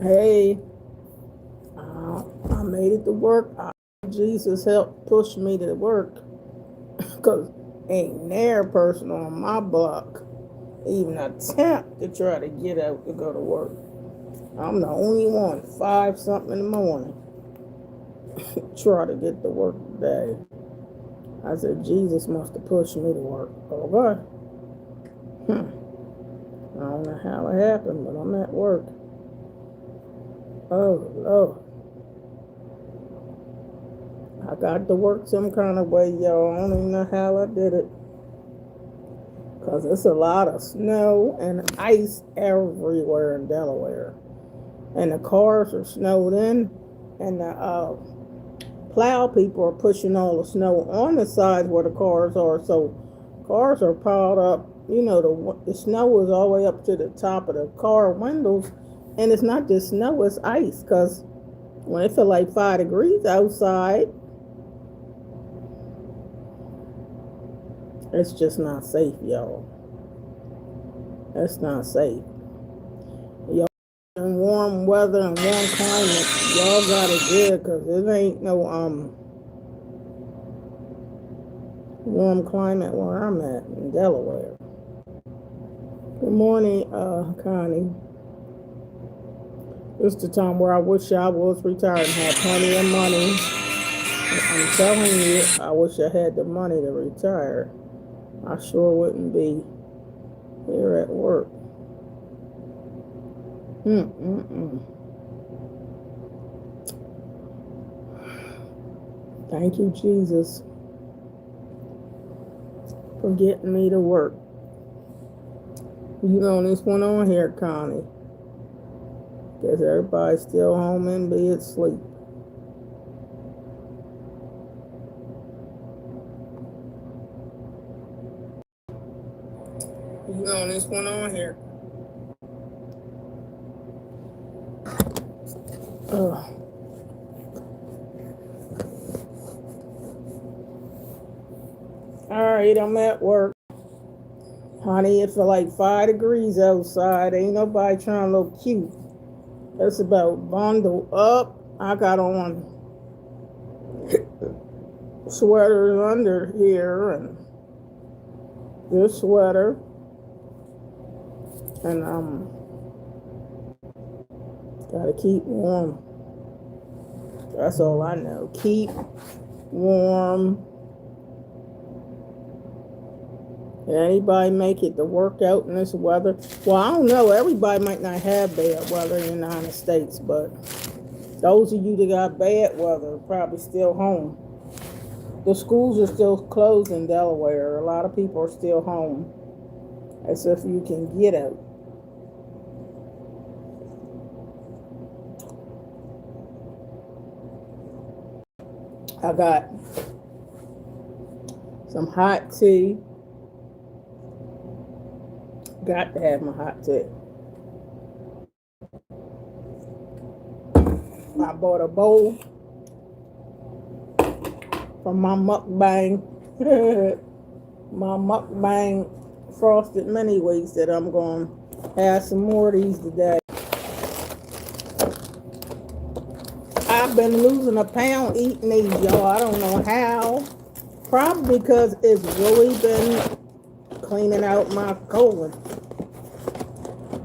Hey, I made it to work. Jesus helped push me to work because ain't near person on my block even attempt to try to get out to go to work. I'm the only one, 5 something in the morning, try to get to work today. I said, Jesus must have pushed me to work. Okay. I don't know how it happened, but I'm at work. Oh, Lord. I got to work some kind of way, y'all. I don't even know how I did it. Because it's a lot of snow and ice everywhere in Delaware. And the cars are snowed in. And the plow people are pushing all the snow on the sides where the cars are. So cars are piled up. You know, the snow is all the way up to the top of the car windows. And it's not just snow, it's ice. Because when it feel like 5 degrees outside, it's just not safe, y'all. That's not safe. Y'all in warm weather and warm climate, y'all got it good because it ain't no warm climate where I'm at in Delaware. Good morning, Connie. It's the time where I wish I was retired and had plenty of money. I'm telling you, I wish I had the money to retire. I sure wouldn't be here at work. Thank you, Jesus, for getting me to work. You know this one on here, Connie. Guess everybody's still home in bed asleep. You know this one on here. Ugh. Alright, I'm at work. Honey, it's like 5 degrees outside. Ain't nobody trying to look cute. It's about bundled up. I got on sweaters under here and this sweater. And gotta keep warm. That's all I know. Keep warm. Can anybody make it to work out in this weather? Well, I don't know. Everybody might not have bad weather in the United States, but those of you that got bad weather are probably still home. The schools are still closed in Delaware. A lot of people are still home, as if you can get out. I got some hot tea. Got to have my hot tea. I bought a bowl from my mukbang, my mukbang frosted mini wheats that I'm going to have some more of these today. I've been losing a pound eating these, y'all. I don't know how. Probably because it's really been cleaning out my colon.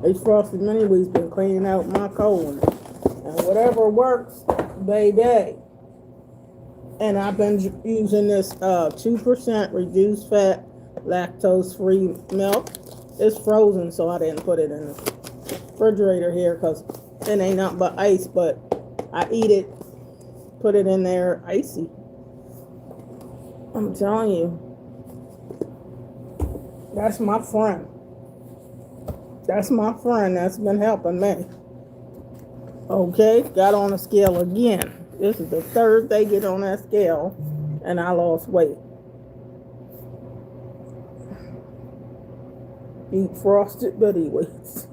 These frosted mini wheats been cleaning out my colon. And whatever works, baby. And I've been using this 2% reduced fat, lactose-free milk. It's frozen, so I didn't put it in the refrigerator here because it ain't nothing but ice, but I eat it, put it in there icy. I'm telling you, that's my friend. That's my friend that's been helping me. Okay, got on the scale again. This is the third they get on that scale, and I lost weight. Eat frosted bitty wheats.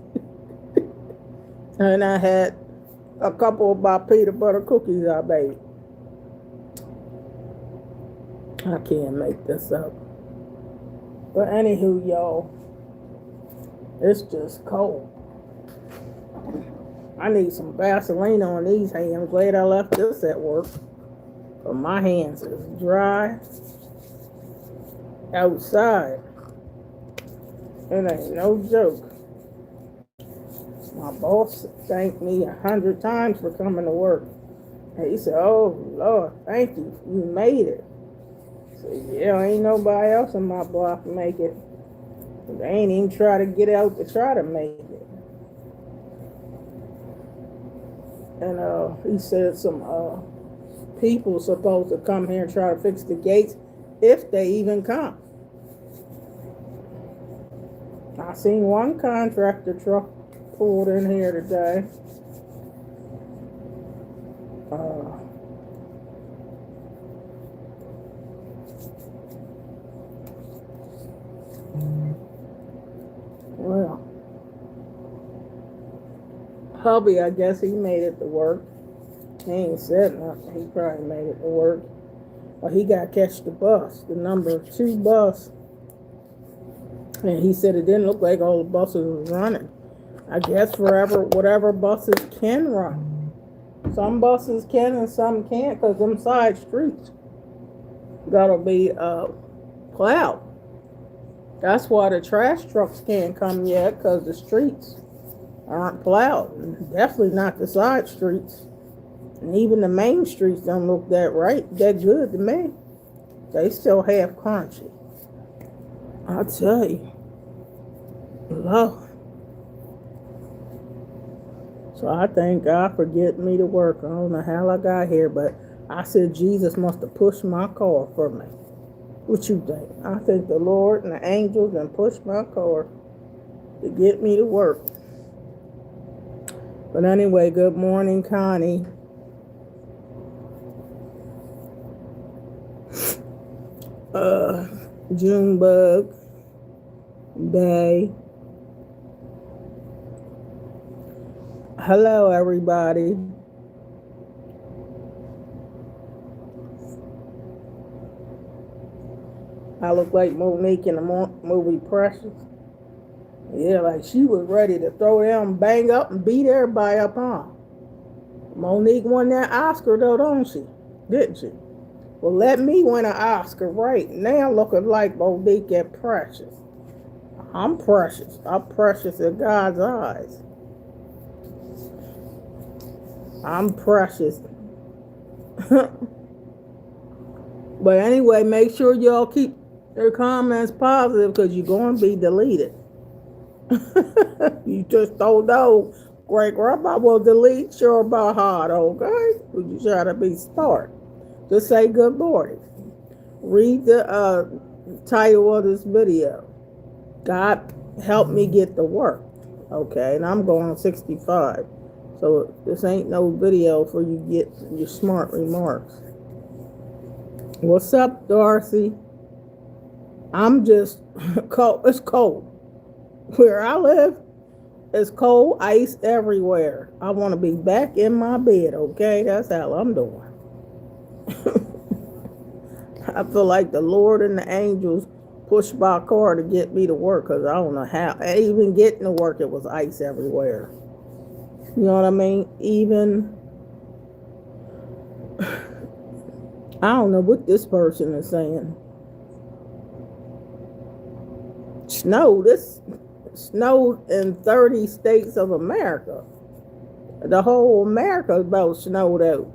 And I had a couple of my peanut butter cookies I made. I can't make this up. But anywho, y'all, it's just cold. I need some Vaseline on these hands. Glad I left this at work. But my hands is dry outside. It ain't no joke. My boss thanked me 100 times for coming to work. And he said, "Oh, Lord, thank you. You made it." I said, "Yeah, ain't nobody else in my block make it. They ain't even try to get out to try to make it." And he said some people supposed to come here and try to fix the gates if they even come. I seen one contractor truck pulled in here today. Well, hubby, I guess he made it to work. He ain't said nothing. He probably made it to work. Well, he got to catch the bus, the number 2 bus. And he said it didn't look like all the buses was running. I guess whatever buses can run. Some buses can and some can't because them side streets gotta be plowed. That's why the trash trucks can't come yet, because the streets aren't plowed. Definitely not the side streets. And even the main streets don't look that good to me. They still half crunchy. I'll tell you. Lord. So I thank God for getting me to work. I don't know how I got here, but I said Jesus must have pushed my car for me. What you think? I think the Lord and the angels done pushed my car to get me to work. But anyway, good morning, Connie. Junebug, Bay. Hello, everybody. I look like Monique in the movie Precious. Yeah, like she was ready to throw down, bang up, and beat everybody up on. Monique won that Oscar, though, don't she? Didn't she? Well, let me win an Oscar right now, looking like Monique and Precious. I'm precious. I'm precious in God's eyes. I'm precious. But anyway, make sure y'all keep your comments positive because you're going to be deleted. You just don't know. Great grandma will delete your heart, okay? You try to be smart. Just say good morning. Read the title of this video. God help me get to work. Okay, and I'm going on 65. So this ain't no video for you to get your smart remarks. What's up, Darcy? I'm just cold. It's cold. Where I live, it's cold, ice everywhere. I want to be back in my bed, okay? That's how I'm doing. I feel like the Lord and the angels pushed my car to get me to work because I don't know how. Even getting to work, it was ice everywhere. You know what I mean? Even, I don't know what this person is saying. This snowed in 30 states of America. The whole America is about snowed out.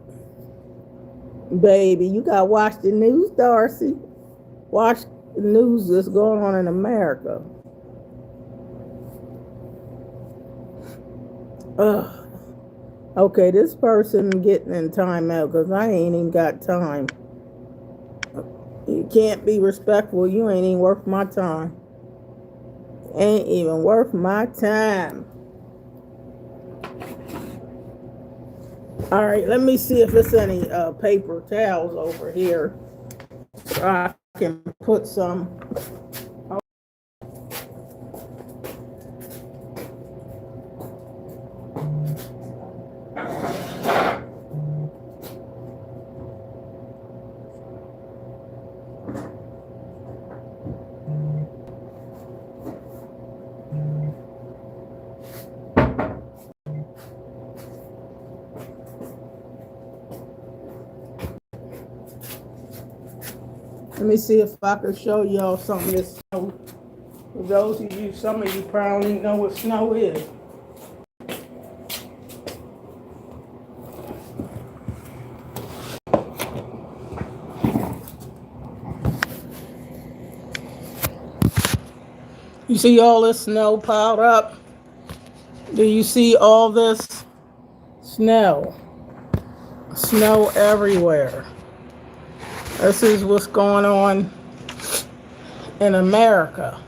Baby, you got to watch the news, Darcy. Watch the news that's going on in America. Okay, this person getting in timeout because I ain't even got time. You can't be respectful. You ain't even worth my time. Ain't even worth my time. All right, let me see if there's any paper towels over here. So I can put some. Let me see if I can show y'all some of this snow. For those of you, some of you probably know what snow is. You see all this snow piled up? Do you see all this snow? Snow everywhere. This is what's going on in America.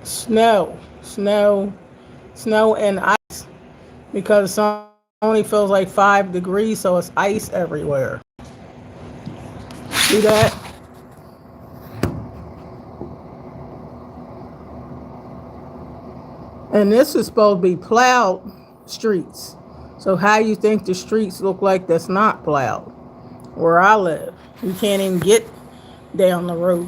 Snow, snow, snow and ice. Because it only feels like 5 degrees, so it's ice everywhere. See that? And this is supposed to be plowed streets. So how you think the streets look like that's not plowed? Where I live, you can't even get down the road.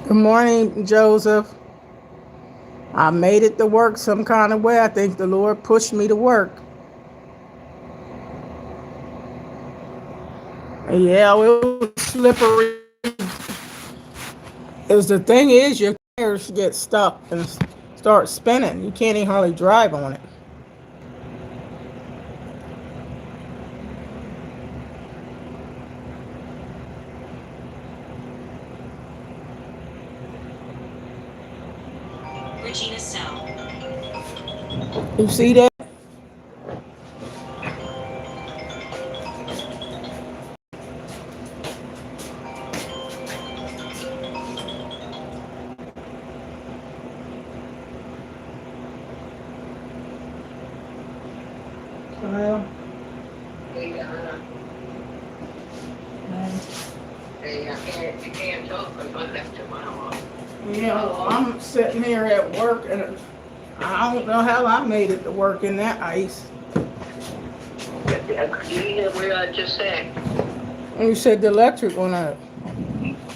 Good morning, Joseph. I made it to work some kind of way. I think the Lord pushed me to work. Yeah, it was slippery. The thing is, your tires get stuck and start spinning. You can't even hardly drive on it. Regina Cell. You see that? Well, you can't talk if I left your mouth. yeah, well, I'm sitting here at work and I don't know how I made it to work in that ice. You hear what I just said? And you said the electric went out.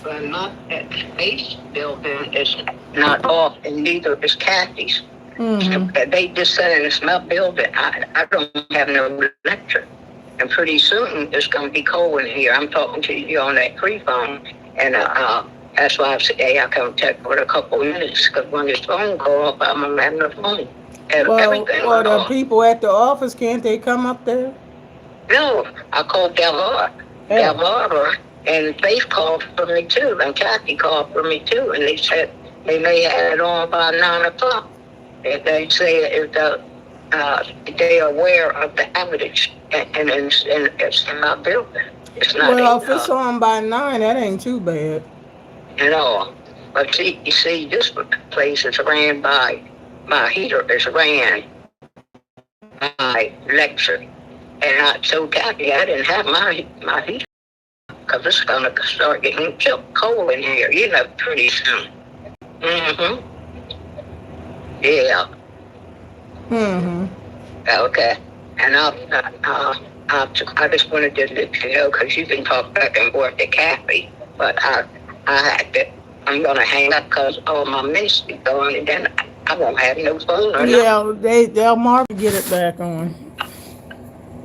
But not that space building is not off, and neither is Kathy's. Mm-hmm. They just said it's my building. I don't have no electric. And pretty soon it's going to be cold in here. I'm talking to you on that pre-phone, and that's why I said, hey, I come check for a couple of minutes, because when this phone go off, I'm going to have no phone. And Well, the people at the office, can't they come up there? No, I called Delaware. Yeah. Delaware, and Faith called for me too, and Kathy called for me too, and they said they may have it on by 9 o'clock. If they say if they are aware of the outage, and it's in my building. It's not. Well, if it's on by 9, that ain't too bad. You know, but you see, this place is ran by my heater is ran by electric, and I told Kathy I didn't have my heater because it's gonna start getting cold in here. You know, pretty soon. Mhm. Yeah. Mm-hmm. Okay. And I just wanted to let you know because you can talk back and forth to Kathy, but I had to. I'm gonna hang up because all my minutes be going, and then I won't have no phone or nothing. Yeah, they'll mark to get it back on.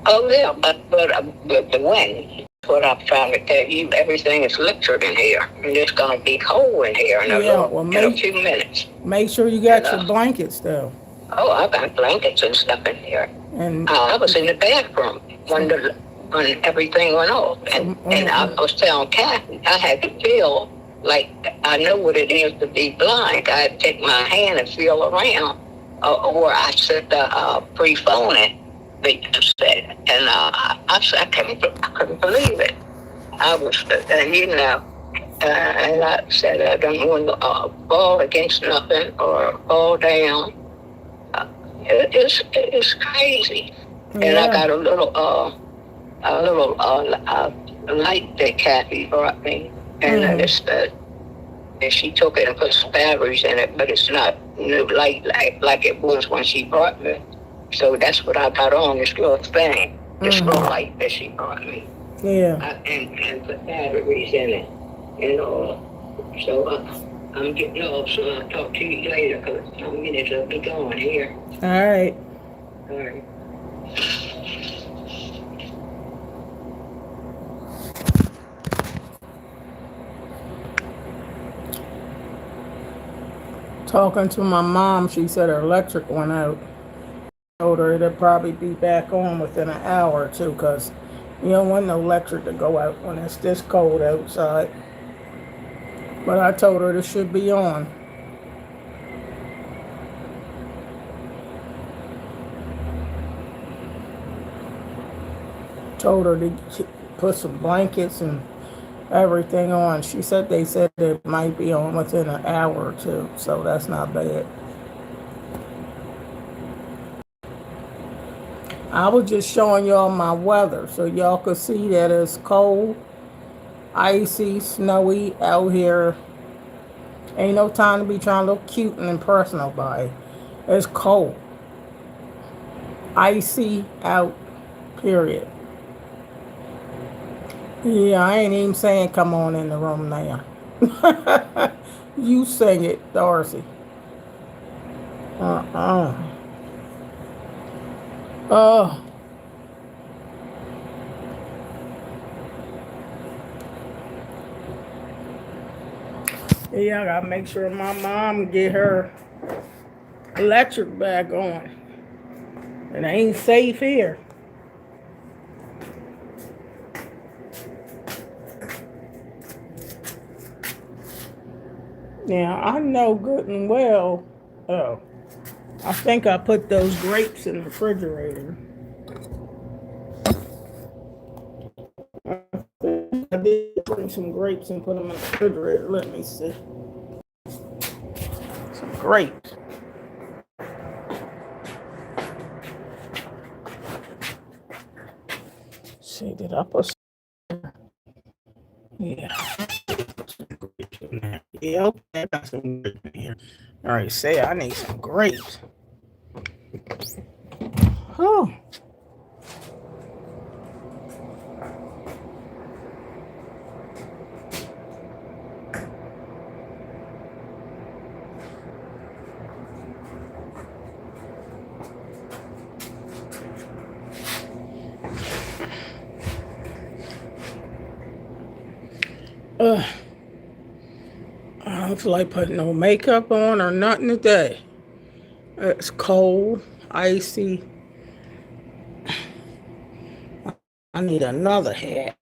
Oh yeah, but the wind. What I'm trying to tell you, everything is electric in here, and it's gonna be cold in here in a few minutes. Make sure you got your blankets though. Oh, I got blankets and stuff in here. And I was in the bathroom when everything went off, and I was telling Kathy I had to feel like I know what it is to be blind. I had to take my hand and feel around, or I said pre-phone it. They just said, and I couldn't believe it. I was, and I said I don't want to fall against nothing or fall down. It's crazy. Yeah. And I got a little light that Kathy brought me, and and she took it and put some batteries in it, but it's not new light like it was when she brought me. So that's what I got on, this little thing, this little light that she brought me. Yeah. And put batteries in it, you know. So I'm getting off, so I'll talk to you later because some minutes will be gone here. All right. All right. Talking to my mom, she said her electric went out. Told her it'll probably be back on within an hour or two because you don't want no electric to go out when it's this cold outside. But I told her it should be on. Told her to put some blankets and everything on. She said they said it might be on within an hour or two, so that's not bad. I was just showing y'all my weather so y'all could see that it's cold, icy, snowy out here. Ain't no time to be trying to look cute and impress nobody. It's cold, icy out, period. Yeah, I ain't even saying come on in the room now. You sing it, Darcy. Oh, yeah, I gotta make sure my mom get her electric back on. It ain't safe here. Now, I know good and well. Oh, I think I put those grapes in the refrigerator. I did bring some grapes and put them in the refrigerator. Let me see. Some grapes. See, did I put some? Yeah. Yeah, okay, I got some grapes in here. All right, say I need some grapes. Oh. I don't feel like putting no makeup on or nothing today. It's cold, icy. I need another hat.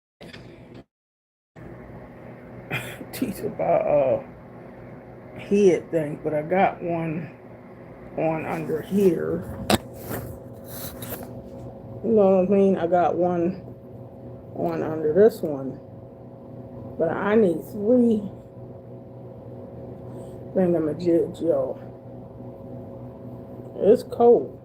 Teach about head thing, but I got one on under here. You know what I mean? I got one on under this one. But I need 3 thingamajigs, y'all. It's cold.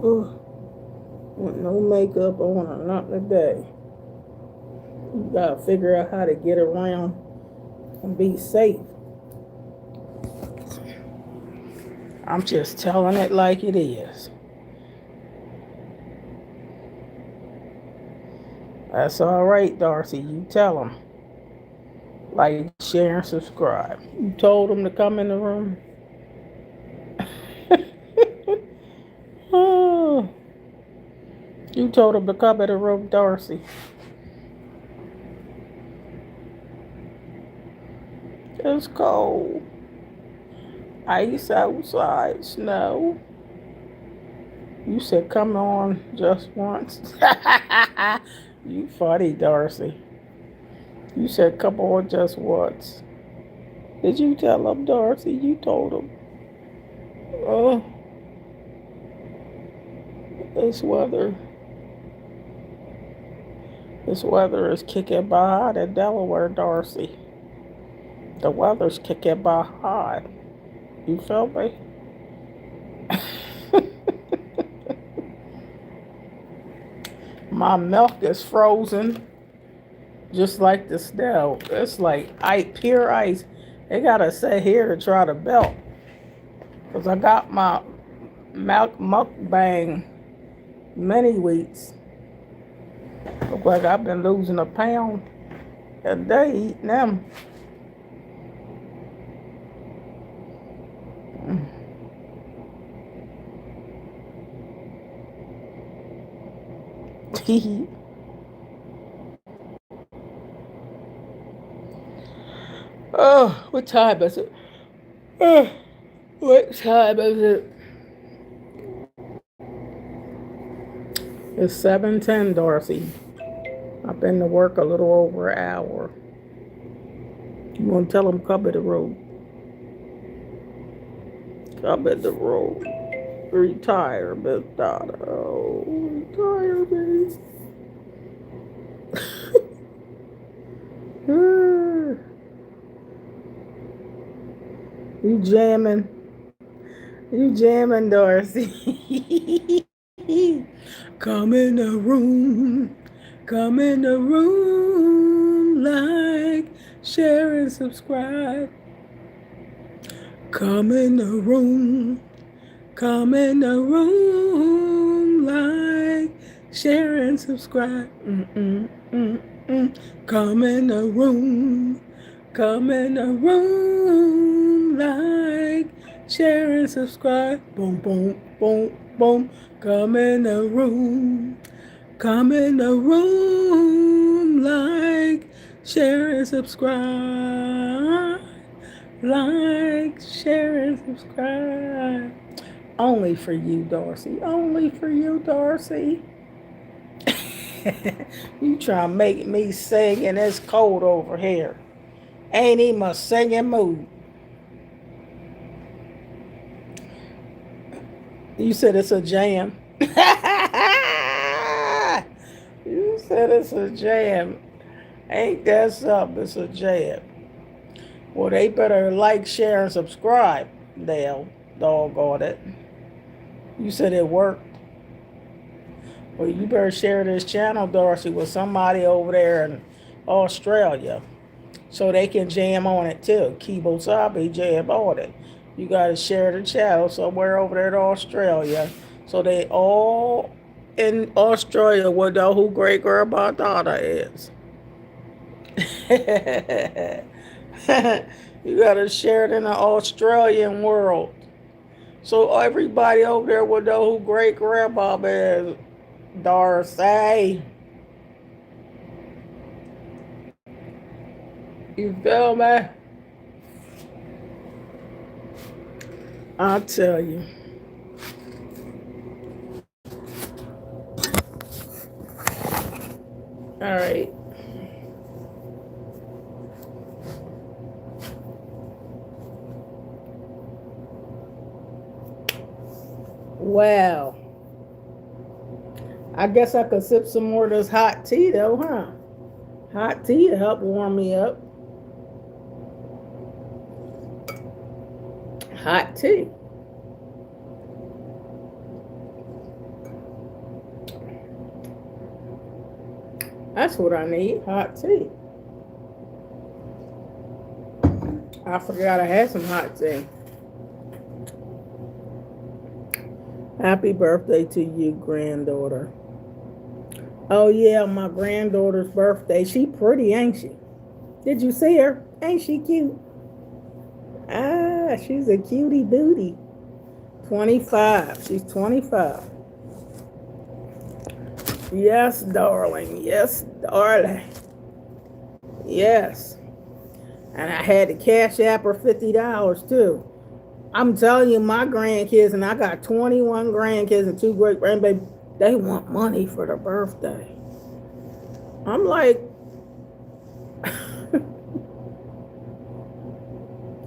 Ugh. Want no makeup on or nothing today. You gotta figure out how to get around and be safe. I'm just telling it like it is. That's all right, Darcy. You tell them. Like, share, and subscribe. You told them to come in the room. Oh, you told them to come in the room, Darcy. It's cold. Ice outside, snow. You said come on just once. You funny, Darcy. You said come on just once. Did you tell them, Darcy? You told them. Oh, this weather. This weather is kicking behind in Delaware, Darcy. The weather's kicking behind. You feel me? My milk is frozen, just like the snow. It's like pure ice. They gotta sit here to try to melt. Cause I got my milk mukbang mini wheats Look like I've been losing a pound a day eating them. Oh, what time is it? What time is it? It's 7:10, Darcy. I've been to work a little over an hour. You want to tell them cover the road? Cover the road. Retire, Miss Donna. Oh, retire, baby. You jamming. You jamming, Darcy. Come in the room. Come in the room. Like, share, and subscribe. Come in the room. Come in the room. Like, share, and subscribe. Come in the room. Come in the room. Like, share, and subscribe. Boom, boom, boom, boom. Come in the room. Come in the room. Like, share, and subscribe. Like, share, and subscribe. Only for you, Darcy. Only for you, Darcy. You try to make me sing and it's cold over here. Ain't even a singing mood. You said it's a jam. You said it's a jam. Ain't that something? It's a jam. Well, they better like, share, and subscribe. They'll doggone it. You said it worked. Well, you better share this channel, Darcy, with somebody over there in Australia so they can jam on it too. Kibo Sabi jam on it. You got to share the channel somewhere over there in Australia so they all in Australia will know who Great Grandma Donna is. You got to share it in the Australian world so everybody over there will know who Great Grandma is. Darcy. You feel me? I'll tell you. All right. Wow. I guess I could sip some more of this hot tea though, huh? Hot tea to help warm me up. Hot tea. That's what I need, hot tea. I forgot I had some hot tea. Happy birthday to you, granddaughter. Oh, yeah, my granddaughter's birthday. She pretty, ain't she? Did you see her? Ain't she cute? Ah, she's a cutie booty. 25. She's 25. Yes, darling. Yes, darling. Yes. And I had to cash app her $50, too. I'm telling you, my grandkids, and I got 21 grandkids and 2 great grandbabies, they want money for their birthday. I'm like,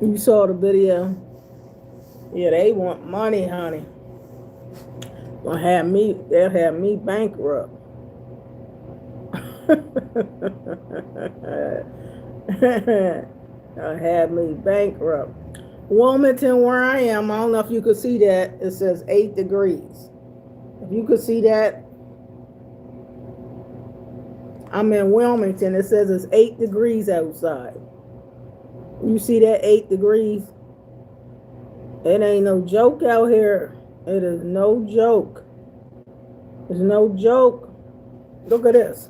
you saw the video? Yeah, they want money, honey. They'll have me bankrupt. They'll have me bankrupt. Wilmington, where I am, I don't know if you could see that. It says 8 degrees. If you could see that, I'm in Wilmington. It says it's 8 degrees outside. You see that 8 degrees? It ain't no joke out here. It is no joke. It's no joke. Look at this.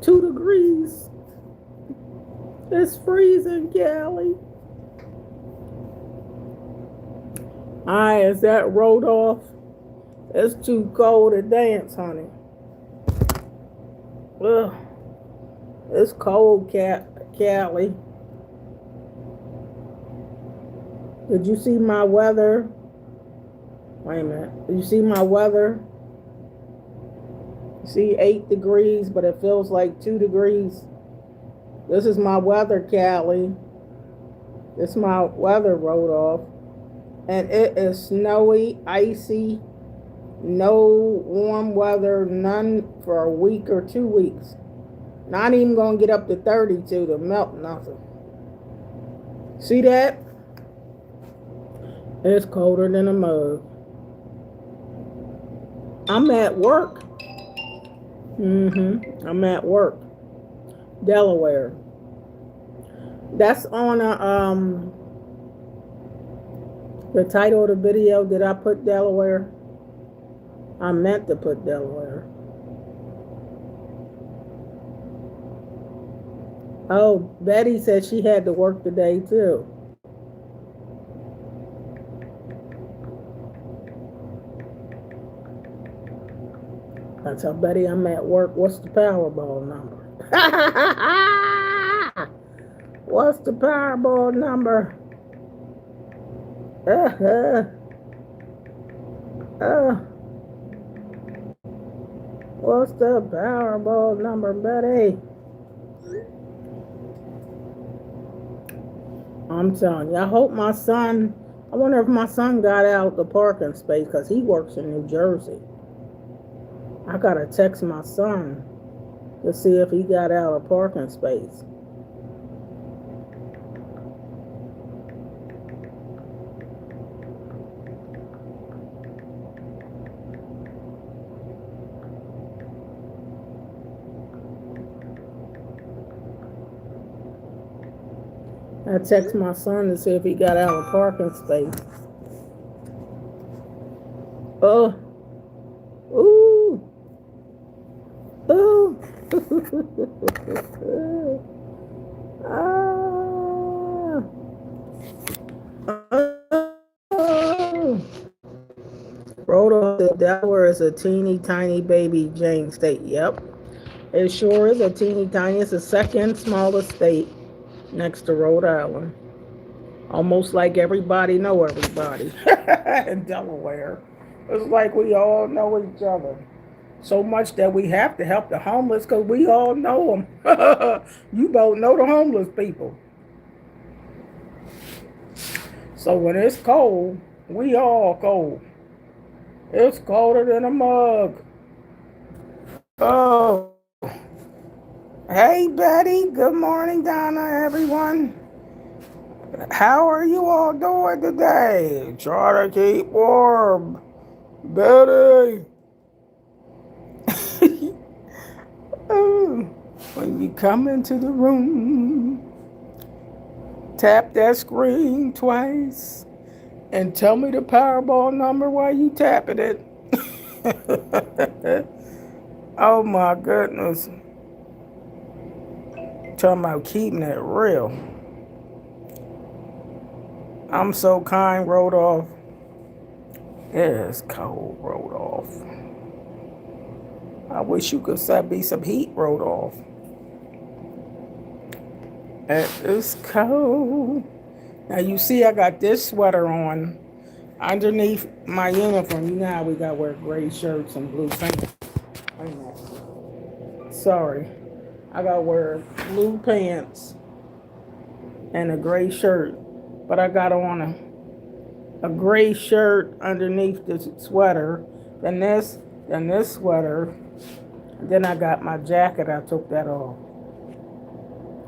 2 degrees. It's freezing, Callie. Alright, is that rolled off? It's too cold to dance, honey. Ugh. It's cold, Callie. Did you see my weather? Wait a minute. Did you see my weather? See 8 degrees, but it feels like 2 degrees. This is my weather, Callie. This is my weather rolled off. And it is snowy, icy, no warm weather, none for a week or 2 weeks. Not even going to get up to 32 to melt nothing. See that? It's colder than a mug. I'm at work. I'm at work. Delaware. That's on the title of the video. Did I put Delaware? I meant to put Delaware. Oh, Betty said she had to work today too. I tell Betty I'm at work. What's the Powerball number? What's the Powerball number? What's the Powerball number, Betty? I'm telling you, I hope my son, I wonder if my son got out the parking space because he works in New Jersey. I gotta text my son to see if he got out a parking space. I text my son to see if he got out of parking space. Oh. Ooh. Ooh. Ah. Oh. Rolled off the Delaware is a teeny tiny baby Jane state. Yep. It sure is a teeny tiny. It's the second smallest state next to Rhode Island. Almost like everybody know everybody in Delaware. It's like we all know each other. So much that we have to help the homeless because we all know them. You both know the homeless people. So when it's cold, we all cold. It's colder than a mug. Oh. Hey, Betty. Good morning, Donna, everyone. How are you all doing today? Try to keep warm. Betty. When you come into the room, tap that screen twice and tell me the Powerball number while you tapping it. Oh, my goodness. Talking about keeping it real. I'm so kind, rolled off. It is cold, rolled off. I wish you could be some heat rolled off. It is cold. Now you see I got this sweater on underneath my uniform. You know how we got to wear gray shirts and blue pants. Wait a minute. Sorry. I got to wear blue pants and a gray shirt. But I got on a gray shirt underneath this sweater. Then this sweater. And then I got my jacket. I took that off.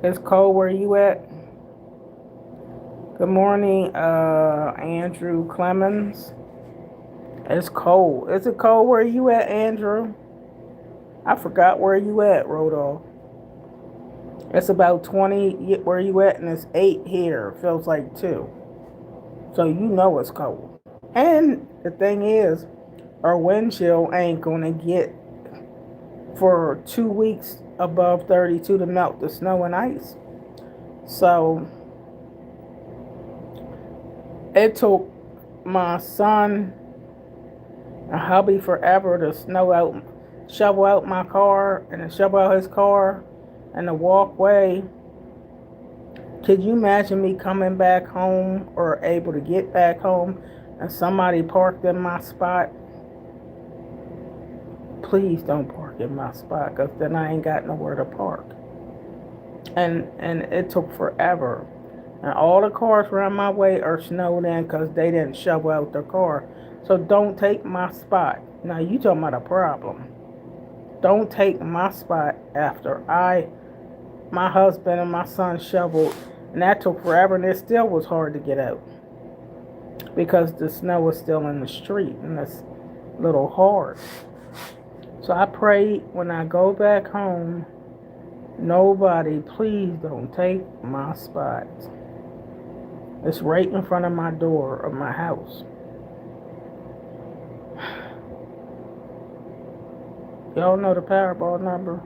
It's cold where you at? Good morning, Andrew Clemens. It's cold. Is it cold where you at, Andrew? I forgot where you at, Rodolph. It's about 20 where you at, and it's 8 here. Feels like 2. So you know it's cold. And the thing is, our wind chill ain't gonna get for 2 weeks above 32 to melt the snow and ice. So it took my son and hubby forever to shovel out my car and to shovel out his car and to walk away. Could you imagine me coming back home or able to get back home and somebody parked in my spot? Please don't park in my spot, because then I ain't got nowhere to park. And it took forever. And all the cars around my way are snowed in because they didn't shovel out their car. So don't take my spot. Now you talking about a problem. Don't take my spot after my husband and my son shoveled. And that took forever, and it still was hard to get out because the snow was still in the street, and it's a little hard. So I pray when I go back home, nobody, please don't take my spot. It's right in front of my door of my house. Y'all know the Powerball number?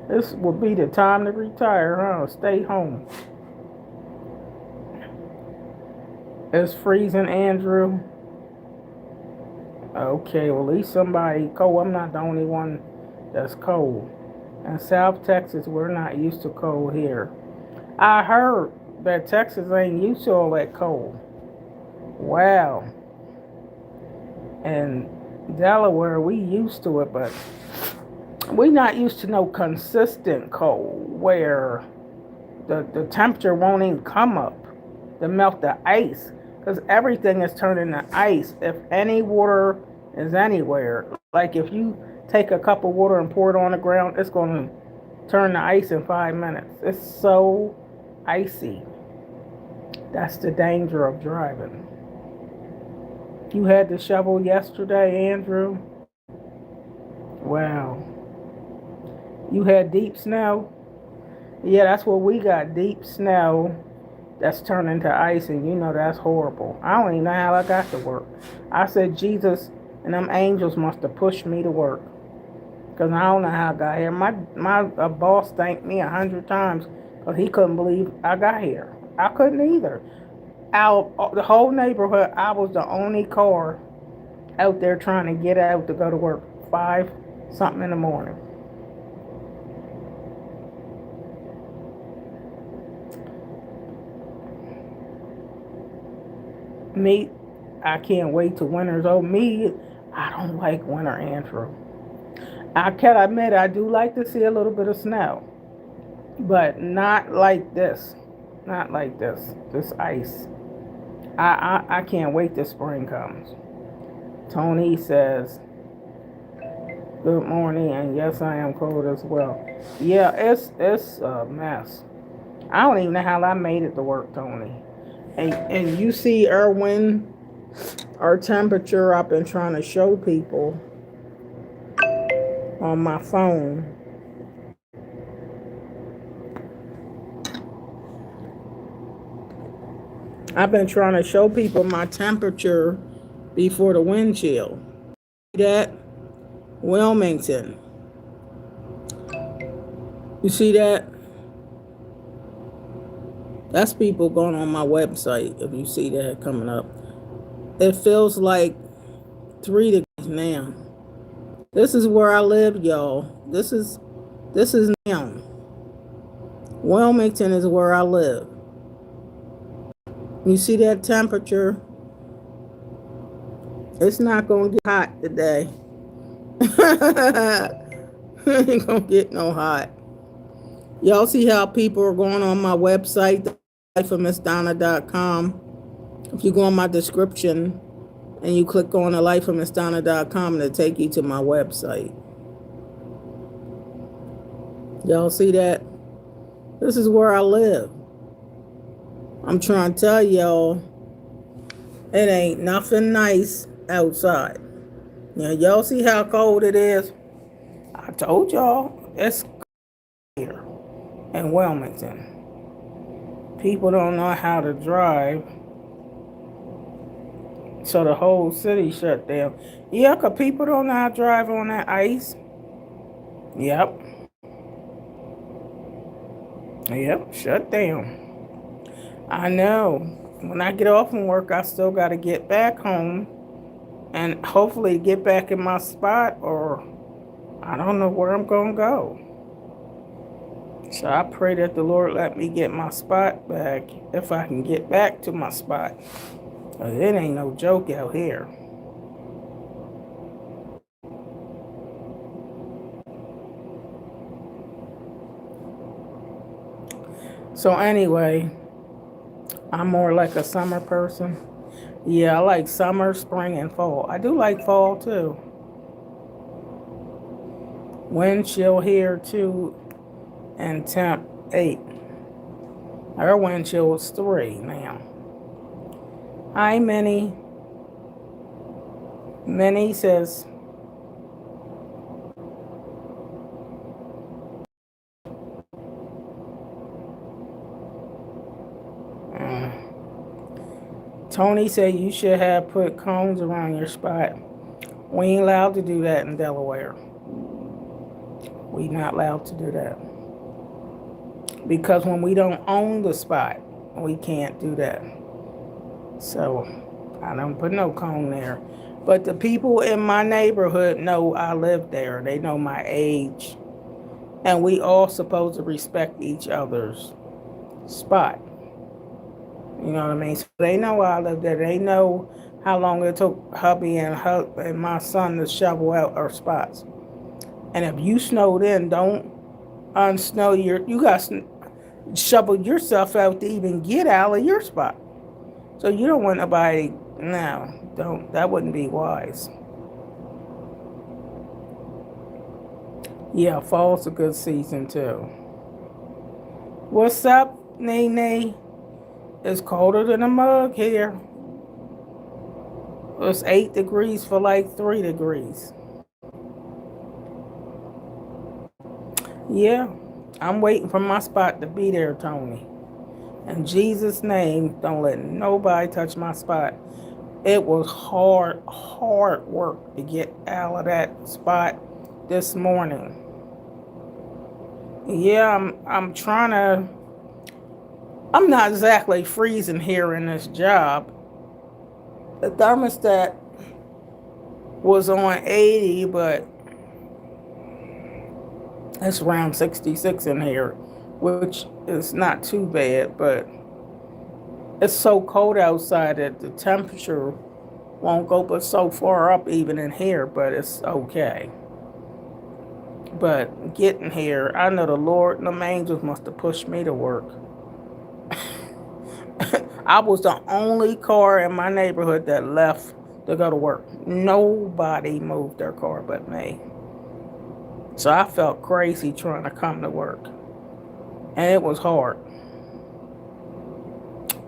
This would be the time to retire, huh? Stay home. It's freezing, Andrew. Okay, well, at least somebody cold. I'm not the only one that's cold. In South Texas, we're not used to cold here. I heard that Texas ain't used to all that cold. Wow. And Delaware, we used to it, but we not used to no consistent cold where the temperature won't even come up to melt the ice, because everything is turning to ice. If any water is anywhere, like if you take a cup of water and pour it on the ground, it's going to turn to ice in 5 minutes. It's so icy. That's the danger of driving. You had the shovel yesterday, Andrew? Wow. You had deep snow? Yeah, that's what we got, deep snow that's turned into ice, and you know that's horrible. I don't even know how I got to work. I said Jesus and them angels must have pushed me to work, because I don't know how I got here. My boss thanked me 100 times because he couldn't believe I got here. I couldn't either. Out the whole neighborhood, I was the only car out there trying to get out to go to work 5 something in the morning. Me, I can't wait till winter's over. Me, I don't like winter, Andrew. I can admit I do like to see a little bit of snow, but not like this. Not like this. This ice. I can't wait till spring comes. Tony says, good morning, and yes, I am cold as well. Yeah, it's a mess. I don't even know how I made it to work, Tony. And you see, Erwin, our temperature I've been trying to show people on my phone. I've been trying to show people my temperature before the wind chill. See that? Wilmington. You see that? That's people going on my website, if you see that coming up. It feels like 3 degrees now. This is where I live, y'all. This is now. Wilmington is where I live. You see that temperature? It's not going to get hot today. It ain't going to get no hot. Y'all see how people are going on my website, lifeofmissdonna.com. If you go on my description and you click on the lifeofmissdonna.com, it'll take you to my website. Y'all see that? This is where I live. I'm trying to tell y'all, it ain't nothing nice outside. Now, y'all see how cold it is? I told y'all, it's cold here in Wilmington. People don't know how to drive. So the whole city shut down. Yeah, 'cause people don't know how to drive on that ice. Yep. Yep, shut down. I know. When I get off from work, I still got to get back home and hopefully get back in my spot, or I don't know where I'm going to go. So I pray that the Lord let me get my spot back if I can get back to my spot. It ain't no joke out here. So anyway, I'm more like a summer person. Yeah, I like summer, spring, and fall. I do like fall too. Wind chill here too, and temp 8. Our wind chill is 3 now. Hi, Minnie. Minnie says, Tony said you should have put cones around your spot. We ain't allowed to do that in Delaware. We not allowed to do that. Because when we don't own the spot, we can't do that. So I don't put no cone there. But the people in my neighborhood know I live there. They know my age. And we all supposed to respect each other's spot. You know what I mean? So they know I live there. They know how long it took hubby and my son to shovel out our spots. And if you snowed in, don't unsnow you got to shovel yourself out to even get out of your spot. So you don't want nobody, no, don't. That wouldn't be wise. Yeah, fall's a good season too. What's up, Nene? It's colder than a mug here. It's 8 degrees for like 3 degrees. Yeah, I'm waiting for my spot to be there, Tony. In Jesus' name, don't let nobody touch my spot. It was hard work to get out of that spot this morning. Yeah, I'm trying to. I'm not exactly freezing here in this job. The thermostat was on 80, but it's around 66 in here, which is not too bad, but it's so cold outside that the temperature won't go but so far up even in here, but it's okay. But getting here, I know the Lord and the angels must have pushed me to work. I was the only car in my neighborhood that left to go to work. Nobody moved their car but me. So I felt crazy trying to come to work. And it was hard.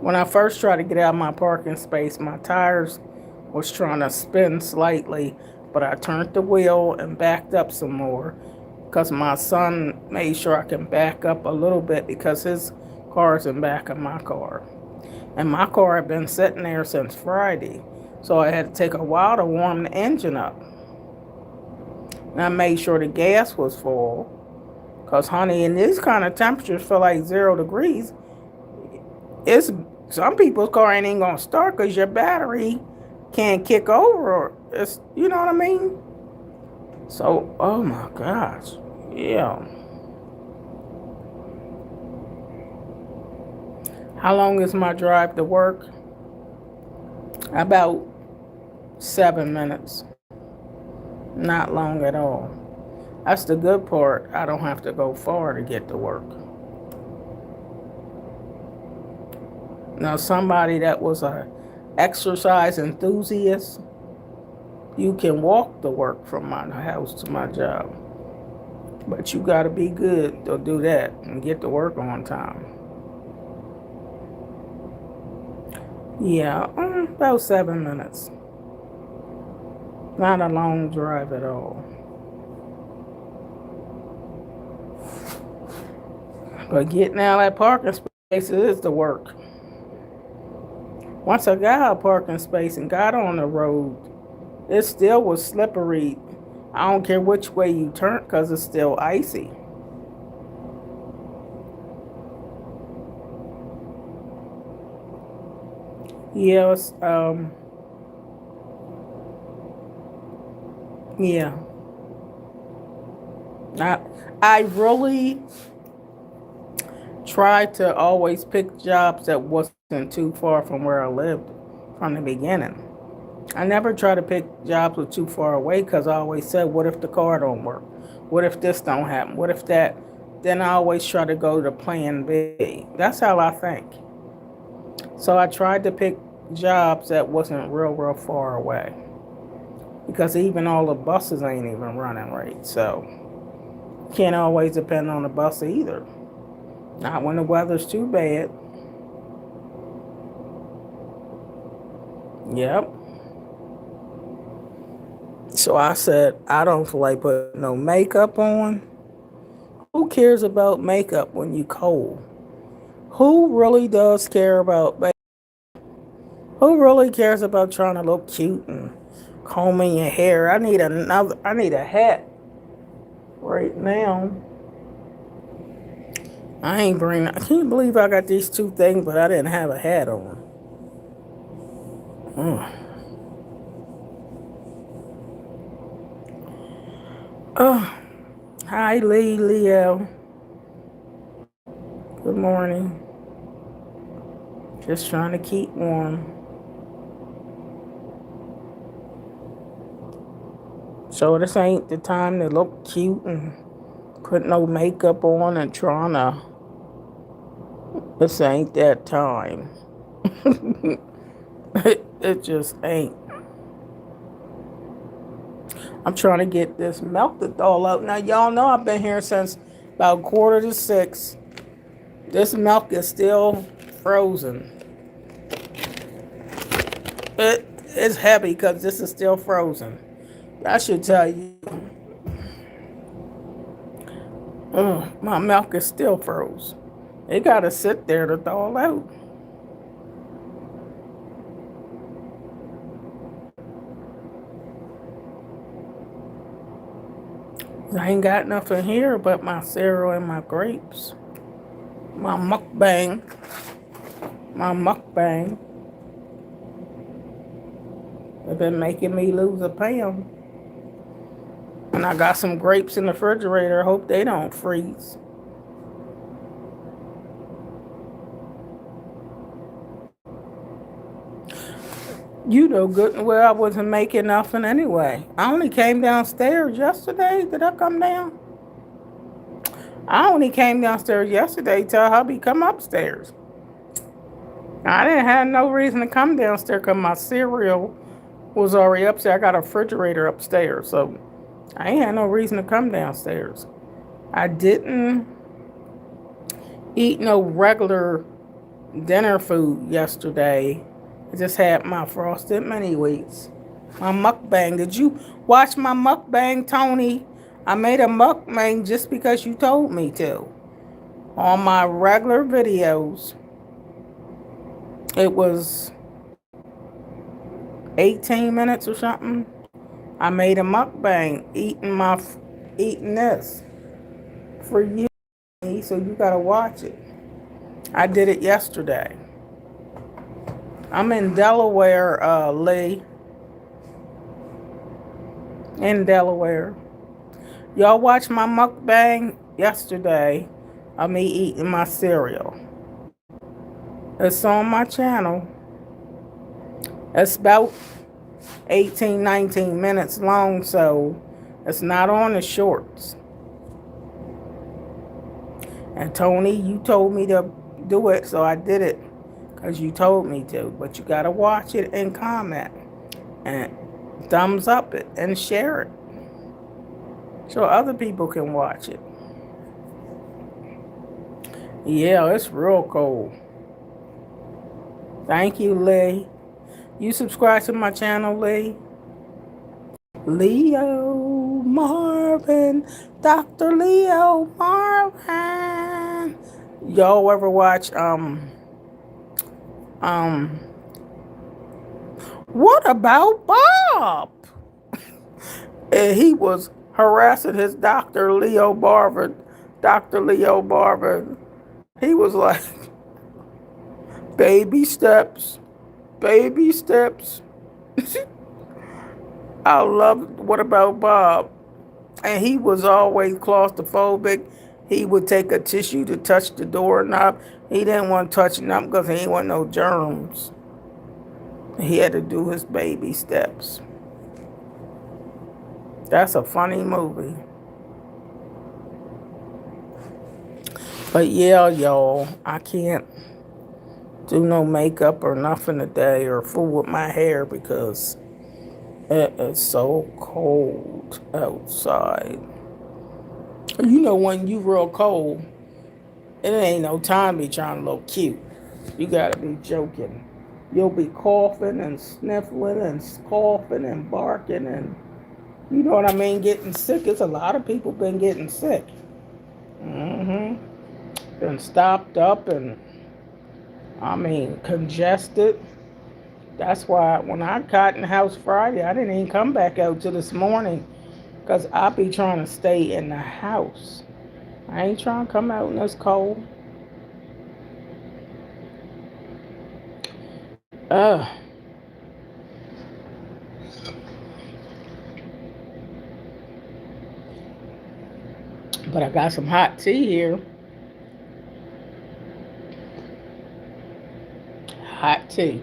When I first tried to get out of my parking space, my tires was trying to spin slightly, but I turned the wheel and backed up some more because my son made sure I can back up a little bit because his car's in back of my car. And my car had been sitting there since Friday, so I had to take a while to warm the engine up. And I made sure the gas was full, because, honey, in these kind of temperatures for like 0 degrees, some people's car ain't even going to start because your battery can't kick over. It's, you know what I mean? So, oh my gosh, yeah. How long is my drive to work? About 7 minutes. Not long at all. That's the good part. I don't have to go far to get to work. Now, somebody that was a exercise enthusiast, you can walk to work from my house to my job. But you got to be good to do that and get to work on time. Yeah, about 7 minutes. Not a long drive at all. But getting out of that parking space is the work. Once I got a parking space and got on the road, it still was slippery. I don't care which way you turn because it's still icy. Yes, yeah. I, I really tried to always pick jobs that wasn't too far from where I lived from the beginning. I never try to pick jobs that too far away because I always said, what if the car don't work? What if this don't happen? What if that? Then I always try to go to plan B. That's how I think. So I tried to pick jobs that wasn't real far away because even all the buses ain't even running right. So can't always depend on the bus either. Not when the weather's too bad. Yep. So I said, I don't feel like putting no makeup on. Who cares about makeup when you cold? Who really does care about makeup? Who really cares about trying to look cute and combing your hair? I need a hat right now. I can't believe I got these two things, but I didn't have a hat on. Mm. Oh, hi, Leo. Good morning. Just trying to keep warm. So this ain't the time to look cute and put no makeup on and trying to. This ain't that time. It just ain't. I'm trying to get this milk to thaw out. Now, y'all know I've been here since about 5:45. This milk is still frozen. It's heavy because this is still frozen. I should tell you. My milk is still froze. It gotta sit there to thaw out. I ain't got nothing here but my cereal and my grapes. My mukbang. My mukbang. They've been making me lose a pound. And I got some grapes in the refrigerator. I hope they don't freeze. You know good and well I wasn't making nothing anyway. I only came downstairs yesterday. Did I come down? I only came downstairs yesterday to tell hubby come upstairs. I didn't have no reason to come downstairs because my cereal was already upstairs. I got a refrigerator upstairs, so I ain't had no reason to come downstairs. I didn't eat no regular dinner food yesterday. I just had my frosted mini wheats. My mukbang. Did you watch my mukbang, Tony? I made a mukbang just because you told me to. On my regular videos, it was 18 minutes or something. I made a mukbang eating this for you, so you gotta watch it. I did it yesterday. I'm in Delaware, Lee. In Delaware. Y'all watched my mukbang yesterday of me eating my cereal. It's on my channel. It's about 18, 19 minutes long, so it's not on the shorts. And Tony, you told me to do it, so I did it because you told me to. But you got to watch it and comment and thumbs up it and share it so other people can watch it. Yeah, it's real cold. Thank you, Lee. You subscribe to my channel, Lee? Leo Marvin. Dr. Leo Marvin. Y'all ever watch What about Bob? And he was harassing his Dr. Leo Barber. Dr. Leo Barber. He was like, baby steps, baby steps. I love what about Bob? And he was always claustrophobic. He would take a tissue to touch the doorknob. He didn't want to touch nothing because he didn't want no germs. He had to do his baby steps. That's a funny movie. But yeah, y'all, I can't do no makeup or nothing today or fool with my hair because it is so cold outside. You know when you real cold, it ain't no time to be trying to look cute. You gotta be joking. You'll be coughing and sniffling and coughing and barking and you know what I mean, getting sick. It's a lot of people been getting sick. Mm-hmm. Been stopped up and congested. That's why when I got in the house Friday, I didn't even come back out till this morning because I be trying to stay in the house. I ain't trying to come out in this cold. Ugh. But I got some hot tea here. Hot tea.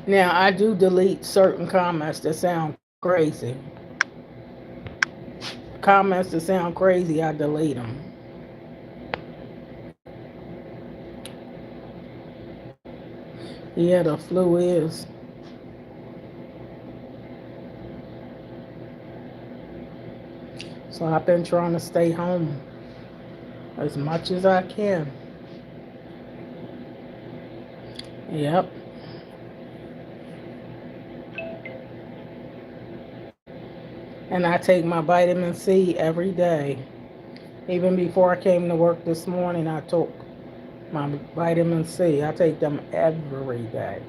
Now, I do delete certain comments that sound crazy. Comments that sound crazy, I delete them. Yeah, the flu is. So I've been trying to stay home as much as I can. Yep. And I take my vitamin C every day. Even before I came to work this morning, I took my vitamin C. I take them every day.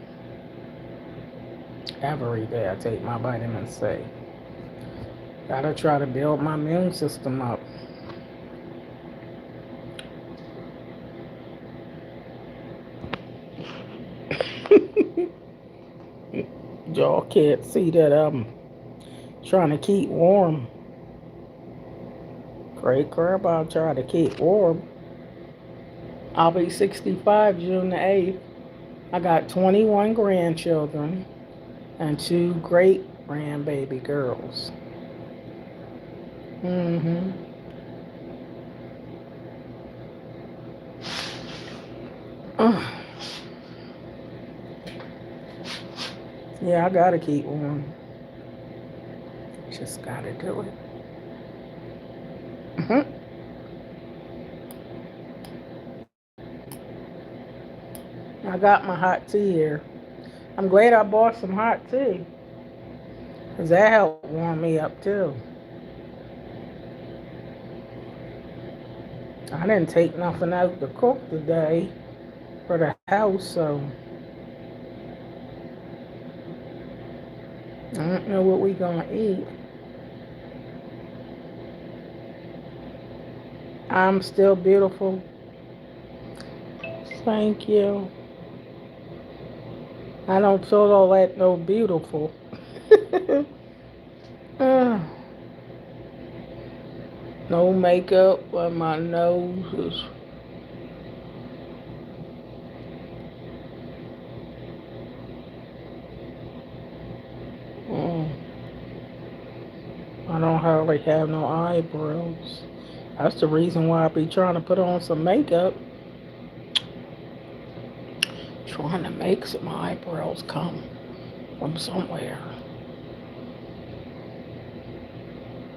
Every day I take my vitamin C. Gotta try to build my immune system up. Y'all can't see that I'm trying to keep warm. Great grandpa trying to keep warm. I'll be 65 June the 8th. I got 21 grandchildren and 2 great grandbaby girls. Mm-hmm. Yeah, I gotta keep warm. Just gotta do it. Mm-hmm. I got my hot tea here. I'm glad I bought some hot tea. Because that helped warm me up too. I didn't take nothing out to cook today for the house, so I don't know what we gonna eat. I'm still beautiful. Thank you. I don't feel all that no beautiful. uh, no makeup on my nose is. I don't hardly have no eyebrows. That's the reason why I be trying to put on some makeup. Trying to make some eyebrows come from somewhere.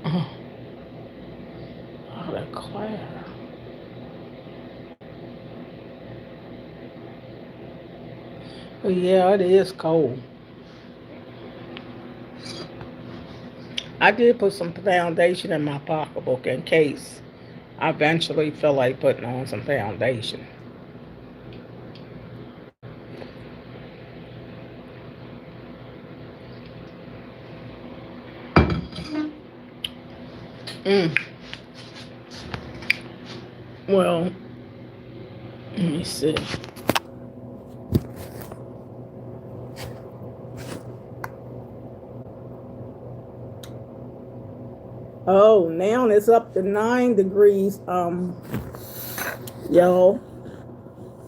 Out of Claire. But yeah, it is cold. I did put some foundation in my pocketbook in case I eventually feel like putting on some foundation. Mm. Well, let me see. Oh, now it's up to 9 degrees. Y'all,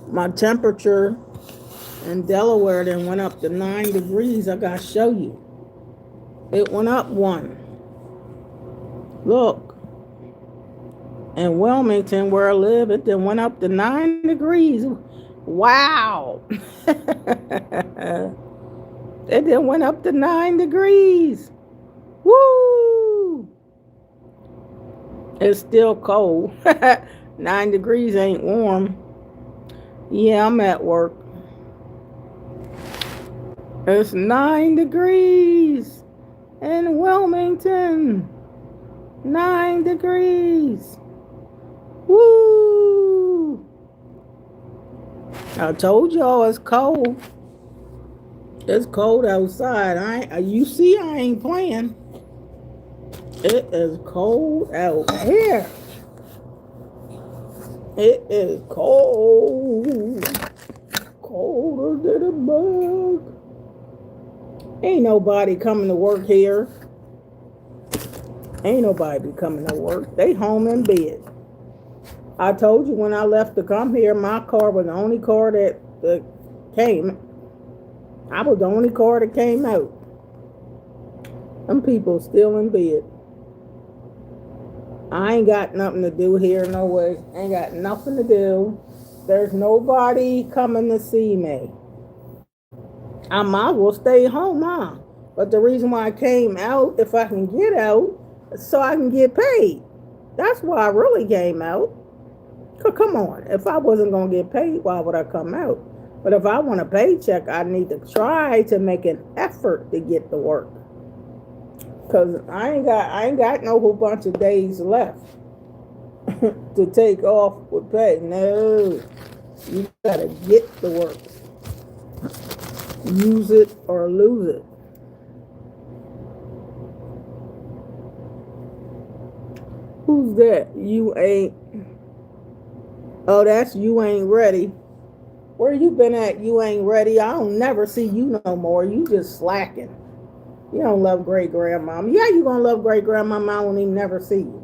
my temperature in Delaware then went up to 9 degrees. I gotta show you. It went up one. Look, in Wilmington where I live, it then went up to 9 degrees. Wow. It then went up to 9 degrees. Woo! It's still cold. 9 degrees ain't warm. Yeah, I'm at work. It's 9 degrees in Wilmington. 9 degrees. Woo! I told y'all it's cold. It's cold outside. You see I ain't playing. It is cold out here. It is cold. Colder than a bug. Ain't nobody coming to work here. Ain't nobody coming to work. They home in bed. I told you when I left to come here, my car was the only car that came. I was the only car that came out. Them people still in bed. I ain't got nothing to do here, no way. Ain't got nothing to do. There's nobody coming to see me. I might as well stay home, huh? But the reason why I came out, if I can get out, so I can get paid. That's why I really came out. Come on. If I wasn't going to get paid, why would I come out? But if I want a paycheck, I need to try to make an effort to get to work. Because I ain't got no whole bunch of days left to take off with pay. No. You got to get to work. Use it or lose it. Who's that? You ain't. Oh, that's you ain't ready. Where you been at? You ain't ready. I don't never see you no more. You just slacking. You don't love great grandmama. Yeah, you gonna love great grandmama. I won't even never see you.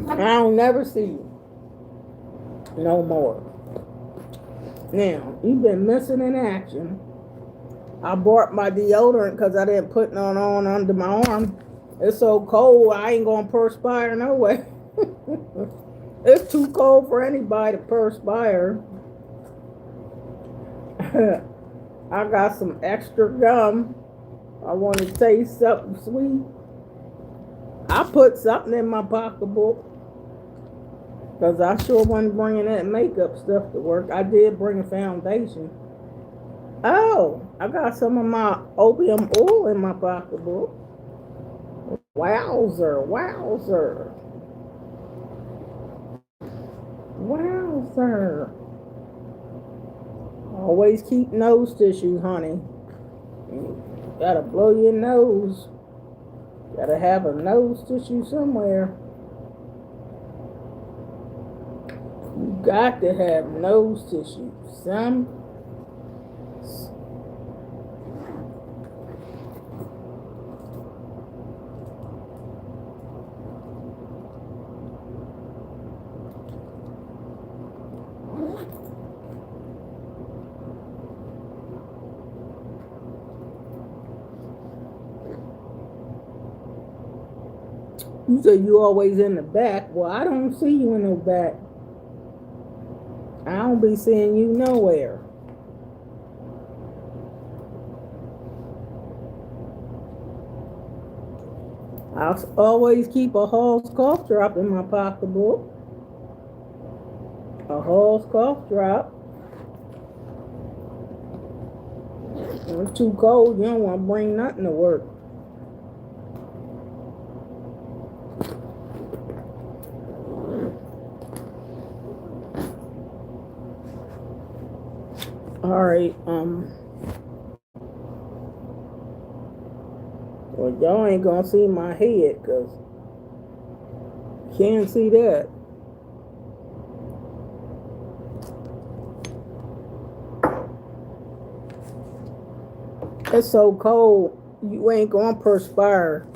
I don't never see you no more. Now you've been missing in action. I bought my deodorant because I didn't put none on under my arm. It's so cold, I ain't gonna perspire no way. It's too cold for anybody to perspire. I got some extra gum. I want to taste something sweet. I put something in my pocketbook because I sure wasn't bringing that makeup stuff to work. I did bring a foundation. Oh, I got some of my opium oil in my pocketbook. Wowzer, wowzer. Wowzer. Always keep nose tissue, honey. You gotta blow your nose. Gotta have a nose tissue somewhere. You got to have nose tissue. You say you always in the back. Well, I don't see you in the back. I don't be seeing you nowhere. I always keep a Hall's cough drop in my pocketbook. A Hall's cough drop. When it's too cold, you don't want to bring nothing to work. All right. Well, y'all ain't gonna see my head because can't see that. It's so cold, you ain't gonna perspire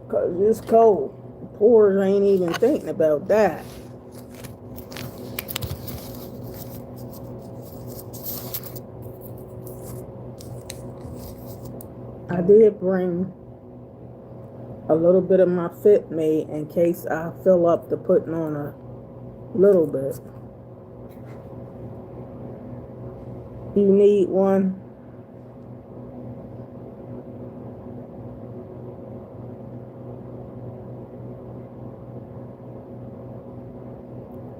because it's cold. Pores ain't even thinking about that. I did bring a little bit of my Fit Me in case I fill up to putting on a little bit. You need one?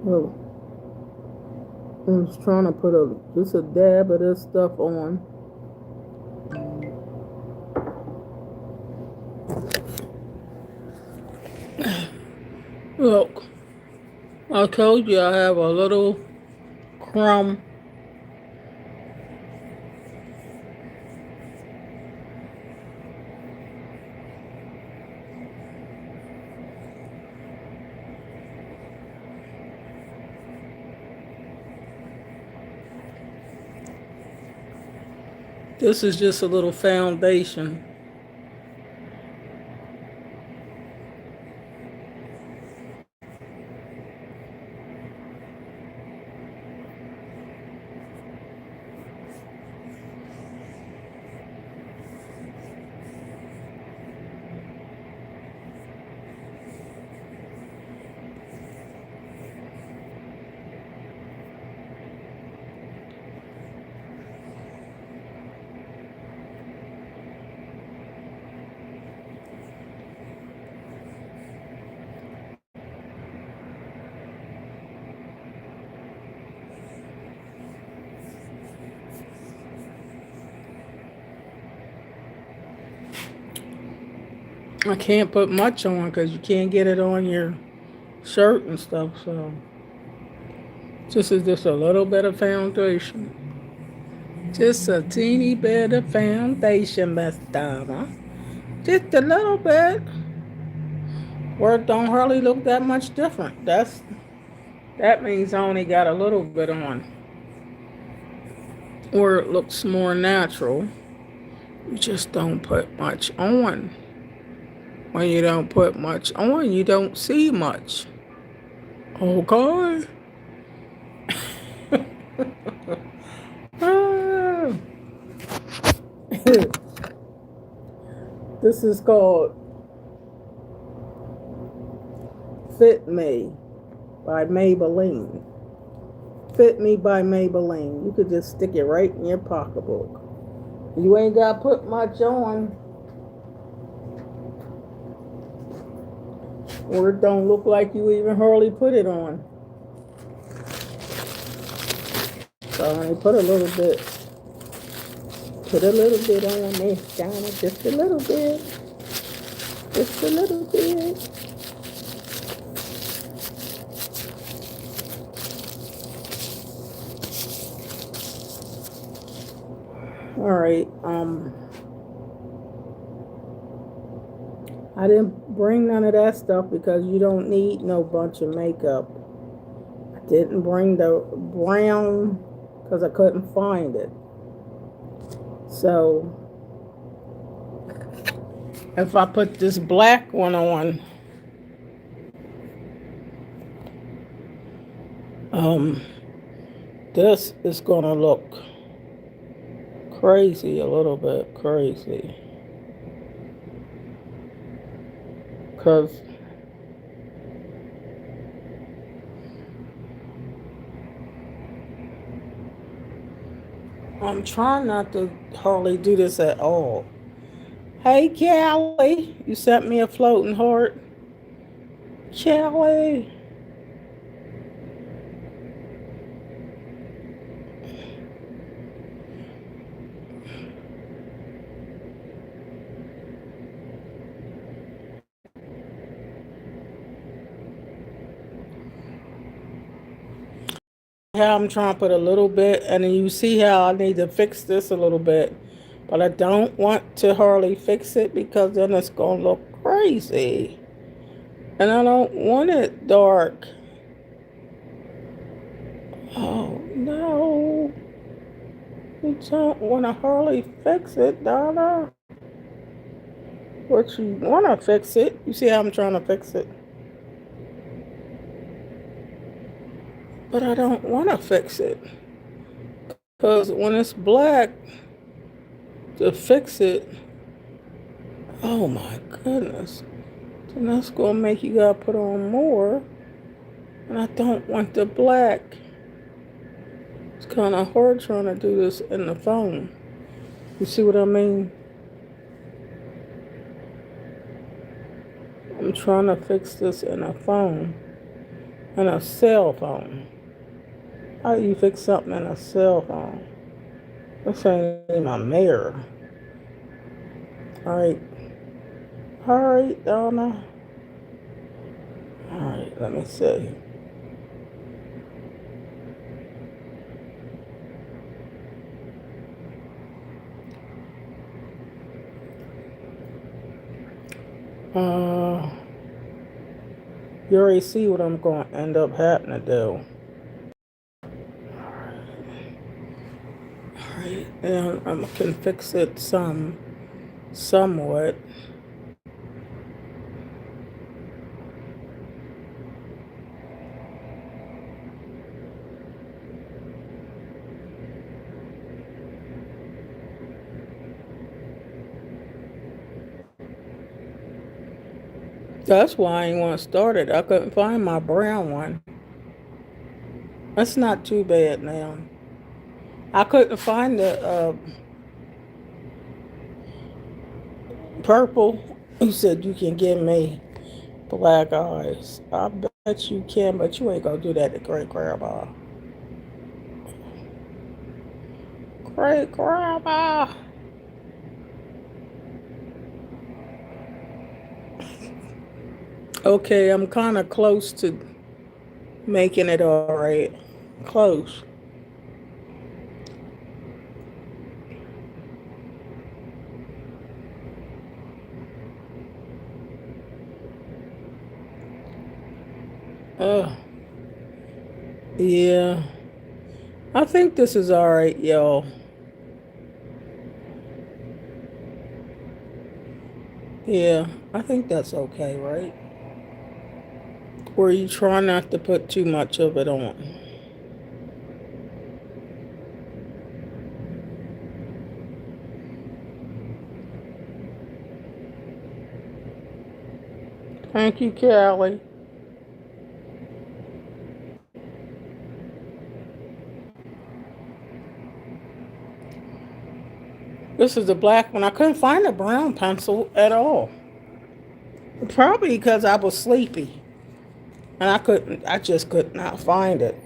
Oh, I'm just trying to put just a dab of this stuff on. Look, I told you I have a little crumb. This is just a little foundation. I can't put much on because you can't get it on your shirt and stuff. So this is just a little bit of foundation. Just a teeny bit of foundation, Miss Donna. Just a little bit. Where it don't hardly look that much different. That means I only got a little bit on. Or it looks more natural. You just don't put much on. When you don't put much on, you don't see much. Okay. Ah. This is called Fit Me by Maybelline. Fit Me by Maybelline. You could just stick it right in your pocketbook. You ain't got to put much on. Or it don't look like you even hardly put it on. So I put a little bit. Put a little bit on there, Donna. Just a little bit. Just a little bit. All right. I didn't bring none of that stuff because you don't need no bunch of makeup. I didn't bring the brown because I couldn't find it. So if I put this black one on, this is gonna look crazy, a little bit crazy. Because I'm trying not to hardly do this at all. Hey, Callie, you sent me a floating heart. Callie. how I'm trying to put a little bit, and then you see how I need to fix this a little bit. But I don't want to hardly fix it because then it's going to look crazy. And I don't want it dark. Oh, no. You don't want to hardly fix it, Donna. But you want to fix it. You see how I'm trying to fix it. But I don't want to fix it. Because when it's black, to fix it, oh my goodness. Then that's going to make you got to put on more. And I don't want the black. It's kind of hard trying to do this in the phone. You see what I mean? I'm trying to fix this in a phone. In a cell phone. How do you fix something in a cell phone? This ain't my mirror. Alright. Alright, Donna. Alright, let me see. You already see what I'm going to end up having to do. Alright, and I can fix it somewhat. That's why I didn't want to start it. I couldn't find my brown one. That's not too bad now. I couldn't find the purple. You said you can give me black eyes. I bet you can, but you ain't gonna do that to great grandma. Great grandma. Okay, I'm kind of close to making it all right. Close. Yeah. I think this is all right, y'all. Yeah, I think that's okay, right? Or you try not to put too much of it on. Thank you, Callie. This is the black one. I couldn't find a brown pencil at all. Probably because I was sleepy. And I just could not find it.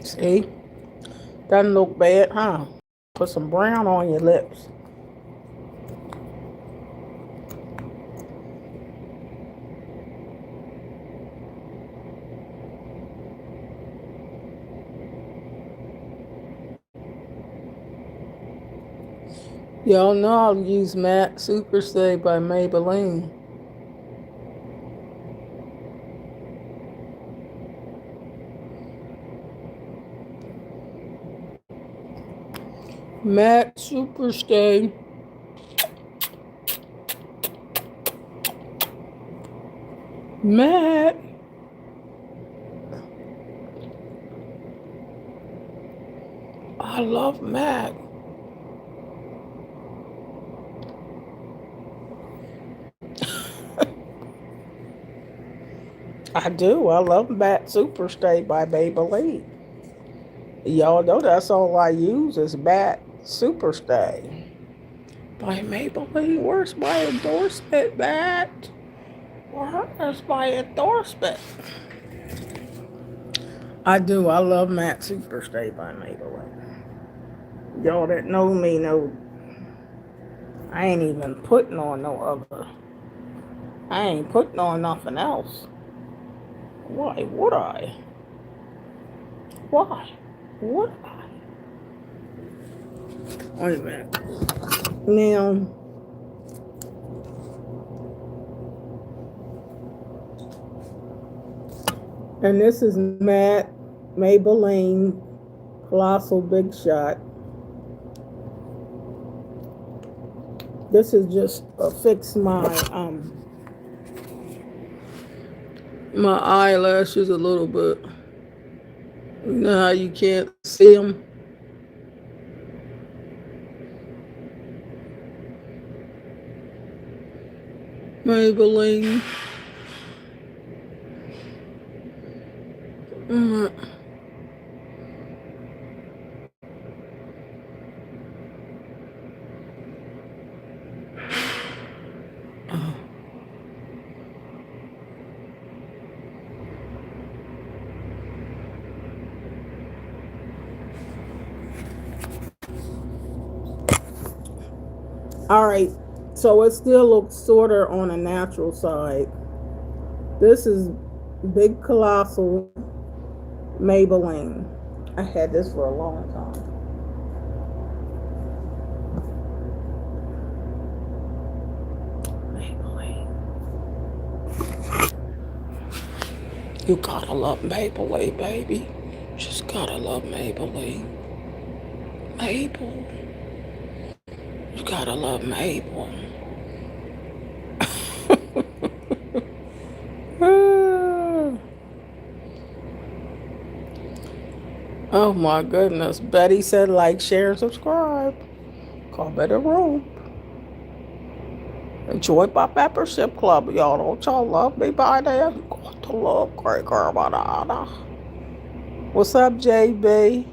See? Doesn't look bad, huh? Put some brown on your lips. Y'all know I'll use Matte Super Stay by Maybelline. Matte Super Stay. Matte. I love Matte. I do. I love Matte Super Stay by Maybelline. Y'all know that's all I use is Matte Superstay by Maybelline. Where's my endorsement, Matt? Where's my endorsement? I do. I love Matte Superstay by Maybelline. Y'all that know me know I ain't even putting on no other. I ain't putting on nothing else. Why would I? Why would I? Wait a minute. Now, and this is Matte Maybelline Colossal Big Shot. This is just fix my my eyelashes a little bit. You know how you can't see them? Maybelline. All right, so it still looks sorter on a natural side. This is Big Colossal Maybelline. I had this for a long time. Maybelline. You gotta love Maybelline, baby. Just gotta love Maybelline. Maybelline. You gotta love Mabel. Oh my goodness. Betty said like, share, and subscribe. Call Better Room. Enjoy my membership club, y'all. Don't y'all love me by there? You got to love Great Grandma. What's up, JB?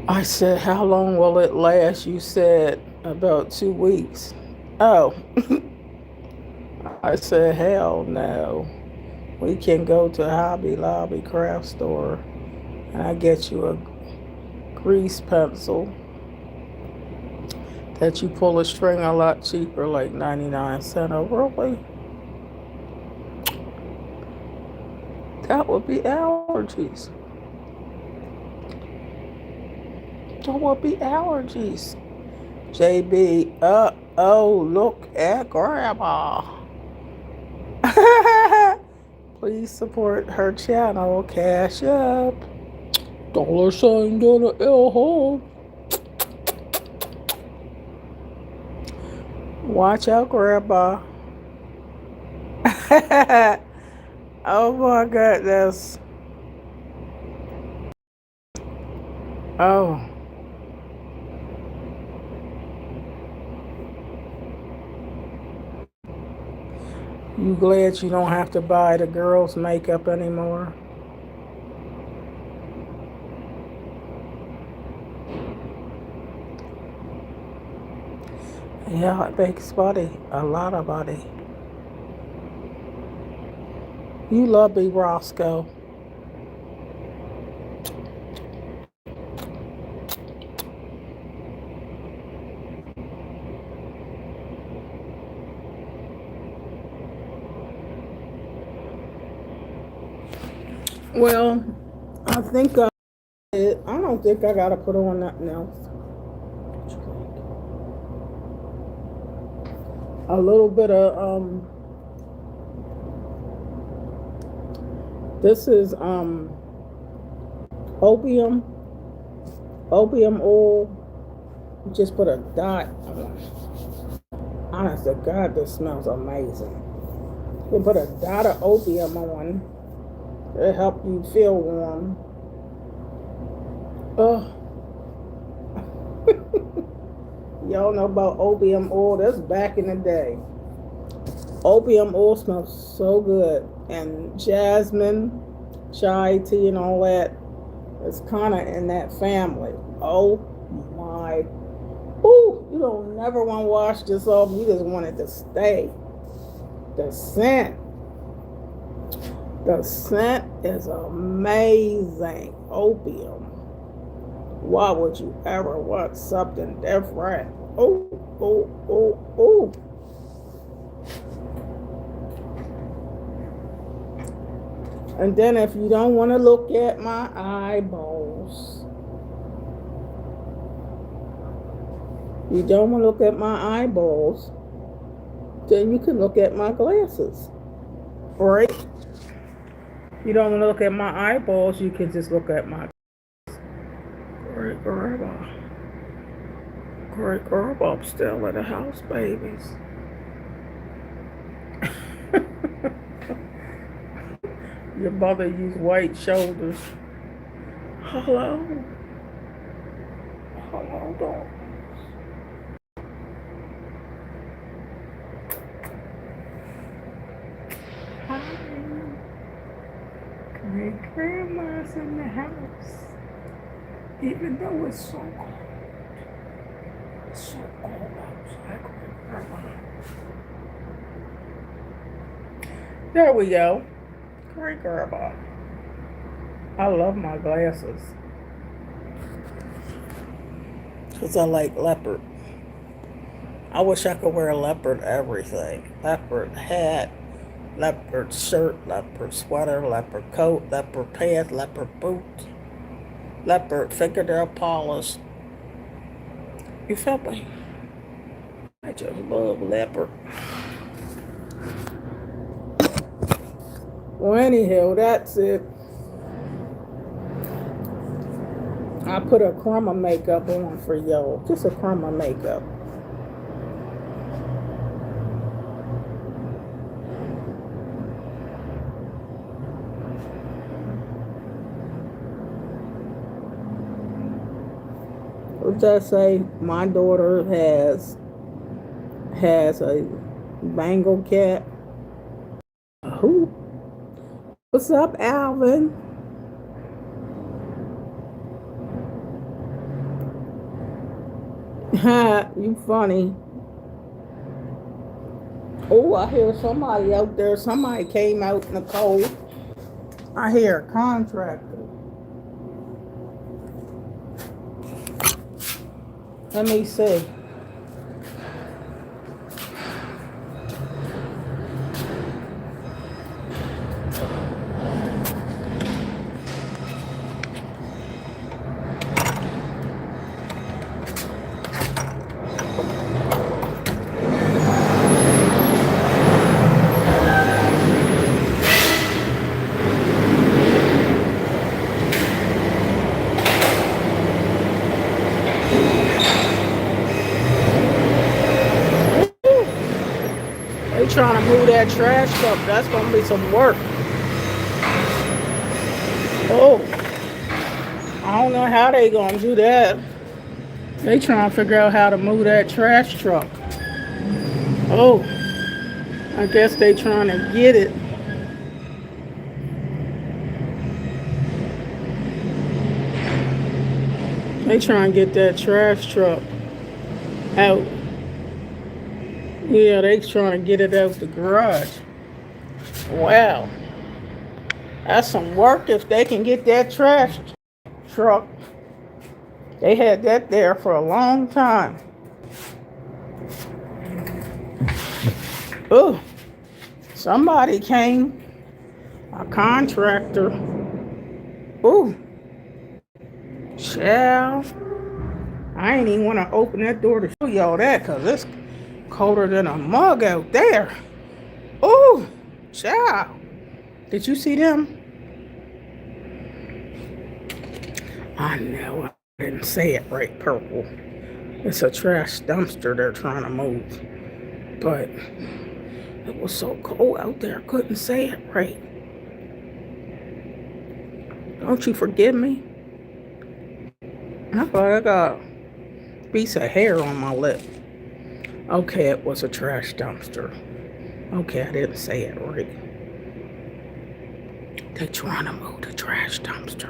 I said, how long will it last? You said about 2 weeks. Oh. I said, hell no. We can go to Hobby Lobby craft store and I get you a grease pencil that you pull a string a lot cheaper, like 99 cents. Oh, really? That would be allergies. That would be allergies. JB, oh, look at Grandma. Please support her channel. Cash up. $.L. Watch out, Grandma. Oh my goodness. Oh. You glad you don't have to buy the girls' makeup anymore? Yeah, it makes body. A lot of body. You love me, Roscoe. Well, I think I don't think I gotta put on nothing else. A little bit of this is opium oil. Just put a dot on. Honest to God, this smells amazing. You put a dot of opium on. It'll help you feel warm. Y'all know about opium oil. That's back in the day. Opium oil smells so good. And jasmine, chai tea, and all that. It's kind of in that family. Oh my. Ooh, you don't never want to wash this off. You just want it to stay. The scent. The scent is amazing. Opium. Why would you ever want something different? Oh, oh, oh, oh. And then if you don't want to look at my eyeballs, you don't want to look at my eyeballs, then you can look at my glasses. Right? You don't want to look at my eyeballs, you can just look at my great grandma. Great grandma still in the house, babies. Your mother used white shoulders. Hello. Hello, dog. Hi. Great grandma's in the house. Even though it's so cold. It's so cold outside, great grandma. There we go. Great grandma. I love my glasses. Because I like leopard. I wish I could wear leopard everything. Leopard hat, leopard shirt, leopard sweater, leopard coat, leopard pants, leopard boots, leopard fingernail polish. You feel me? I just love leopard. Well, anyhow, that's it. I put a crumb of makeup on for y'all. Just a crumb of makeup. What did I say? My daughter has a Bengal cat. Who? What's up, Alvin? You funny. Oh, I hear somebody out there. Somebody came out in the cold. I hear a contractor. Let me see. They trying to move that trash truck. That's gonna be some work. Oh, I don't know how they gonna do that. They trying to figure out how to move that trash truck. Oh, I guess they trying to get it. They trying to get that trash truck out. Yeah, they trying to get it out the garage. Wow. That's some work if they can get that trash truck. They had that there for a long time. Oh, somebody came. A contractor. Oh, child. I ain't even want to open that door to show y'all that because it's colder than a mug out there. Oh, child. Did you see them? I know I didn't say it right, Purple. It's a trash dumpster they're trying to move. But it was so cold out there, I couldn't say it right. Don't you forgive me? I thought I got a piece of hair on my lip. Okay, it was a trash dumpster. Okay, I didn't say it right. They're trying to move the trash dumpster.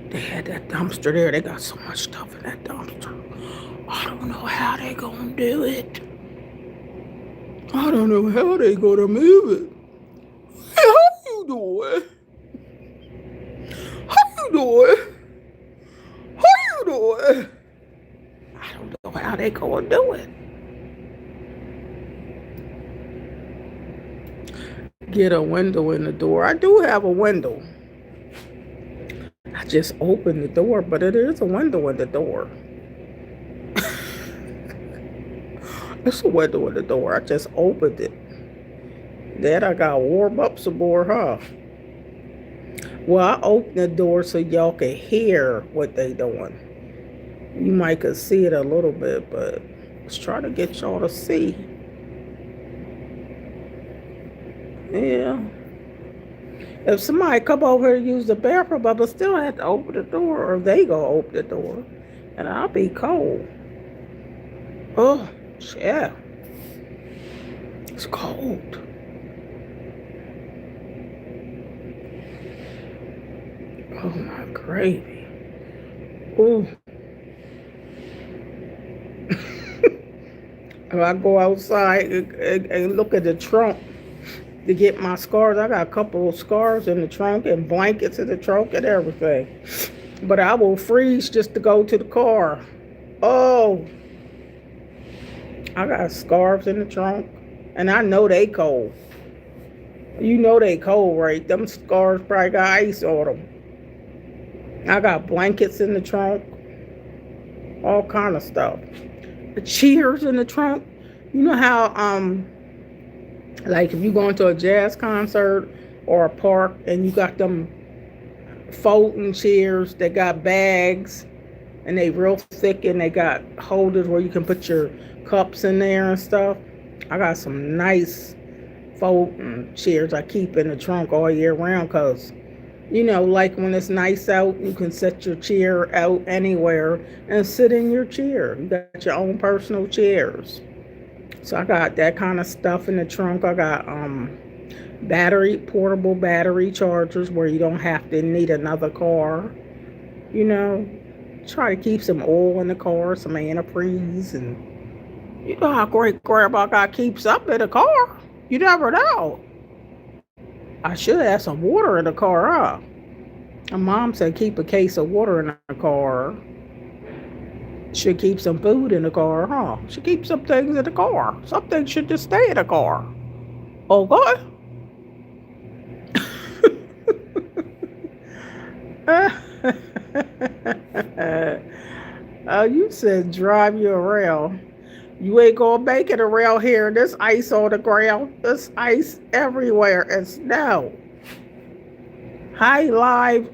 They had that dumpster there. They got so much stuff in that dumpster. I don't know how they gonna do it. I don't know how they gonna move it. Hey, how you doing? How you doing? How you doing? I don't know how they gonna do it. Get a window in the door. I do have a window. I just opened the door, but it is a window in the door. It's a window in the door. I just opened it. Then I got to warm up some more, huh? Well, I opened the door so y'all can hear what they doing. You might could see it a little bit, but let's try to get y'all to see. Yeah. If somebody come over here to use the bathroom, I would still have to open the door, or they gonna open the door, and I'll be cold. Oh, yeah. It's cold. Oh my gravy. Ooh. If I go outside and look at the trunk to get my scarves, I got a couple of scarves in the trunk and blankets in the trunk and everything. But I will freeze just to go to the car. Oh, I got scarves in the trunk, and I know they cold. You know they cold, right? Them scarves probably got ice on them. I got blankets in the trunk, all kind of stuff. The chairs in the trunk. You know how like if you go into a jazz concert or a park and you got them folding chairs that got bags and they real thick and they got holders where you can put your cups in there and stuff. I got some nice folding chairs I keep in the trunk all year round because, you know, like when it's nice out, you can set your chair out anywhere and sit in your chair. You got your own personal chairs. So I got that kind of stuff in the trunk. I got portable battery chargers where you don't have to need another car. You know, try to keep some oil in the car, some antifreeze, and you know how great grandma got keeps up in the car. You never know. I should have some water in the car, huh? My mom said keep a case of water in the car. Should keep some food in the car, huh? Should keep some things in the car. Some things should just stay in the car. Okay? You said drive you around. You ain't gonna make it around here. There's ice on the ground. There's ice everywhere and snow. Hi, live,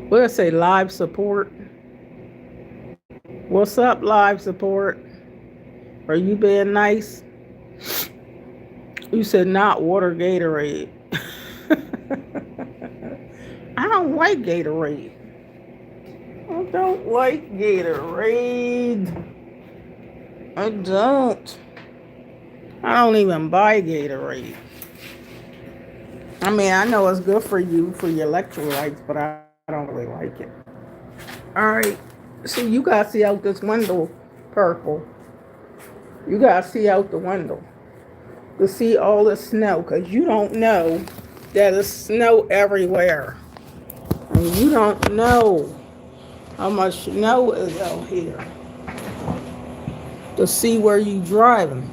what did I say, live support? What's up, live support? Are you being nice? You said not water Gatorade. I don't like Gatorade. I don't like Gatorade. I don't even buy Gatorade. I mean, I know it's good for you, for your electrolytes, but I don't really like it. All right. See, you got to see out this window, Purple. You got to see out the window to see all the snow, because you don't know that there's snow everywhere. And you don't know how much snow is out here to see where you driving.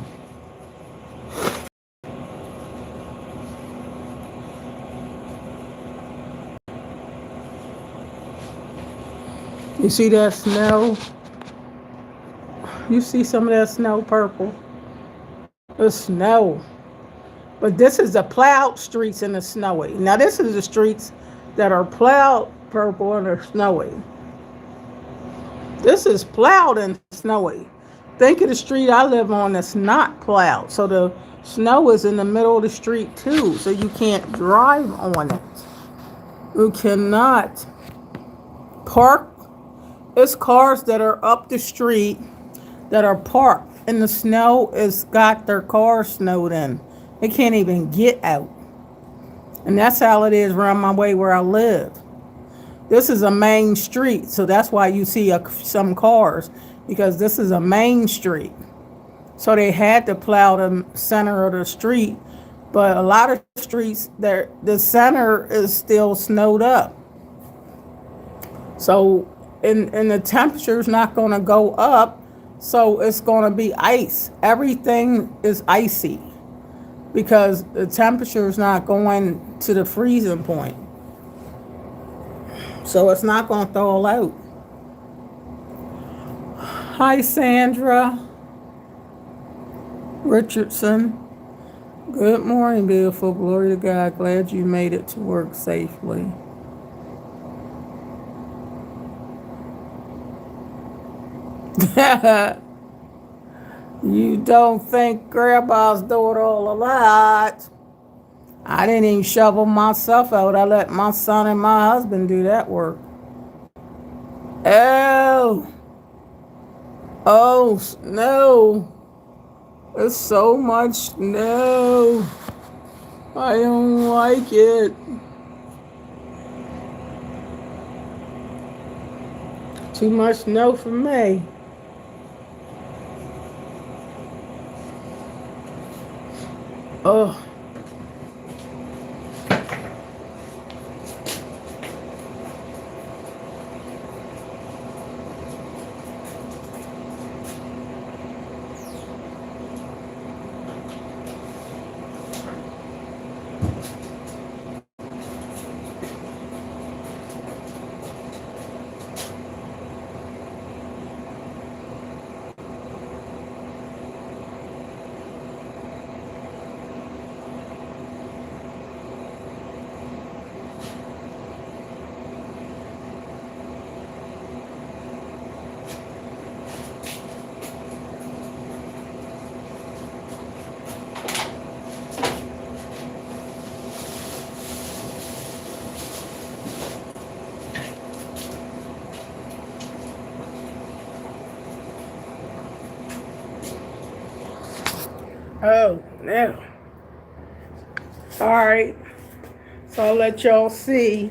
You see that snow? You see some of that snow, Purple? The snow. But this is the plowed streets and the snowy. Now this is the streets that are plowed, Purple, and are snowy. This is plowed and snowy. Think of the street I live on that's not plowed. So the snow is in the middle of the street too. So you can't drive on it. You cannot park. It's cars that are up the street that are parked. And the snow has got their cars snowed in. They can't even get out. And that's how it is around my way where I live. This is a main street, so that's why you see some cars, because this is a main street. So they had to plow the center of the street, but a lot of streets there, the center is still snowed up. So, and the temperature's not going to go up, so it's going to be ice. Everything is icy because the temperature is not going to the freezing point. So it's not going to thaw out. Hi, Sandra Richardson. Good morning, beautiful. Glory to God. Glad you made it to work safely. You don't think Grandma's doing all a lot. I didn't even shovel myself out. I let my son and my husband do that work. Oh, snow. There's so much snow. I don't like it. Too much snow for me. Oh. Oh, no. All right. So I'll let y'all see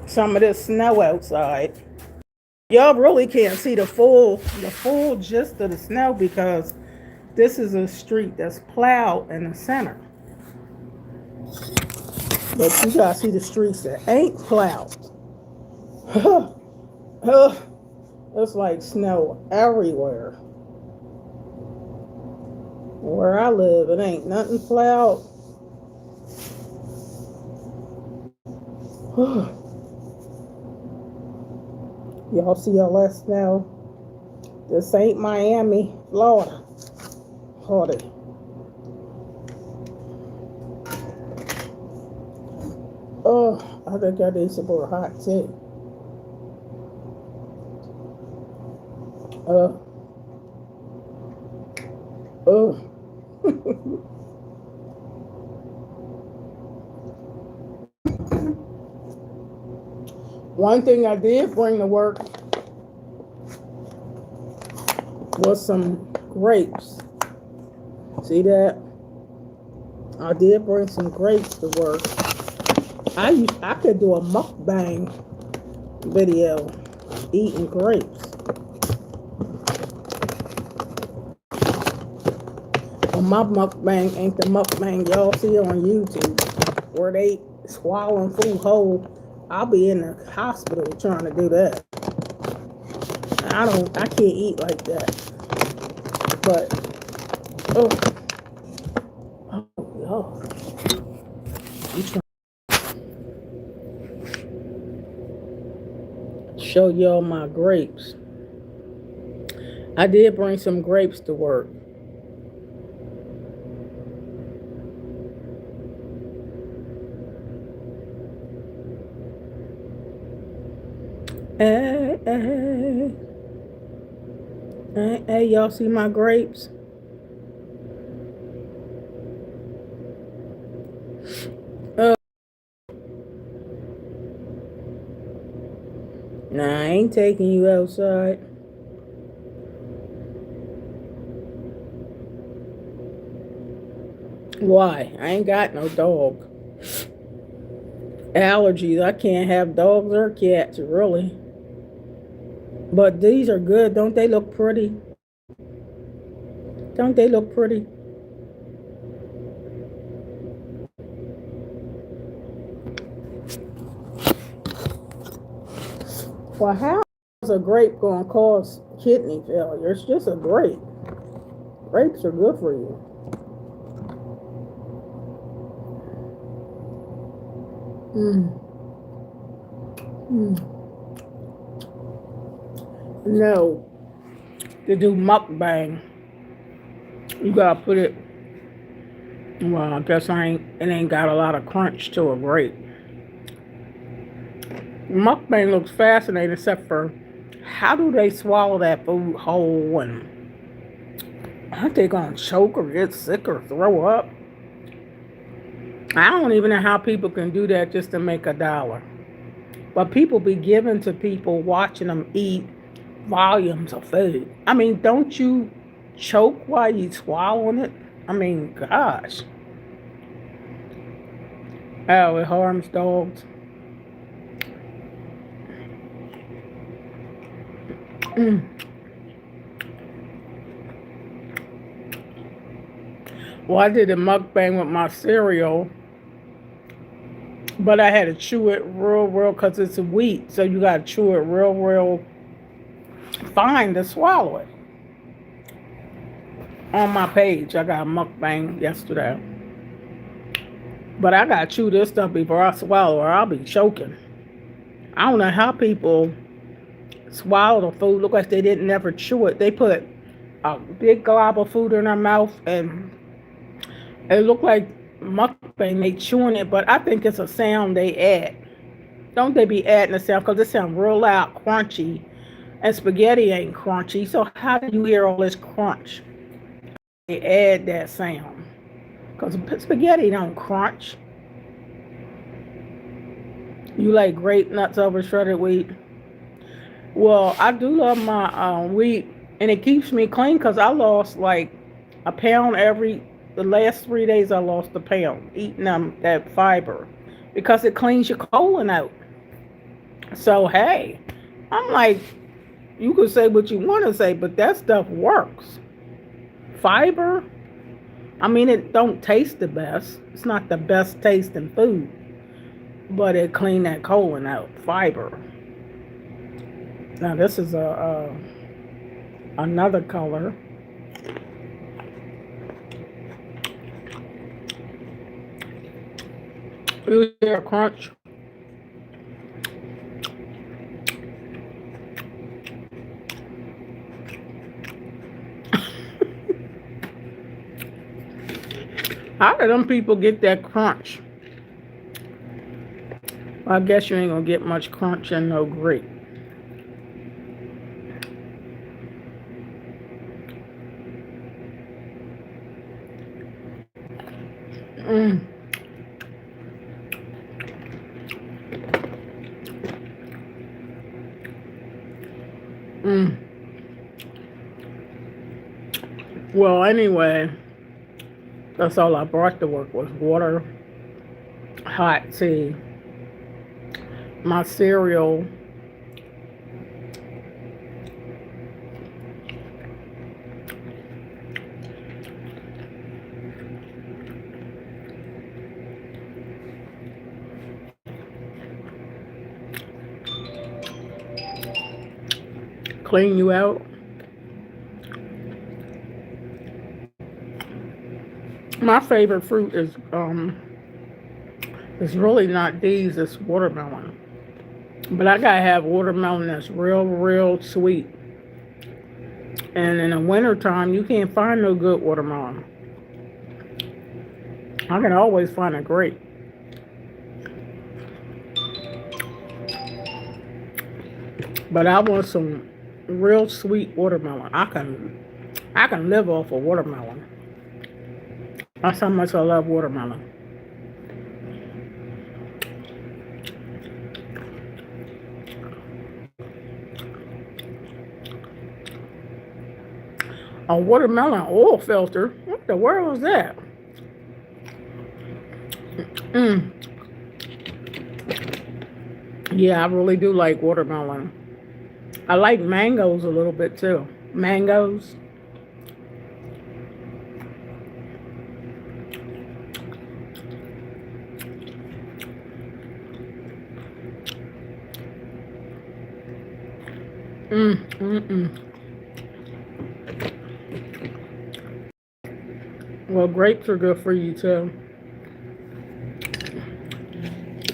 some of this snow outside. Y'all really can't see the full gist of the snow because this is a street that's plowed in the center. But you gotta see the streets that ain't plowed. It's like snow everywhere. Where I live, it ain't nothing plowed. Y'all see all that snow? This ain't Miami, Florida. Hold it. Oh, I think I need some more hot tea. One thing I did bring to work was some grapes. See that? I did bring some grapes to work. I could do a mukbang video eating grapes. Well, my mukbang ain't the mukbang y'all see on YouTube where they swallowing food whole. I'll be in the hospital trying to do that. I can't eat like that. But oh, I'm trying to show y'all my grapes. I did bring some grapes to work. Hey, y'all see my grapes? Nah, I ain't taking you outside. Why? I ain't got no dog. allergies. I can't have dogs or cats, really. But these are good. Don't they look pretty? Don't they look pretty? Well, how is a grape going to cause kidney failure? It's just a grape. Grapes are good for you. Mm. Mm. No, to do mukbang, you gotta put it. Well, I guess it ain't got a lot of crunch to a grape. Mukbang looks fascinating, except for how do they swallow that food whole, and aren't they gonna choke or get sick or throw up? I don't even know how people can do that just to make $1. But people be giving to people watching them eat volumes of food. I mean, don't you choke while you swallowing it? I mean, gosh. Oh, it harms dogs. Mm. Well, I did a mukbang with my cereal, but I had to chew it real, because it's wheat, so you got to chew it real fine to swallow it. On my page, I got a mukbang yesterday. But I got to chew this stuff before I swallow or I'll be choking. I don't know how people swallow the food. Look like they didn't never chew it. They put a big glob of food in their mouth and it looked like mukbang. They chewing it, but I think it's a sound they add. Don't they be adding a sound? Because it sounds real loud, crunchy. And spaghetti ain't crunchy. So how do you hear all this crunch? They add that sound. Because spaghetti don't crunch. You like grape nuts over shredded wheat? Well, I do love my wheat, and it keeps me clean because I lost like a pound the last 3 days I lost a pound eating that fiber because it cleans your colon out. So, hey, I'm like, you could say what you want to say, but that stuff works. Fiber, I mean, it don't taste the best. It's not the best tasting food, but it clean that colon out. Fiber. Now this is another color. You hear a crunch? How do them people get that crunch? Well, I guess you ain't gonna get much crunch in no grape. Mm. Mm. Well, anyway, that's all I brought to work was water, hot tea, my cereal, clean you out. My favorite fruit is it's really not these, it's watermelon. But I gotta have watermelon that's real sweet. And in the wintertime, you can't find no good watermelon. I can always find a grape. But I want some real sweet watermelon. I can live off of watermelon. That's how much I love watermelon. A watermelon oil filter? What the world is that? Yeah, I really do like watermelon. I like mangoes a little bit too. Mangoes. Mm. Well, grapes are good for you too.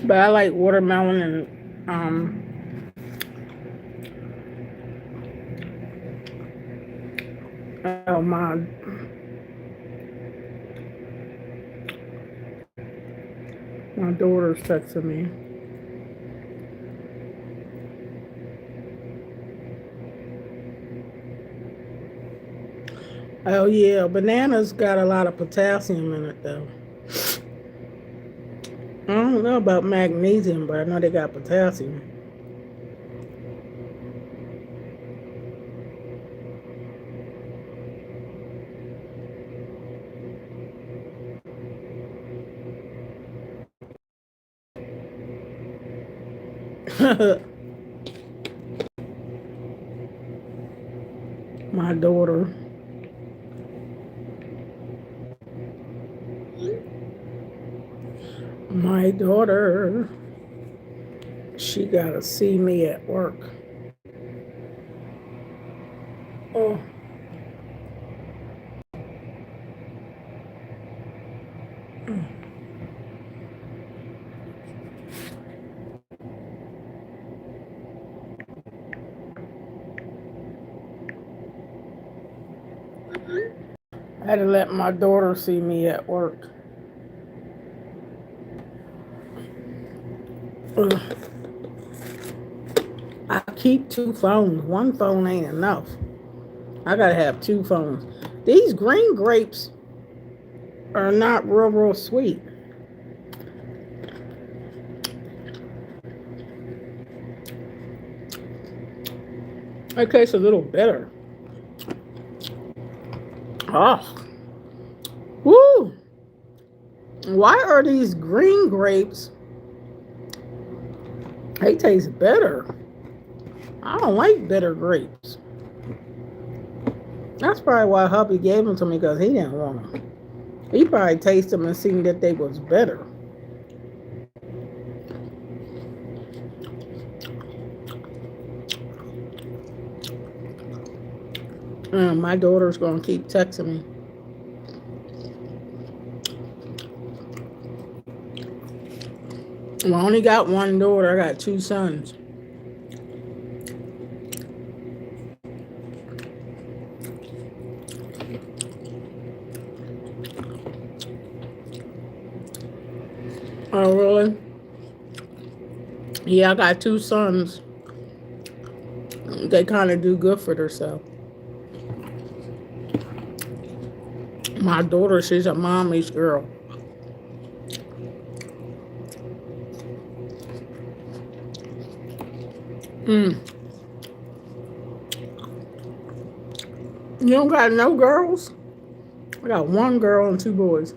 But I like watermelon and oh my daughter's texting me. Oh yeah, bananas got a lot of potassium in it though. I don't know about magnesium, but I know they got potassium. My daughter. My daughter. She gotta see me at work. Oh. I had to let my daughter see me at work. Ugh. I keep two phones. One phone ain't enough. I gotta have two phones. These green grapes are not real sweet. It tastes a little bitter. Oh. Woo! Why are these green grapes? They taste bitter. I don't like bitter grapes. That's probably why hubby gave them to me, because he didn't want them. He probably tasted them and seen that they was bitter. My daughter's gonna keep texting me. Well, I only got one daughter. I got two sons. Oh, really? Yeah, I got two sons. They kind of do good for themselves. My daughter, she's a mommy's girl. You don't got no girls? I got one girl and two boys.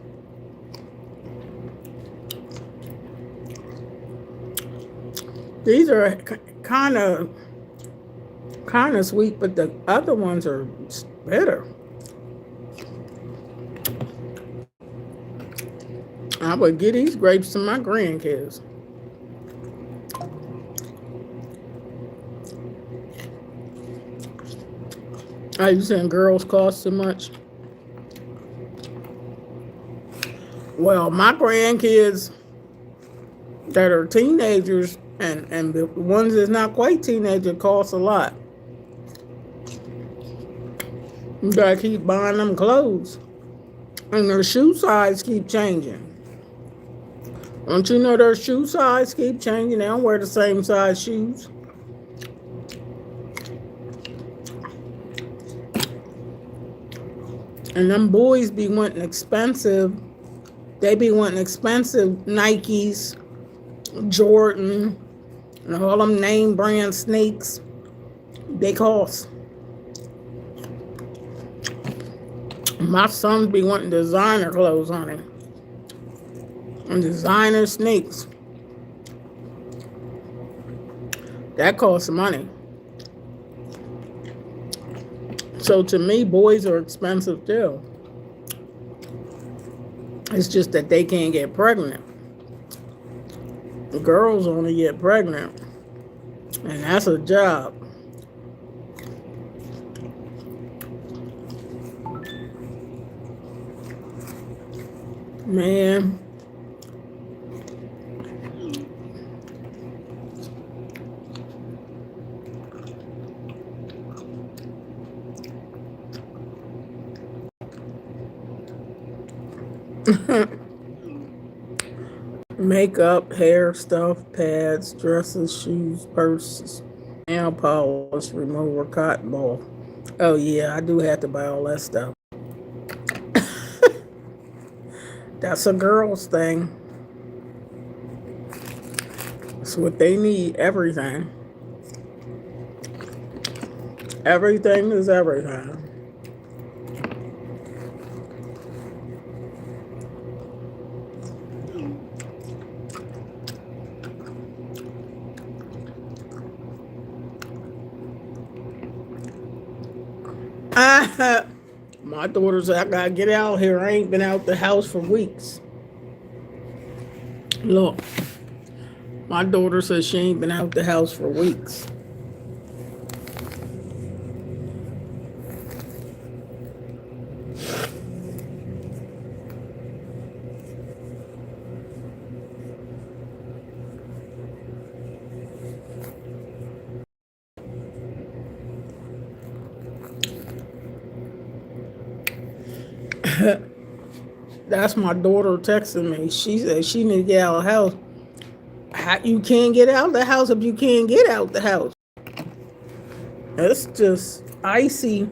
These are kind of sweet, but the other ones are bitter. I would give these grapes to my grandkids. Are you saying girls cost too much? Well, my grandkids that are teenagers and the ones that's not quite teenager cost a lot. You gotta keep buying them clothes. And their shoe size keep changing. Don't you know their shoe size keep changing? They don't wear the same size shoes. And them boys be wanting expensive. They be wanting expensive Nikes, Jordan, and all them name brand sneaks. They cost. My sons be wanting designer clothes on him. And designer sneaks. That costs money. So to me, boys are expensive too. It's just that they can't get pregnant. The girls only get pregnant. And that's a job. Man. Makeup, hair stuff, pads, dresses, shoes, purses, nail polish, remover, cotton ball. Oh yeah, I do have to buy all that stuff. That's a girl's thing. That's what they need, everything. Everything is everything. My daughter said, I gotta get out here. I ain't been out the house for weeks. Look, my daughter says she ain't been out the house for weeks. That's my daughter texting me. She said she need to get out of the house. You can't get out of the house if you can't get out the house. It's just icy.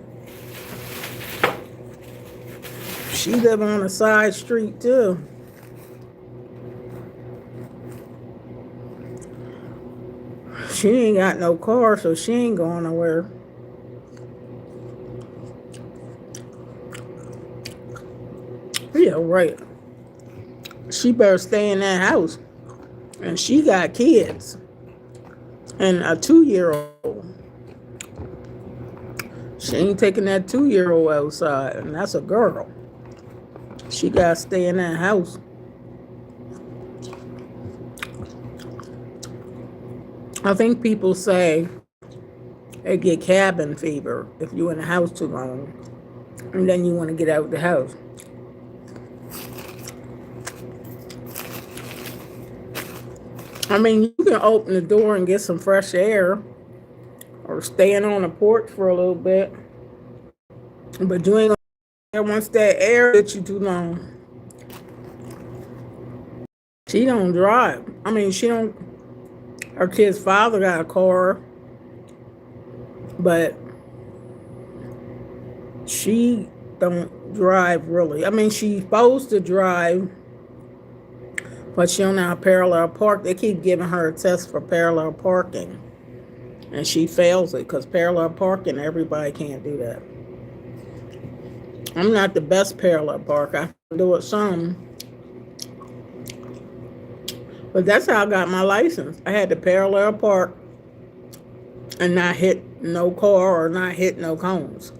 She live on a side street too. She ain't got no car, so she ain't going nowhere. Yeah, right. She better stay in that house. And she got kids. And a 2-year-old. She ain't taking that 2-year-old outside. And that's a girl. She got to stay in that house. I think people say they get cabin fever if you're in the house too long. And then you want to get out of the house. I mean, you can open the door and get some fresh air or stand on the porch for a little bit. But you ain't going to there once that air hits you too long. She don't drive. I mean, she don't. Her kid's father got a car, but she don't drive really. I mean, she's supposed to drive, but she don't know how parallel park. They keep giving her a test for parallel parking, and she fails it because parallel parking, everybody can't do that. I'm not the best parallel parker. I can do it some. But that's how I got my license. I had to parallel park and not hit no car or not hit no cones.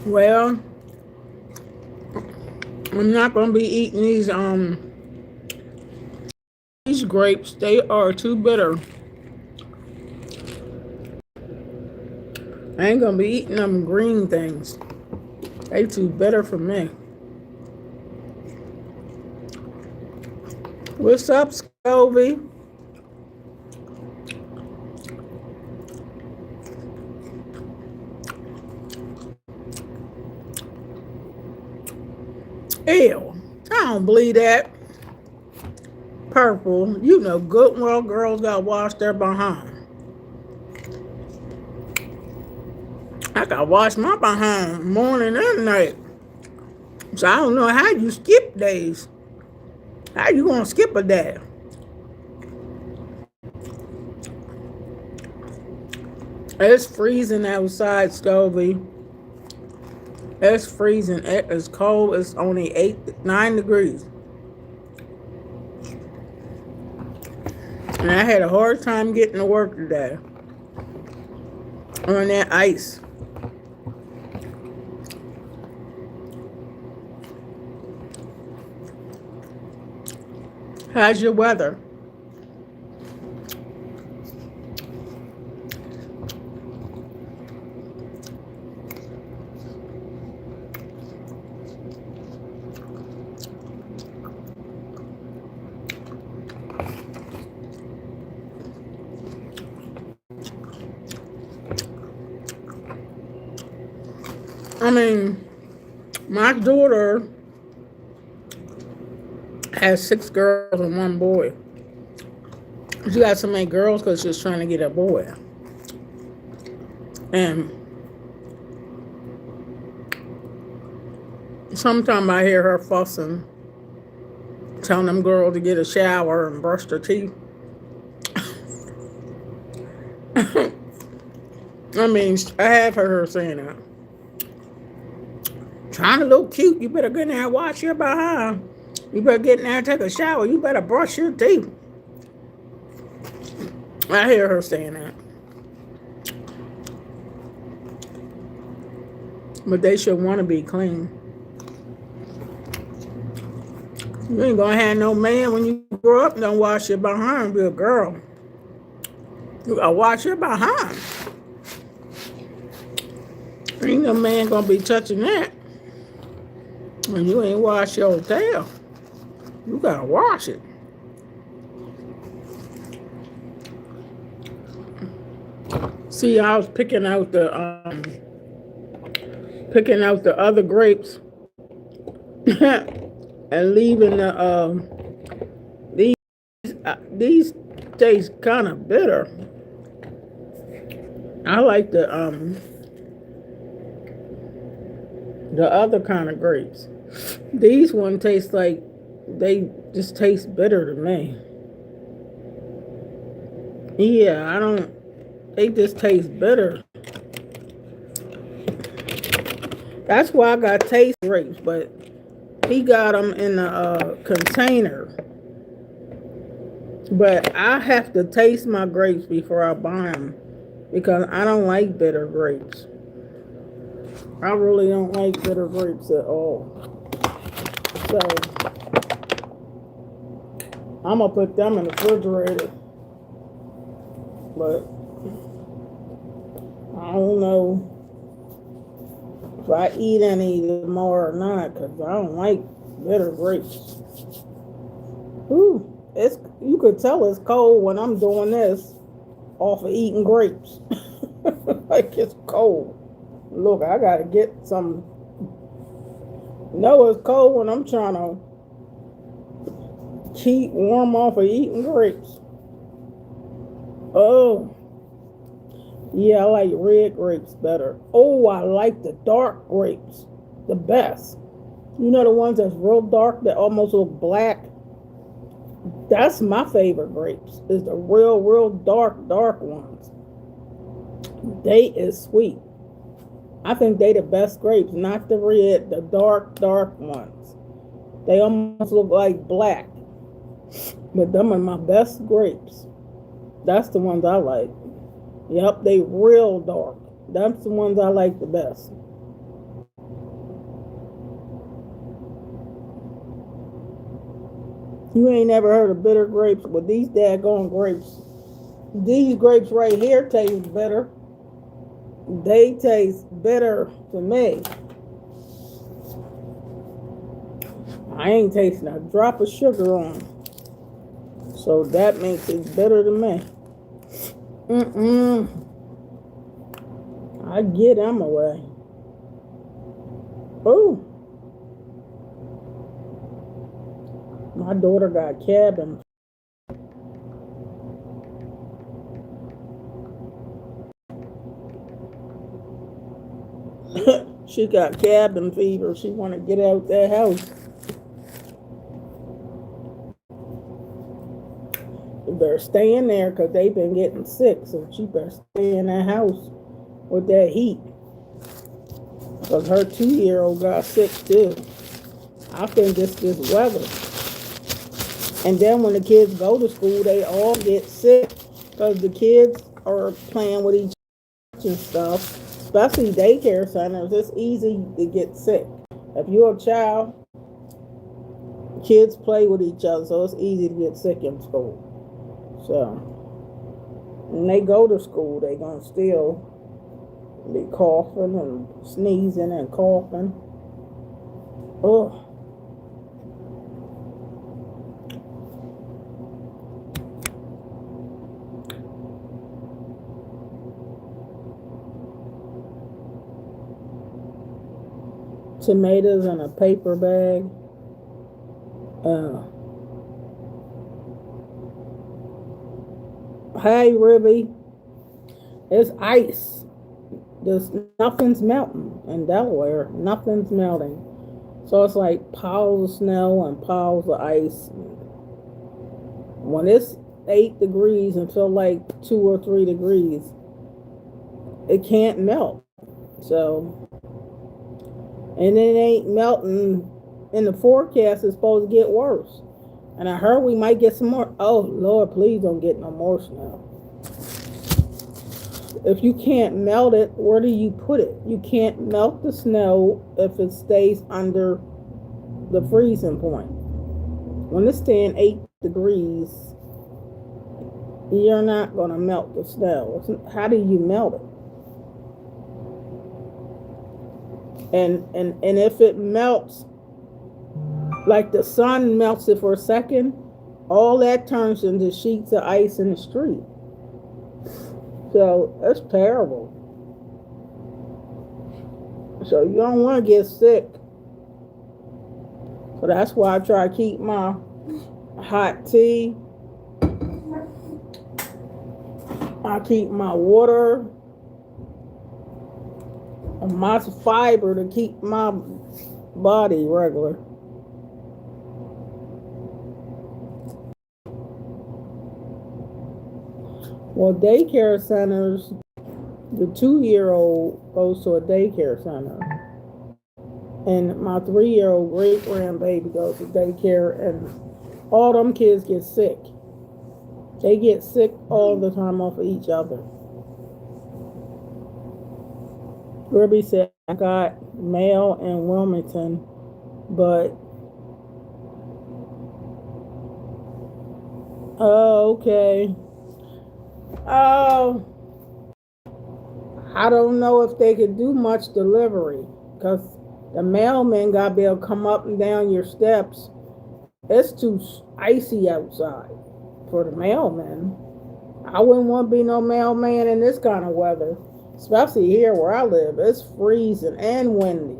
Well, I'm not going to be eating these grapes. They are too bitter. I ain't going to be eating them green things. They too bitter for me. What's up, Scovey? Ew, I don't believe that. Purple, you know good well girls got to wash their behind. I got to wash my behind morning and night. So I don't know how you skip days. How you going to skip a day? It's freezing outside, Stovey. It's freezing. It is cold. It's only 9 degrees. And I had a hard time getting to work today on that ice. How's your weather? I mean, my daughter has 6 girls and 1 boy. She got so many girls because she's trying to get a boy. And sometimes I hear her fussing, telling them girls to get a shower and brush their teeth. I mean, I have heard her saying that. Trying to look cute, you better get in there and wash your behind. You better get in there and take a shower. You better brush your teeth. I hear her saying that. But they should want to be clean. You ain't gonna have no man when you grow up and don't wash your behind, be a girl. You gotta wash your behind. Ain't no man gonna be touching that. When you ain't wash your tail. You gotta wash it. See, I was picking out the other grapes and leaving these taste kind of bitter. I like the other kind of grapes. These ones taste like they just taste bitter to me. Yeah, they just taste bitter. That's why I got taste grapes, but he got them in a container. But I have to taste my grapes before I buy them because I don't like bitter grapes. I really don't like bitter grapes at all. So I'm gonna put them in the refrigerator. But I don't know if I eat any more or not because I don't like bitter grapes. Ooh, you could tell it's cold when I'm doing this off of eating grapes. Like it's cold. Look, I gotta get some. No, it's cold when I'm trying to keep warm off of eating grapes. Oh, yeah, I like red grapes better. Oh, I like the dark grapes the best. You know the ones that's real dark that almost look black? That's my favorite grapes, is the real dark ones. They is sweet. I think they the best grapes, not the red, the dark ones. They almost look like black. But them are my best grapes. That's the ones I like. Yep, they real dark. That's the ones I like the best. You ain't never heard of bitter grapes, but these daggone grapes. These grapes right here taste bitter. They taste bitter to me. I ain't tasting a drop of sugar on them. So that makes it bitter to me. I get them away. Oh. My daughter got cabin. She got cabin fever. She want to get out that house. better stay in there because they've been getting sick. So she better stay in that house with that heat. Because her 2-year-old got sick too. I think it's this weather. And then when the kids go to school, they all get sick because the kids are playing with each other and stuff. Especially daycare centers, it's easy to get sick. If you're a child, kids play with each other, so it's easy to get sick in school. So when they go to school, they're going to still be coughing and sneezing and coughing. Ugh. Tomatoes in a paper bag. Hey, Ribby. It's ice. Nothing's melting in Delaware. Nothing's melting. So it's like piles of snow and piles of ice. When it's 8 degrees and feel like 2 or 3 degrees, it can't melt. So, and it ain't melting. In the forecast, it's supposed to get worse. And I heard we might get some more. Oh, Lord, please don't get no more snow. If you can't melt it, where do you put it? You can't melt the snow if it stays under the freezing point. When it's staying 8 degrees, you're not going to melt the snow. How do you melt it? And if it melts, like the sun melts it for a second, all that turns into sheets of ice in the street. So that's terrible. So you don't want to get sick. So that's why I try to keep my hot tea. I keep my water and my fiber to keep my body regular. Well, daycare centers, the 2-year-old goes to a daycare center. And my 3-year-old great-grandbaby goes to daycare, and all them kids get sick. They get sick all the time off of each other. Ruby said, I got mail in Wilmington, but... Oh, okay. Oh, I don't know if they could do much delivery because the mailman got to be able to come up and down your steps. It's too icy outside for the mailman. I wouldn't want to be no mailman in this kind of weather, especially here where I live. It's freezing and windy.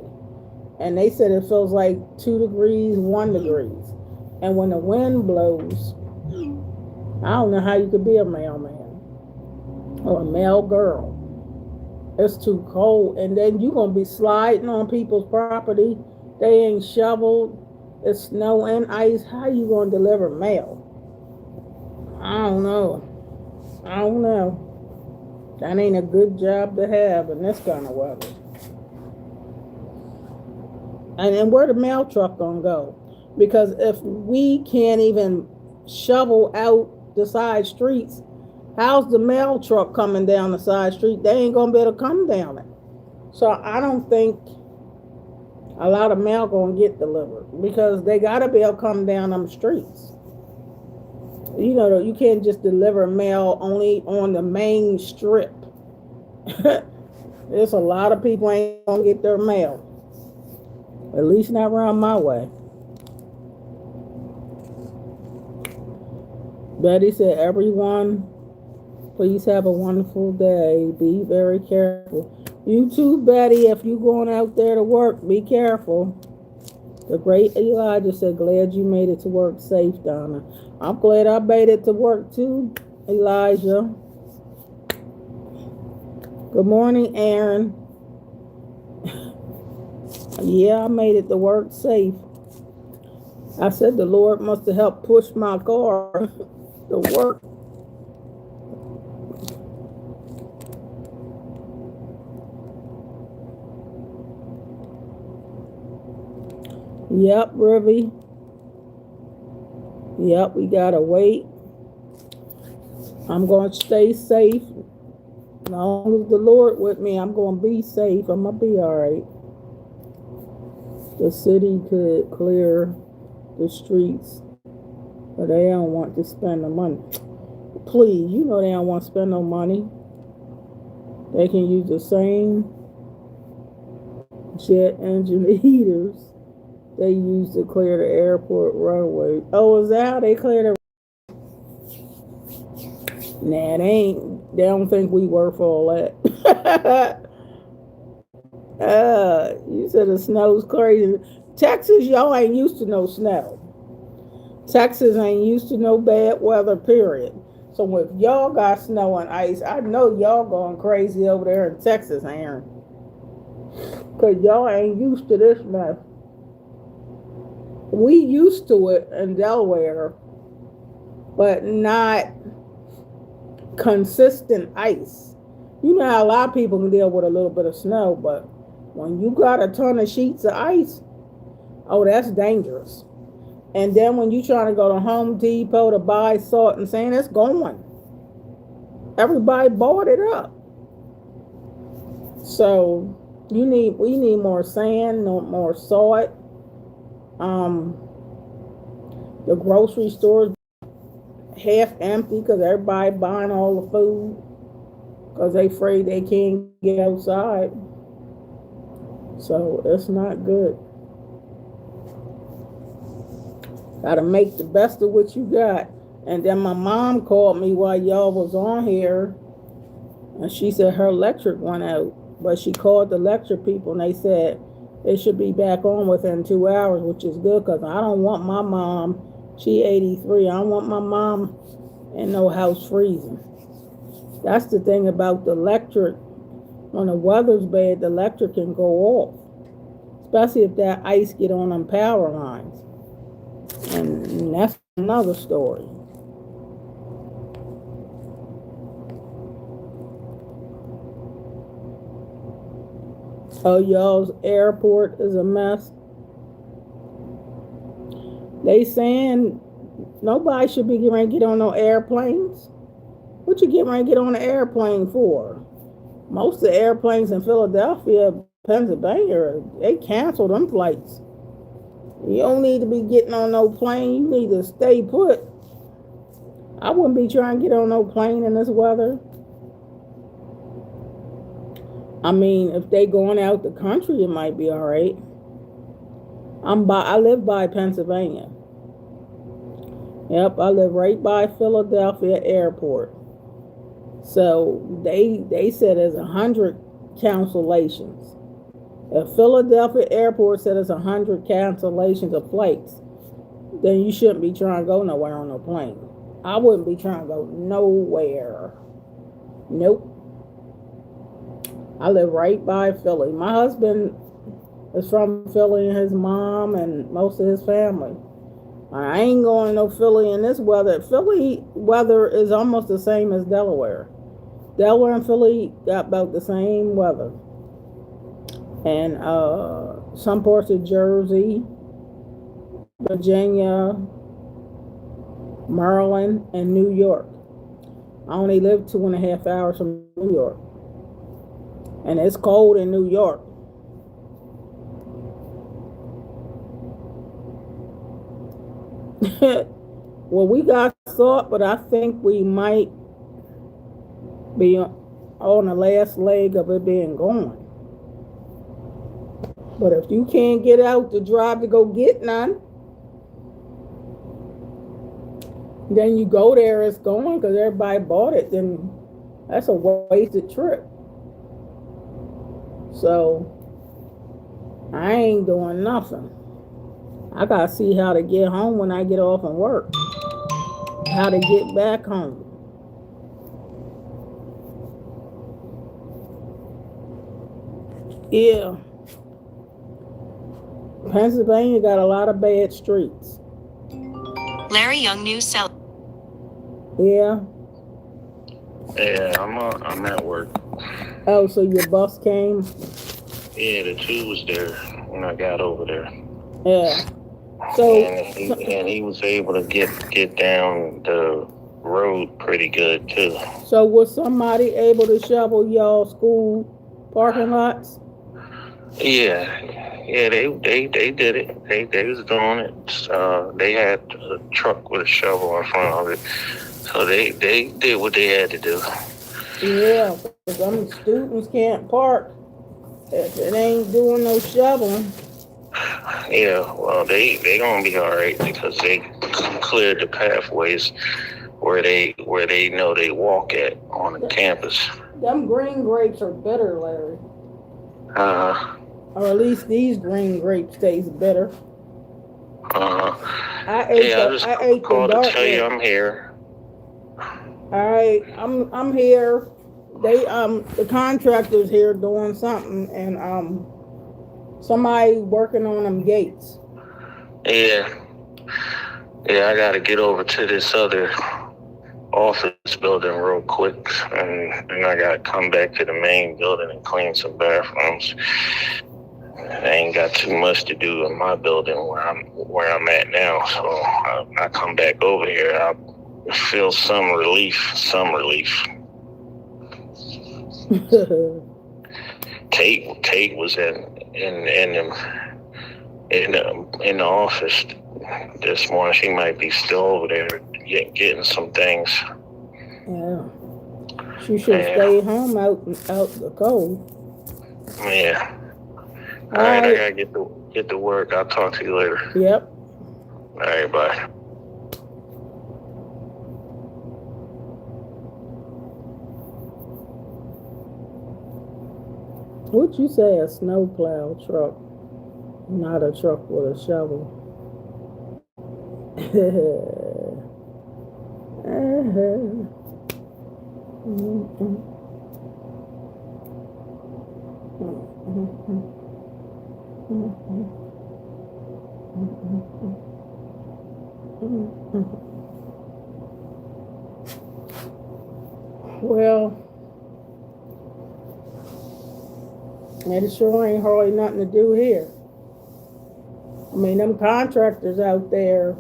And they said it feels like 2 degrees, 1 degrees. And when the wind blows, I don't know how you could be a mailman or a mail girl. It's too cold. And then you're going to be sliding on people's property. They ain't shoveled. It's snow and ice. How you going to deliver mail? I don't know. That ain't a good job to have in this kind of weather. And then where the mail truck going to go? Because if we can't even shovel out the side streets, how's the mail truck coming down the side street? They ain't going to be able to come down it. So I don't think a lot of mail going to get delivered because they got to be able to come down them streets. You know, you can't just deliver mail only on the main strip. There's a lot of people ain't going to get their mail. At least not around my way. Betty said, everyone, please have a wonderful day. Be very careful. You too, Betty. If you're going out there to work, be careful. The great Elijah said, glad you made it to work safe, Donna. I'm glad I made it to work too, Elijah. Good morning, Aaron. Yeah, I made it to work safe. I said the Lord must have helped push my car. to work. Yep, Rivy. Yep, we gotta wait. I'm gonna stay safe. As long as the Lord with me, I'm gonna be safe. I'm gonna be all right. The city could clear the streets, but they don't want to spend the money. Please, you know they don't want to spend no money. They can use the same jet engine heaters they use to clear the airport runway. Oh, is that how they clear the? Nah, they don't think we worth all that. You said the snow's crazy. Texas, y'all ain't used to no snow. Texas ain't used to no bad weather, period. So if y'all got snow and ice, I know y'all going crazy over there in Texas, Aaron. Because y'all ain't used to this mess. We used to it in Delaware, but not consistent ice. You know how a lot of people can deal with a little bit of snow, but when you got a ton of sheets of ice, oh, that's dangerous. And then when you trying to go to Home Depot to buy salt and sand, it's gone. Everybody bought it up. So we need more sand, more salt. The grocery stores half empty because everybody buying all the food because they afraid they can't get outside. So it's not good. Gotta make the best of what you got. And then my mom called me while y'all was on here, and she said her electric went out. But she called the electric people, and they said it should be back on within 2 hours, which is good because I don't want my mom. She 83. I don't want my mom in no house freezing. That's the thing about the electric. When the weather's bad, the electric can go off, especially if that ice get on them power lines. And that's another story. Oh, y'all's airport is a mess. They saying nobody should be getting ready to get on no airplanes. What you getting ready to get on an airplane for? Most of the airplanes in Philadelphia, Pennsylvania, they canceled them flights. You don't need to be getting on no plane. You need to stay put. I wouldn't be trying to get on no plane in this weather. I mean, if they going out the country, it might be all right. I live by Pennsylvania. Yep, I live right by Philadelphia Airport. So they said there's 100 cancellations. If Philadelphia Airport said there's 100 cancellations of flights, then you shouldn't be trying to go nowhere on a plane. I wouldn't be trying to go nowhere. Nope. I live right by Philly. My husband is from Philly, and his mom and most of his family. I ain't going to no Philly in this weather. Philly weather is almost the same as Delaware. Delaware and Philly got about the same weather. And some parts of Jersey, Virginia, Maryland, and New York. I only live 2.5 hours from New York. And it's cold in New York. Well, we got salt, but I think we might be on the last leg of it being gone. But if you can't get out to drive to go get none, then you go there, it's gone because everybody bought it, then that's a wasted trip. So I ain't doing nothing. I gotta see how to get home when I get off and work. How to get back home. Yeah. Pennsylvania got a lot of bad streets. Larry Young News Cell. Yeah. Yeah, I'm at work. Oh, so your bus came? Yeah, the 2 was there when I got over there. Yeah. So and he was able to get down the road pretty good too. So was somebody able to shovel y'all school parking lots? Yeah, they did it. They was doing it. They had a truck with a shovel in front of it, so they did what they had to do. Yeah, because them students can't park if it ain't doing no shoveling. Yeah, well, they gonna be all right because they cleared the pathways where they know they walk at on the campus. Them green grapes are bitter, Larry. Or at least these green grapes taste bitter. I ate called the to dark tell you one. I'm here. All right, I'm here. They the contractor's here doing something, and somebody working on them gates. Yeah, I got to get over to this other office building real quick, and I got to come back to the main building and clean some bathrooms. I ain't got too much to do in my building where I'm at now, so I come back over here. I feel some relief. Kate was in the office this morning. She might be still over there getting some things. Yeah, she should stay home out the cold. Yeah. All right, I gotta get to work. I'll talk to you later. Yep. All right, bye. What'd you say? A snowplow truck, not a truck with a shovel. Well, it sure ain't hardly nothing to do here. I mean, them contractors out there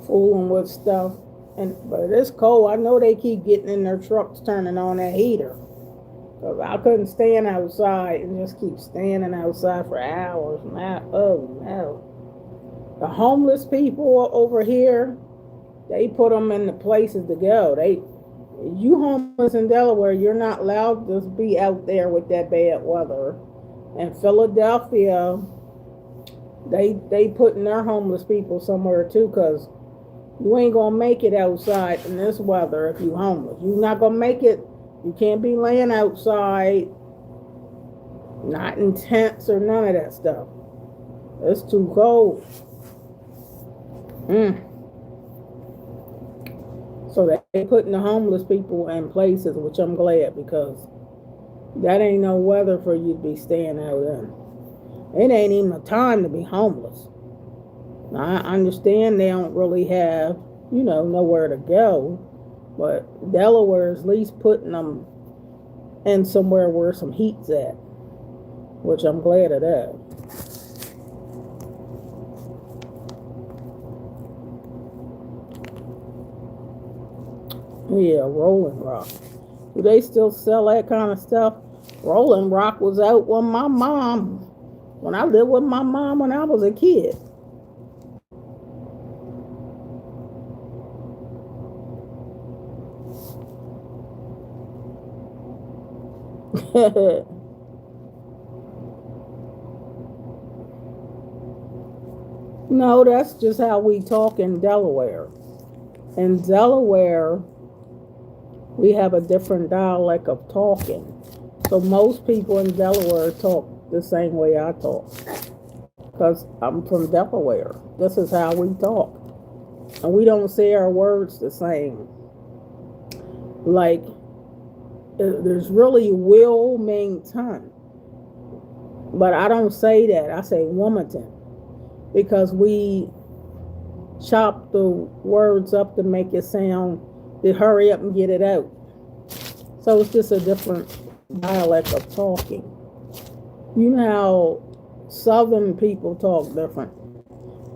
fooling with stuff, but it's cold. I know they keep getting in their trucks turning on that heater. Cause I couldn't stand outside and just keep standing outside for hours. Oh no. The homeless people over here, they put them in the places to go. You homeless in Delaware, you're not allowed to be out there with that bad weather. In Philadelphia, they putting their homeless people somewhere too, because you ain't gonna make it outside in this weather if you homeless. You're not gonna make it. You can't be laying outside, not in tents or none of that stuff. It's too cold. So they putting the homeless people in places, which I'm glad, because that ain't no weather for you to be staying out in. It ain't even a time to be homeless. Now, I understand they don't really have, nowhere to go, but Delaware is at least putting them in somewhere where some heat's at, which I'm glad of that. Yeah, Rolling Rock. Do they still sell that kind of stuff? Rolling Rock was out when I lived with my mom when I was a kid. No, that's just how we talk in Delaware. In Delaware, we have a different dialect of talking. So most people in Delaware talk the same way I talk. Because I'm from Delaware. This is how we talk. And we don't say our words the same. Like, there's really Wilmington. But I don't say that. I say Wilmington. Because we chop the words up to make it sound to hurry up and get it out. So it's just a different dialect of talking. You know how southern people talk different.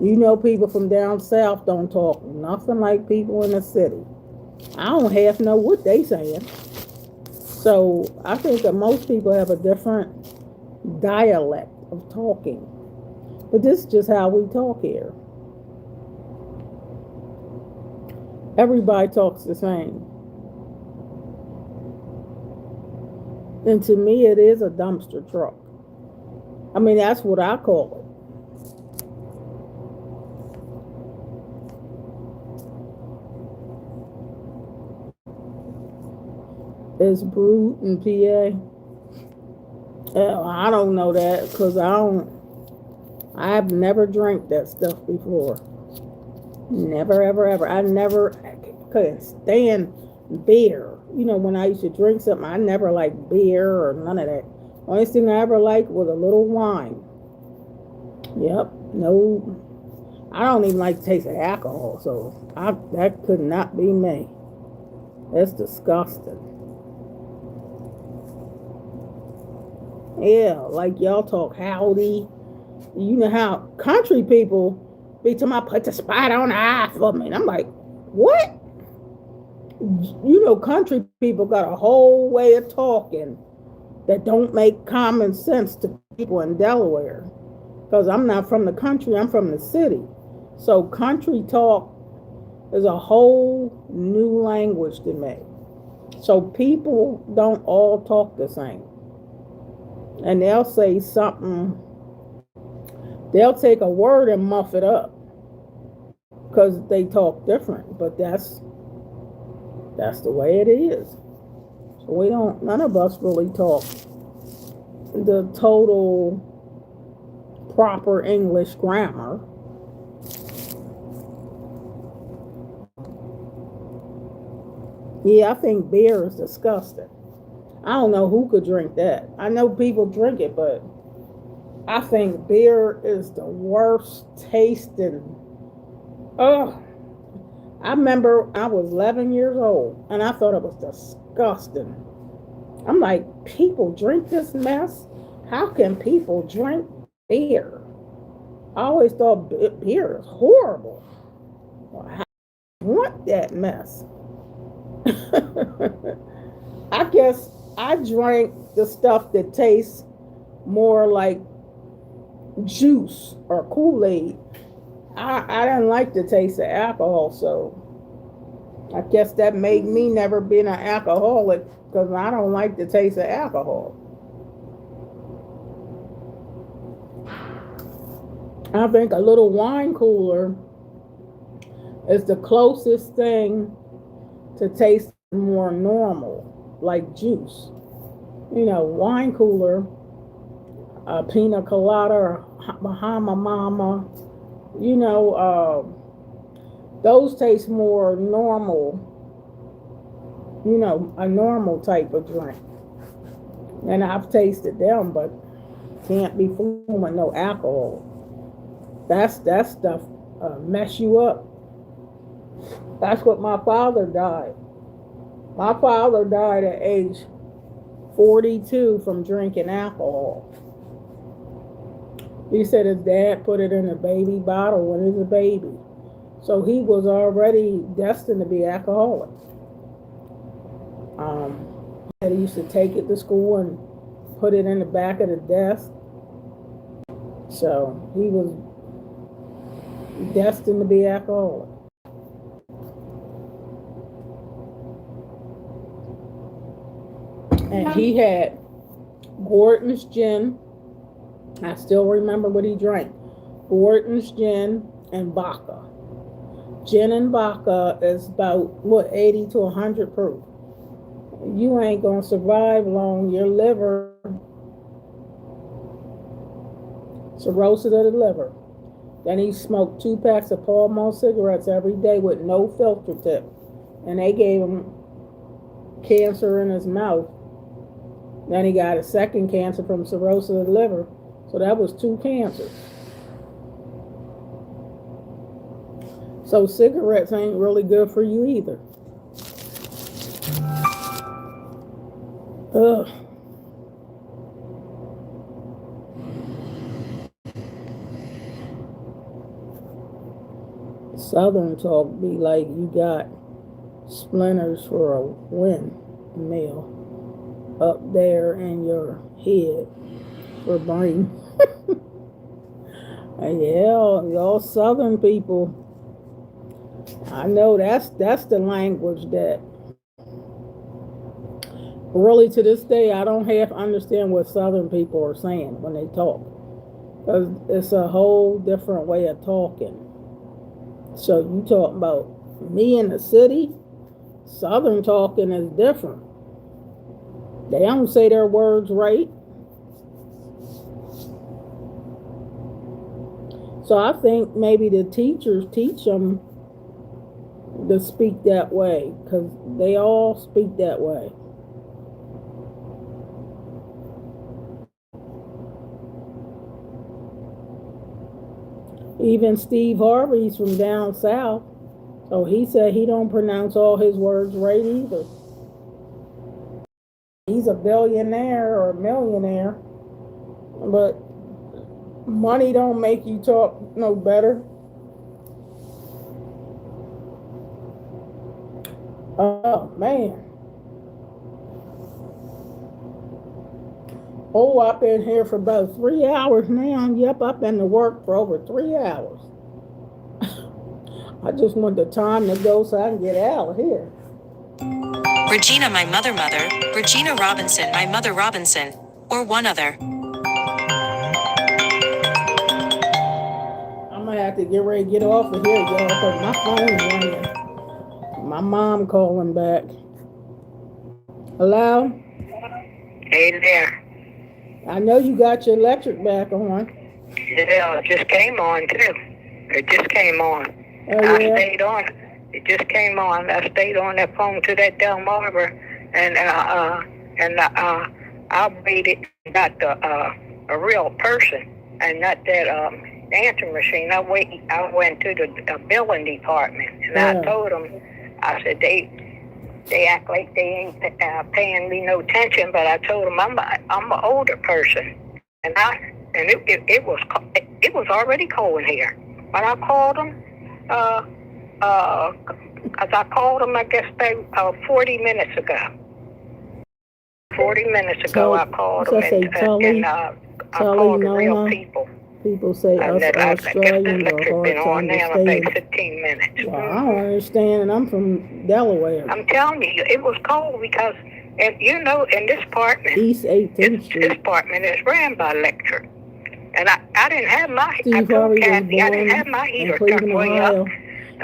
You know, people from down south don't talk nothing like people in the city. I don't half know what they saying. So I think that most people have a different dialect of talking. But this is just how we talk here. Everybody talks the same. And to me, it is a dumpster truck. I mean, that's what I call it. It's brewed in PA. I don't know that because I've never drank that stuff before. Never, ever, ever. I couldn't stand beer. You know, when I used to drink something, I never liked beer or none of that. Only thing I ever liked was a little wine. Yep. No, I don't even like the taste of alcohol, so that could not be me. That's disgusting. Yeah, like y'all talk howdy. You know how country people be talking about put the spot on the eye for me. And I'm like, what? You know, country people got a whole way of talking that don't make common sense to people in Delaware. Because I'm not from the country, I'm from the city. So country talk is a whole new language to me. So people don't all talk the same. And they'll say something, they'll take a word and muff it up because they talk different. But that's the way it is. So none of us really talk the total proper English grammar. Yeah, I think beer is disgusting. I don't know who could drink that. I know people drink it, but I think beer is the worst tasting. Ugh. I remember I was 11 years old and I thought it was disgusting. I'm like, people drink this mess? How can people drink beer? I always thought beer is horrible. Well, how do you want that mess? I guess I drank the stuff that tastes more like juice or Kool-Aid. I didn't like the taste of alcohol, so I guess that made me never be an alcoholic because I don't like the taste of alcohol. I think a little wine cooler is the closest thing to taste more normal, like juice. You know, wine cooler, pina colada, or Bahama Mama, you know, those taste more normal, you know, a normal type of drink. And I've tasted them, but can't be fooled with no alcohol. That stuff mess you up. That's what my father died. My father died at age 42 from drinking alcohol. He said his dad put it in a baby bottle when he was a baby. So he was already destined to be alcoholic. He used to take it to school and put it in the back of the desk. So he was destined to be alcoholic. And he had Gordon's gin. I still remember what he drank. Gordon's gin and vodka. Gin and vodka is about, 80 to 100 proof. You ain't going to survive long. Your liver, cirrhosis of the liver. Then he smoked 2 packs of Pall Mall cigarettes every day with no filter tip. And they gave him cancer in his mouth. Then he got a second cancer from cirrhosis of the liver. So that was 2 cancers. So cigarettes ain't really good for you either. Ugh. Southern talk be like you got splinters for a windmill up there in your head for brain. Yeah, y'all Southern people. I know that's the language that really to this day I don't half understand what Southern people are saying when they talk. Because it's a whole different way of talking. So you talking about me in the city? Southern talking is different. They don't say their words right. So I think maybe the teachers teach them to speak that way because they all speak that way. Even Steve Harvey's from down south, so he said he don't pronounce all his words right either. He's a billionaire or a millionaire, but money don't make you talk no better. Oh man. Oh, I've been here for about 3 hours now. Yep, I've been to work for over 3 hours. I just want the time to go so I can get out of here. Regina, my mother, Regina Robinson, my mother Robinson, or one other. I'm gonna have to get ready to get off of here, y'all, because my phone's ringing. My mom calling back. Hello? Hey there. I know you got your electric back on. Yeah, it just came on too. It just came on. Oh, I yeah? stayed on. It just came on. I stayed on that phone to that Delmarva, and I waited, got a real person, and not that answering machine. I went to the billing department, and I told them, I said they act like they ain't paying me no attention, but I told them I'm an older person, and it was already cold in here. But I called them, cause I called them, I guess 40 minutes ago. 40 minutes ago, I called them, and I called the real people. People say us Australians are hard to understand. 15 minutes. Well, I don't understand, and I'm from Delaware. I'm telling you, it was cold because, and you know, in this apartment, East 18th Street. This apartment is ran by electric. And I didn't have my, Steve Harvey was born I didn't have my heater in Cleveland, way Ohio. up.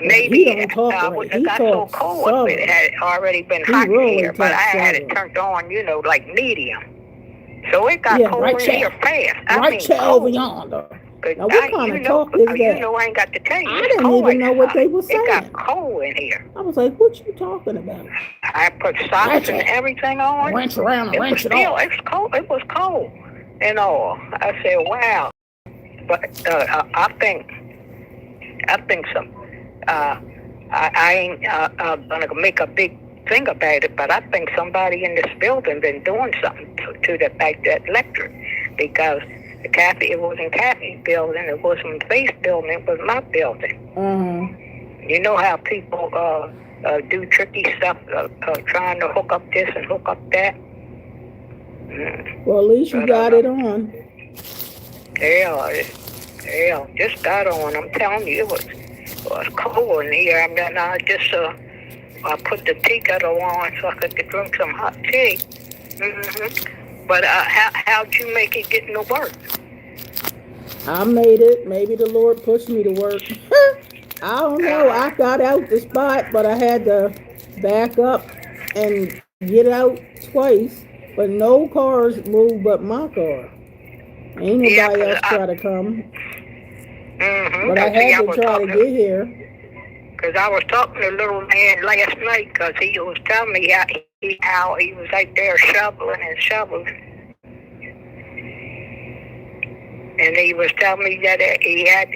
Maybe he don't talk right. He got so talks cold, southern. it had already been He hot really here, but I had it southern. turned on, you know, like medium. So it got cold right in here fast. Right chair over yonder. Now, what kind of talk is that? You know, I ain't got to tell you. I didn't even know what they were saying. It got cold in here. I was like, what you talking about? I put socks and everything on. Wrench around and wrench it off. It was cold. It was cold and all. I said, wow. But I think some. I ain't gonna make a big thing about it, but I think somebody in this building been doing something to the fact that electric, because it wasn't Kathy's building, it wasn't Faith's building, it was my building. You know how people do tricky stuff, trying to hook up this and hook up that. Well, at least you got it on. Yeah, just got on. I'm telling you, it was cold in here. I mean, I just I put the tea kettle on so I could drink some hot tea. But how'd you make it get to work? I made it. Maybe the Lord pushed me to work. I don't know. I got out the spot, but I had to back up and get out twice. But no cars moved but my car. Ain't nobody else try to come. But I had to try to get here. Because I was talking to a little man last night, because he was telling me how he was out there shoveling. And he was telling me that he had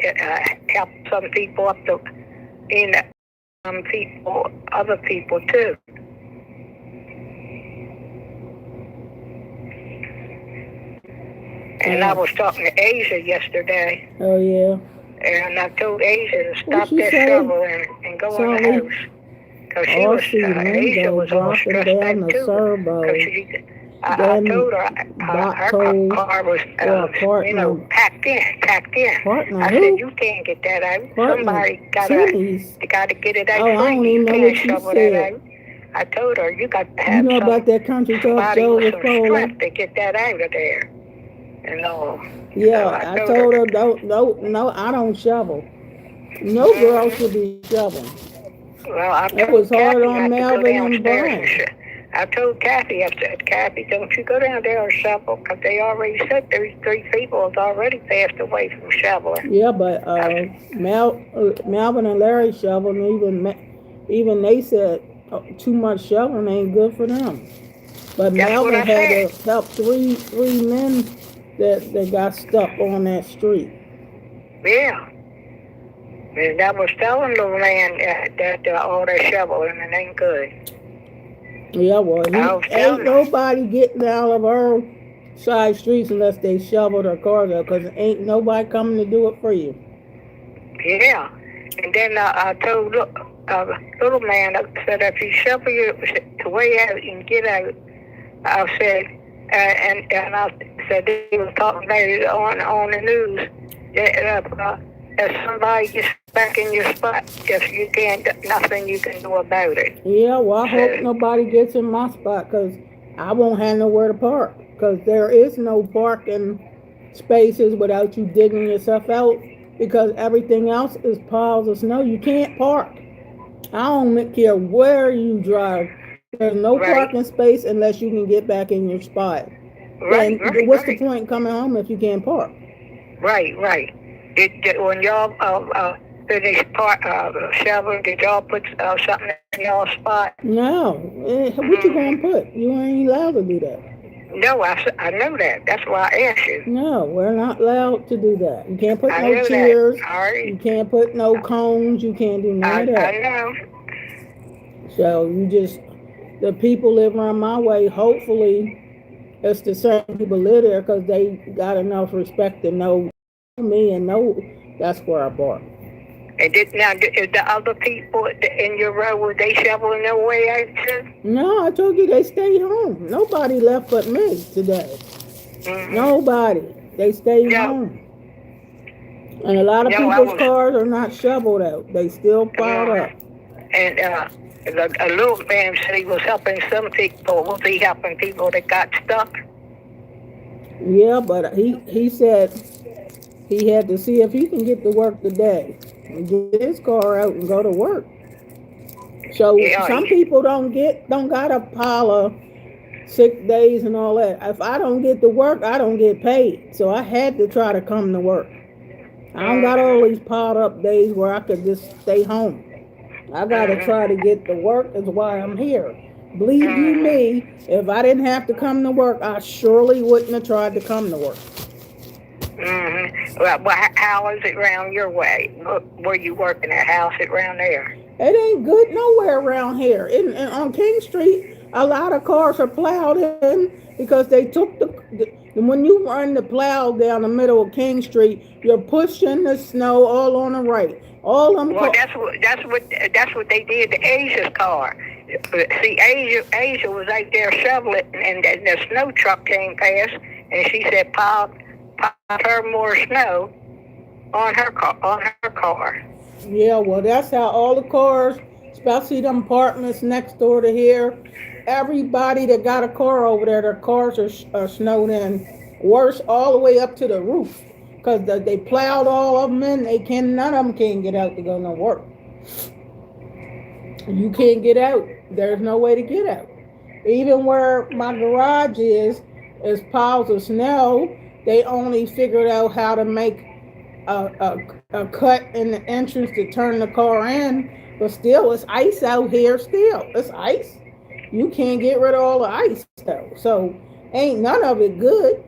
helped some people up other people too. And I was talking to Asia yesterday. Oh, yeah. And I told Asia to stop she that say? shovel and go in the house. Because she was, Asia was all stressed out too. I told her her car was, packed in. I said, you can't get that out. Somebody gotta get it out for you. You can't shovel that out. I told her, you got to have about that country talk Joe with some strength to get that out of there. And all. Yeah, so I told her, no, I don't shovel. No girl should be shoveling. Well, it was hard on Melvin and Brian. I told Kathy, I said, Kathy, don't you go down there and shovel, because they already said there's 3 people has already passed away from shoveling. Yeah, but Melvin and Larry shoveled, and even they said too much shoveling ain't good for them. But Melvin had to help three men that got stuck on that street. Yeah. And I was telling the man that all that shoveling, it ain't good. Yeah, well, ain't nobody getting out of our side streets unless they shovel their cars out, because ain't nobody coming to do it for you. Yeah. And then I told little man, I said, if you shovel your way out and get out, I said, and I said, they was talking about it on the news, if somebody gets back in your spot, if you can't, nothing you can do about it. Yeah, well, I hope nobody gets in my spot, because I won't have nowhere to park, because there is no parking spaces without you digging yourself out, because everything else is piles of snow. You can't park. I don't care where you drive. There's no parking space unless you can get back in your spot. What's the point in coming home if you can't park? Right. When y'all finished shoveling, did y'all put something in y'all spot? No. What you gonna put? You ain't allowed to do that. No, I know that. That's why I asked you. No, we're not allowed to do that. You can't put no chairs. Right. You can't put no cones. You can't do none of that. I know. So the people live around my way, hopefully it's the same people live there, because they got enough respect to know me and know that's where I park. And is the other people in your row, were they shoveling their way out too? No, I told you they stayed home. Nobody left but me today. Mm-hmm. Nobody. They stayed home. And a lot of people's cars are not shoveled out. They still piled up. And a little man said he was helping some people. Was he helping people that got stuck? Yeah, but he said he had to see if he can get to work today and get his car out and go to work. So some people don't got a pile of sick days and all that. If I don't get to work, I don't get paid. So I had to try to come to work. I don't got all these piled up days where I could just stay home. I got to try to get to work. Is why I'm here. Believe you me, if I didn't have to come to work, I surely wouldn't have tried to come to work. Mm-hmm. Well, how is it around your way? Where you working at? How's it around there? It ain't good nowhere around here. On King Street, a lot of cars are plowed in because they took when you run the plow down the middle of King Street, you're pushing the snow all on the right. All them. Well, that's what they did to Asia's car. See, Asia was out there shoveling, and the snow truck came past, and she said, "Pile her more snow on her car." Yeah, well, that's how all the cars, especially them apartments next door to here, everybody that got a car over there, their cars are snowed in. Worse, all the way up to the roof, because they plowed all of them in. None of them can get out to go no work. You can't get out. There's no way to get out. Even where my garage is piles of snow. They only figured out how to make a cut in the entrance to turn the car in, but still, it's ice out here. Still, it's ice. You can't get rid of all the ice though. So ain't none of it good.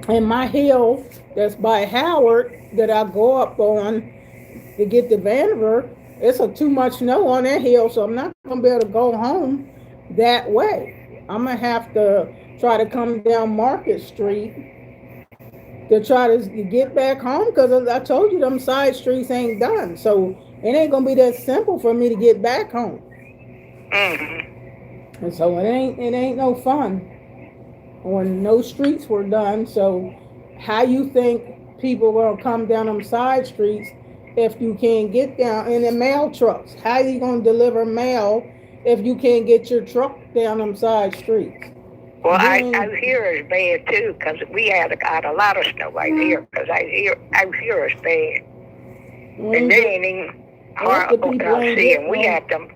And my hill that's by Howard that I go up on to get to Vandiver, it's too much snow on that hill, so I'm not gonna be able to go home that way. I'm gonna have to try to come down Market Street to try to get back home because I told you them side streets ain't done. So it ain't gonna be that simple for me to get back home. And so it ain't no fun when no streets were done. So how you think people gonna come down them side streets if you can't get down in the mail trucks? How you gonna deliver mail if you can't get your truck down them side streets? Well, I hear it's bad too, because we got a lot of snow right here. Because I hear it's bad, and they ain't even horrible. And we have the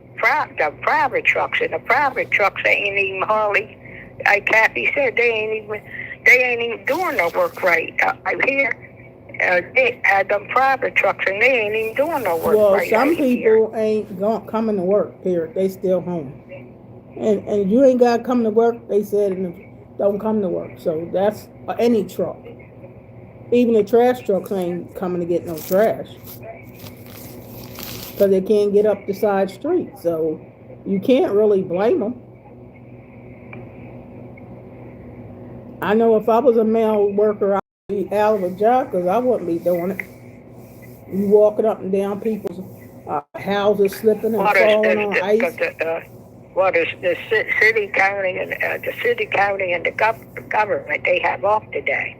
private trucks, and the private trucks ain't even hardly. Like Kathy said, they ain't even doing no work right. I hear they had them private trucks, and they ain't even doing no work right. Well, some people ain't coming to work. Period. They still home. And you ain't got to come to work, they said, and don't come to work. So that's any truck. Even the trash trucks ain't coming to get no trash. Because they can't get up the side street. So you can't really blame them. I know if I was a mail worker, I'd be out of a job because I wouldn't be doing it. You walking up and down people's houses, slipping and falling on ice. What is the city, county, and the government? They have off today.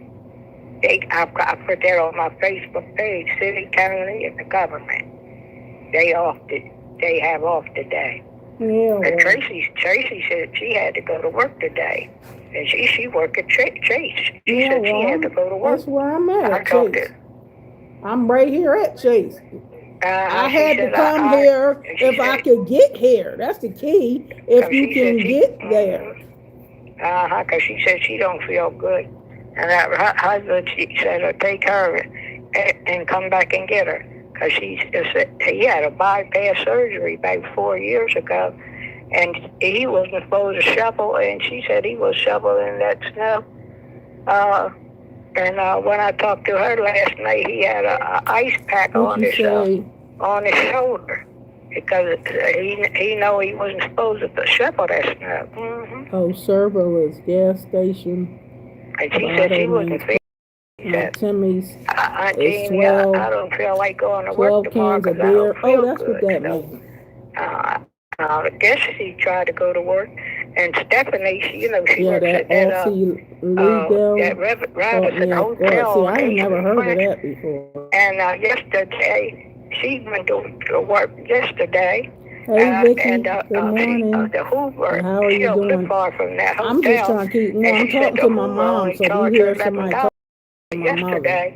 I put that on my Facebook page. City, county, and the government. They have off today. Yeah. And Tracy said she had to go to work today, and she worked at Chase. She said she had to go to work. That's where I'm at Chase. I'm right here at Chase. I had to come here if I could get here. That's the key. If you can get there. Because she said she don't feel good. And her husband, she said, take her and come back and get her. Because he had a bypass surgery about 4 years ago. And he wasn't supposed to shovel. And she said he was shoveling that snow. And when I talked to her last night, he had a ice pack on his shoulder because he know he wasn't supposed to shovel that snow. Mm-hmm. Oh, Servo is gas station. And she said she wasn't feeling. Timmy's is 12. I don't feel like going to work tomorrow because I don't feel that's good. What that means. I guess she tried to go to work. And Stephanie, she works at that Robinson Hotel. See, I ain't never heard of that before. And yesterday, she went to work yesterday. Hey, Vicky, and good morning. The Hoover, how are you doing? Far from that hotel. I'm just trying to keep. I'm talking to my mom, so you hear somebody talking to my mother. Yesterday,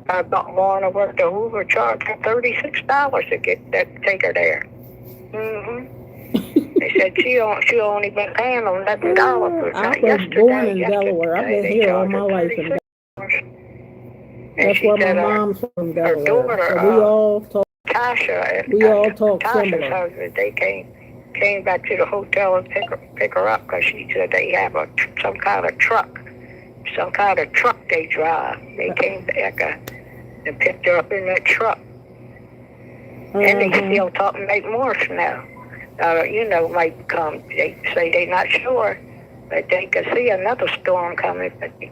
going to work, the Hoover charged her $36 to take her there. Mm-hmm. They said she only been paying them $11 for I was born in Delaware. I've been here all my life in Delaware. That's where my mom's from, Delaware. So we all talk. Tasha similar. Husband, they came back to the hotel and pick her up because she said they have some kind of truck they drive. They came back and picked her up in that truck. And they still talking make more snow. Might come. They say they're not sure, but they could see another storm coming, but they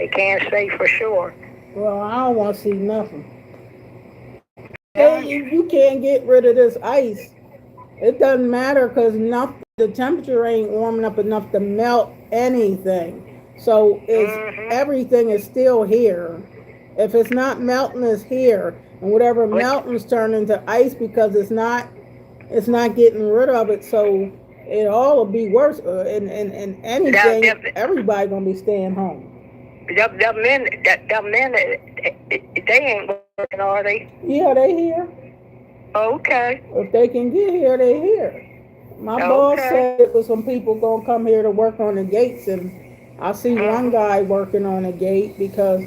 can't say for sure. Well, I don't want to see nothing. Hey, if you can't get rid of this ice, it doesn't matter because the temperature ain't warming up enough to melt anything. So everything is still here. If it's not melting, it's here, and whatever melting's turned into ice because it's not getting rid of it. So it all will be worse. And anything, everybody gonna be staying home. The men, they ain't working, are they? Yeah, they here. Okay. If they can get here, they here. My boss said it was some people gonna come here to work on the gates, and I see one guy working on a gate because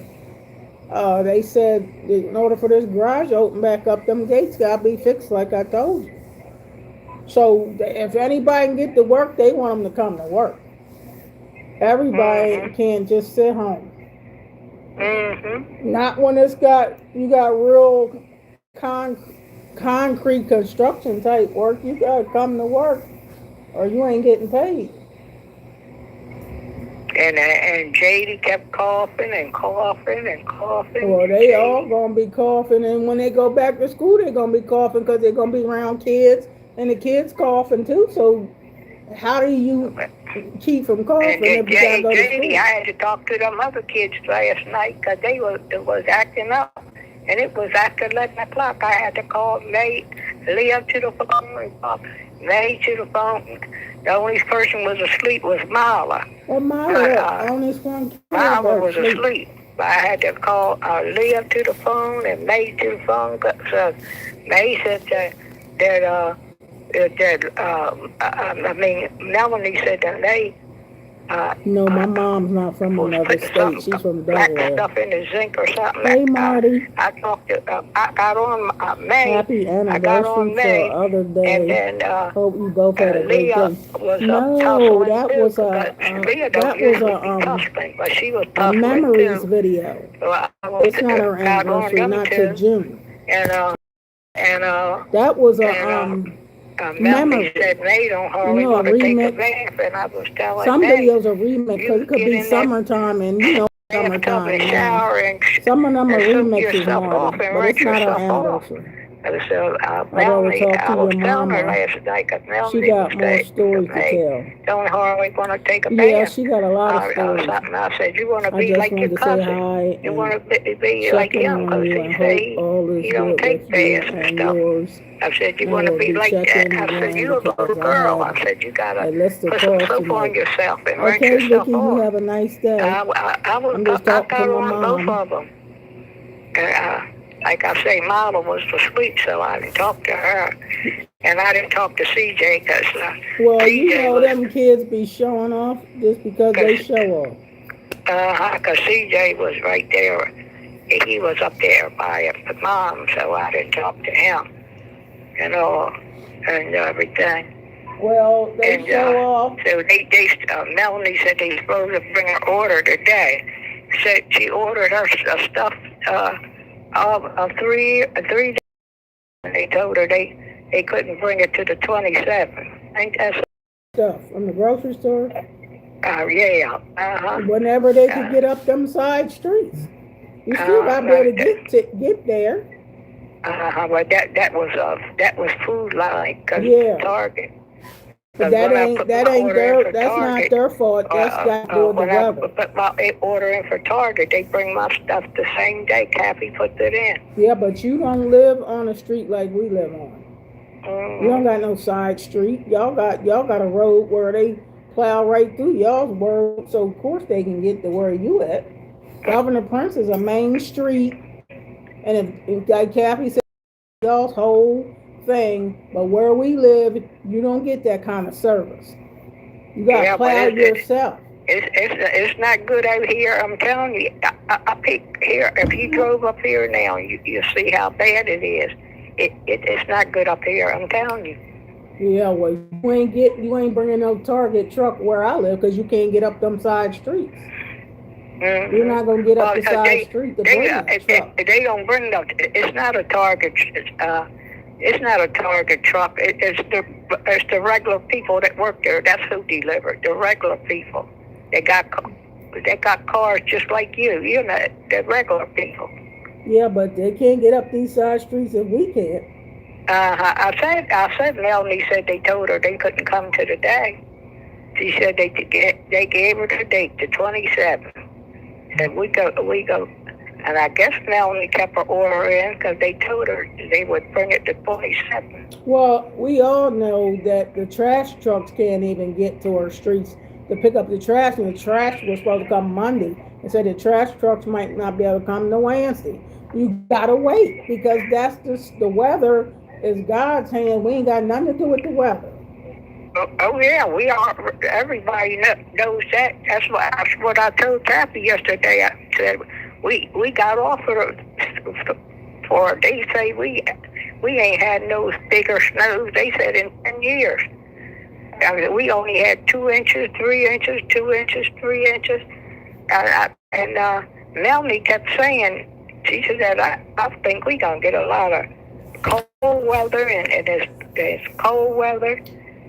they said in order for this garage to open back up, them gates gotta be fixed like I told you. So if anybody can get to work, they want them to come to work. Everybody can't just sit home. Not when you got real concrete construction type work. You gotta come to work, or you ain't getting paid. And JD kept coughing and coughing and coughing. Well, they all gonna be coughing, and when they go back to school, they're gonna be coughing because they're gonna be around kids, and the kids coughing too. So, how do you keep from coughing if you gotta go to JD, school? I had to talk to them other kids last night because it was acting up, and it was after 11 o'clock. I had to call Leah to the phone, May to the phone. The only person was asleep was Marla. Well, Myra, only one kid Marla was asleep. asleep. I had to call Leah to the phone and May to the phone. So May said Melanie said that they. No, my mom's not from another state. She's from Delaware. Stuff in the zinc or something. Hey, Marty. I talked to. I got on May. Happy I got on anniversary May, for other day. and then Hope you both had a great Leah day. was No, tussling that too, was Leah don't usually be tussling, but she was a tussling memories too. video. So It's not her anniversary, not till June. And That was a Melanie said they don't hardly want to take a bath, and I was telling some May, videos are remixed because it could get be in there, summertime and have a tub summertime and now. shower and Some of them are and soak remixes, yourself off Marty, and but rinse it's not her yourself off. anniversary. And so Melanie, Melanie, I talk to was your telling her mama. last night because Melanie She got was more stories to tell. don't hardly want to take a bath. Yeah, she got a lot of stories. Something. I said, you want to I be just like wanted your to say cousin. hi You want to be like checking him on because you he and say hope all is he don't good take with baths you and and stuff. yours. I said, you I want to will be be like that. checking I said, again you're a because little I girl. I had said, you got a to list of put some calls soap on tonight. yourself and rinse Okay, yourself Vicky, you off. have a nice day. I I'm just talking got to my on mom. both of them. Like I say, Mama was asleep, so I didn't talk to her. And I didn't talk to CJ because Well, CJ you know was, them kids be showing off just because they show off. because CJ was right there. He was up there by the mom, so I didn't talk to him, and everything. Well, they And show off. so Melanie said they supposed to bring her order today. Said she ordered her stuff of 3 days, and they told her they couldn't bring it to the 27th. Ain't that Stuff from the grocery store. yeah. Whenever they could get up them side streets, you still got to be able to get there. But that was Food Line, cause Target. But that ain't their. That's not their fault. That's got to do with the weather. When I put my order in for Target, they bring my stuff the same day. Kathy puts it in. Yeah, but you don't live on a street like we live on. You don't got no side street. Y'all got a road where they plow right through y'all's road, so of course they can get to where you at. Governor Prince is a main street, and if like Kathy said, y'all's whole thing, but where we live, you don't get that kind of service. You got to plow yourself. It's not good out here. I'm telling you. Up here, if you drove up here now, you see how bad it is. It's not good up here. I'm telling you. Yeah, well, you ain't bringing no Target truck where I live because you can't get up them side streets. Mm-hmm. You're not gonna get up the side street to bring a truck. They don't bring no. It's not a Target. It's not a Target truck. It's the regular people that work there. That's who deliver. The regular people. They got cars just like you. You know, the regular people. Yeah, but they can't get up these side streets if we can't. I said Melanie said they told her they couldn't come to the day. She said they gave her the date, the 27th. Said we go. And I guess Melanie kept her order in because they told her they would bring it to 27. Well, we all know that the trash trucks can't even get to our streets to pick up the trash, and the trash was supposed to come Monday. And said the trash trucks might not be able to come to Wednesday. You gotta wait because that's just the weather is God's hand. We ain't got nothing to do with the weather. Oh yeah, we are. Everybody knows that. That's what I told Kathy yesterday. I said we got off for they say we ain't had no bigger snows. They said in 10 years. I mean, we only had 2 inches, 3 inches, 2 inches, 3 inches, and Melanie kept saying, she said, I think we gonna get a lot of cold weather, and there's cold weather.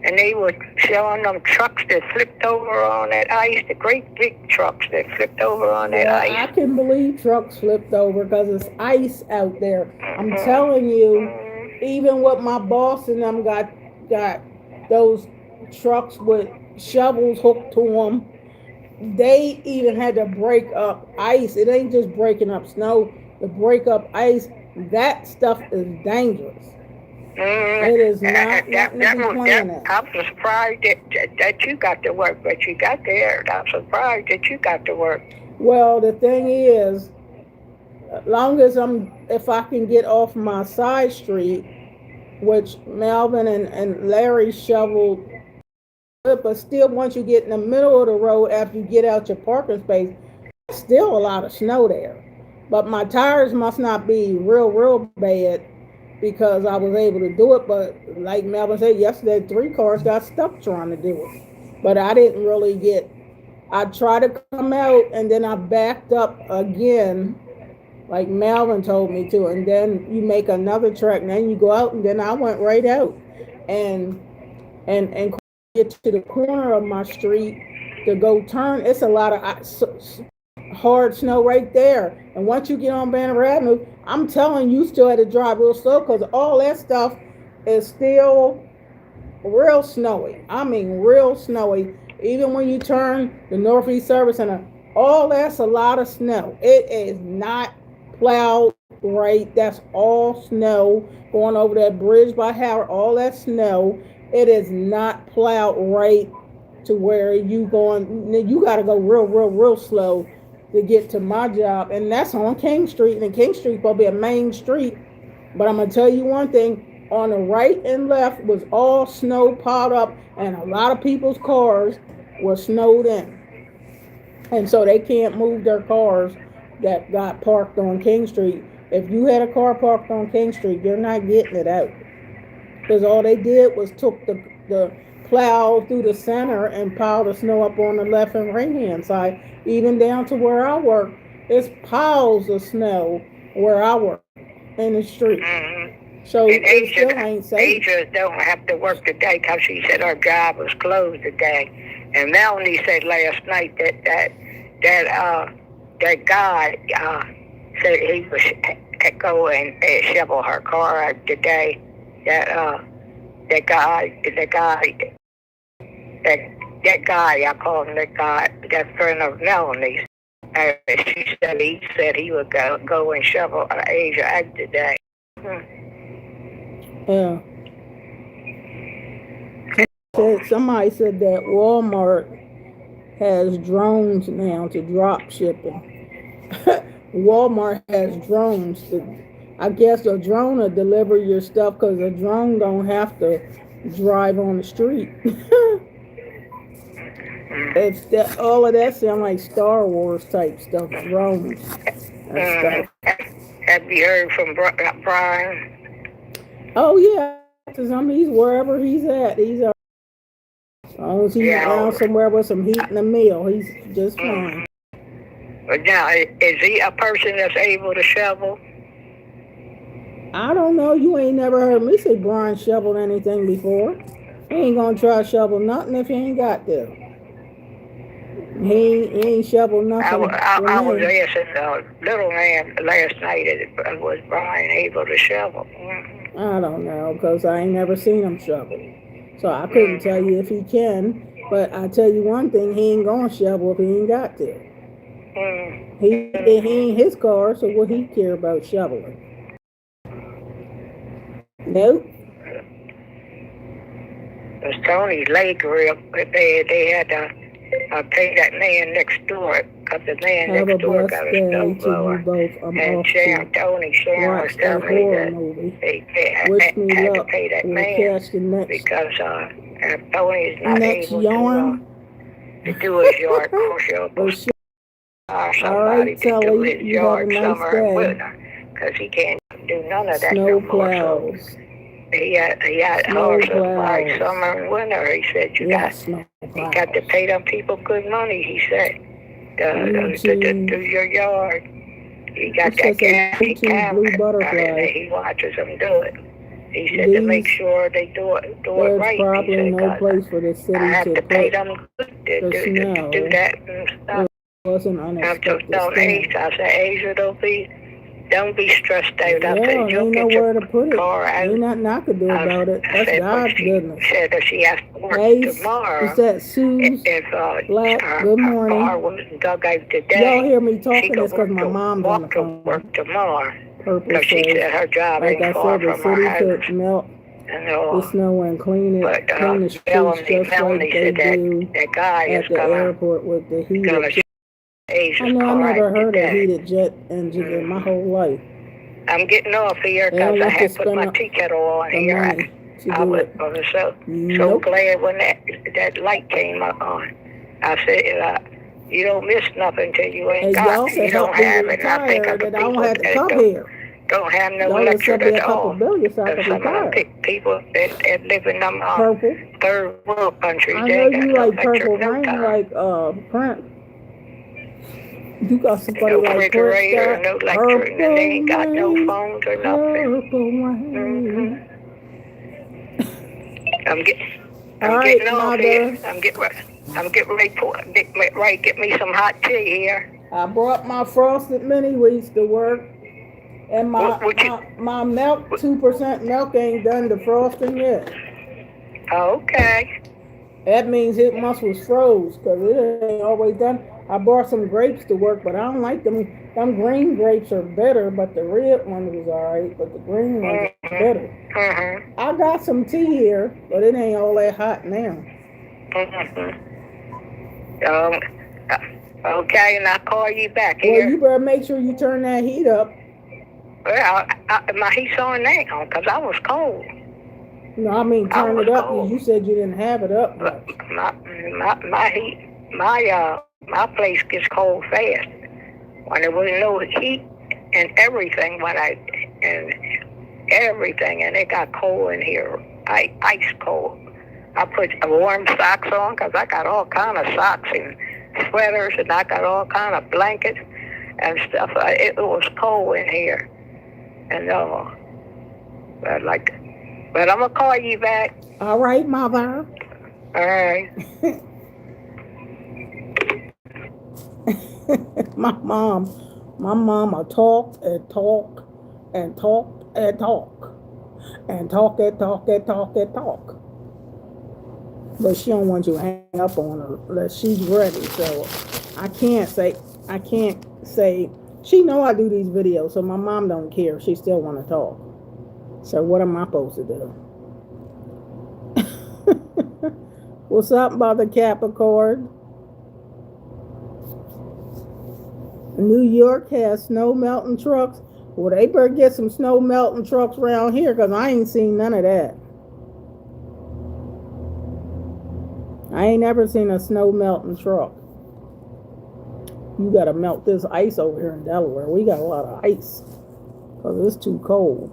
and they were showing them trucks that flipped over on that ice, the great big trucks that flipped over on that ice. I can believe trucks flipped over because it's ice out there. I'm telling you, even with my boss and them got those trucks with shovels hooked to them. They even had to break up ice. It ain't just breaking up snow. To break up ice, that stuff is dangerous. It is not nothing to be playing at. I'm surprised that you got to work, but you got there. I'm surprised that you got to work. Well, the thing is, as long as if I can get off my side street, which Melvin and Larry shoveled, but still, once you get in the middle of the road after you get out your parking space, still a lot of snow there. But my tires must not be real bad because I was able to do it. But like Melvin said yesterday, 3 cars got stuck trying to do it. But I didn't really I tried to come out and then I backed up again, like Melvin told me to. And then you make another track and then you go out, and then I went right out and get to the corner of my street to go turn. It's a lot of hard snow right there. And once you get on Banner Avenue, I'm telling you, still had to drive real slow because all that stuff is still real snowy. I mean, real snowy. Even when you turn the Northeast Service Center, all that's a lot of snow. It is not plowed right. That's all snow going over that bridge by Howard. All that snow. It is not plowed right to where you got to go real slow to get to my job. And that's on King Street. And King Street will be a main street. But I'm going to tell you one thing. On the right and left was all snow piled up. And a lot of people's cars were snowed in. And so they can't move their cars that got parked on King Street. If you had a car parked on King Street, you're not getting it out. Because all they did was took the plow through the center and piled the snow up on the left and right hand side, even down to where I work. It's piles of snow where I work in the street. Mm-hmm. So and it still ain't safe. Asia don't have to work today because she said her job was closed today. And Melanie said last night that guy said he was go and shovel her car out today. That guy, I call him that guy, that friend of Melanie's. She said he would go and shovel Asia out today. Yeah. Somebody said that Walmart has drones now to drop shipping. Walmart has drones I guess a drone will deliver your stuff because a drone don't have to drive on the street. It's that all of that sound like Star Wars type stuff, drones and stuff. Have you heard from Brian? Oh yeah, because he's wherever he's at. He's as long as he's around somewhere with some heat and a meal, he's just fine. But now, is he a person that's able to shovel? I don't know. You ain't never heard me say Brian shoveled anything before. He ain't gonna try to shovel nothing if he ain't got to. He ain't shoveled nothing. I was asking little man last night, was Brian able to shovel? Mm-hmm. I don't know, because I ain't never seen him shovel. So I couldn't tell you if he can. But I tell you one thing, he ain't gonna shovel if he ain't got to. He ain't his car, so what he care about shoveling? Nope. It was Tony's leg real bad. They had to pay that man next door because the man next door got a snowblower. And Tony Sharon was telling me that they had to pay that man because Tony is not able to do his yard. Of course, somebody to do his yard summer and winter because he can't do none of that no more. So he had horses like summer and winter. He said you got to pay them people good money. He said to do your yard. He got that camera and he watches them do it. He said to make sure they do it there's right. probably He said, no place for the city I have to to pay put them good to the snow. do that and stuff. It wasn't I'm unexpected telling storm. Asia, I said, Asia, don't be stressed out. Yeah, I said, ain't you'll get nowhere your to put it. car out. Ain't nothing I could do about it. I That's said, God's but she goodness. said that she has to work Hey, tomorrow. is that Sue's If Black? her Good car morning. wasn't dug out today, Y'all hear me she talking? could It's because my mom's on the walk to phone. work tomorrow. Purple Because she says, said her job like ain't I far said, the from her city house. could melt And the snow and clean but the streets just Melanie like they said that do that guy at is the gonna airport with the heated jet. I Asia's know I car never out heard of today. heated jet engines in my whole life. I'm getting off here They don't because I want to had put my spend tea kettle on the here. money to I do was it. so Nope. glad when that light came on. I said, you don't miss nothing till you ain't As got y'all it. can You don't help me have it. And I think retire, of the that I don't people have to that come here. don't have no Y'all just electric send me a at couple all. billion so I can Some of retire. them people that live in them Purple. third world countries, I they know ain't got you no like electric Purple no Rain, time. like Prince. You got somebody No like Prince refrigerator, got no electric, and they ain't got no rain, phones or nothing. purple rain. I'm All right, getting off Mother. here. I'm getting ready to get me some hot tea here. I brought my frosted mini wheats to work, and my milk, 2% milk ain't done the frosting yet. Okay. That means it must was froze, because it ain't always done. I brought some grapes to work, but I don't like them. Them green grapes are better, but the red one was alright, but the green ones are better. Mm-hmm. I got some tea here, but it ain't all that hot now. Mm-hmm. Okay, and I'll call you back here. Well, you better make sure you turn that heat up. Well, my heat's on now, because I was cold. No, I mean turn it up. Cold. You said you didn't have it up much. My heat, my place gets cold fast. When there was no heat and everything, and it got cold in here, ice cold. I put warm socks on because I got all kind of socks and sweaters, and I got all kind of blankets and stuff. It was cold in here, and but I'm gonna call you back. All right, Mother. All right. My mom will talk and talk and talk and talk and talk and talk and talk and talk. But she don't want you to hang up on her unless she's ready. So I can't say she know I do these videos, so my mom don't care. She still want to talk. So what am I supposed to do? What's up, Mother Capricorn? New York has snow melting trucks. Well, they better get some snow melting trucks around here, because I ain't seen none of that. I ain't never seen a snow melting truck. You gotta melt this ice over here in Delaware. We got a lot of ice, because it's too cold.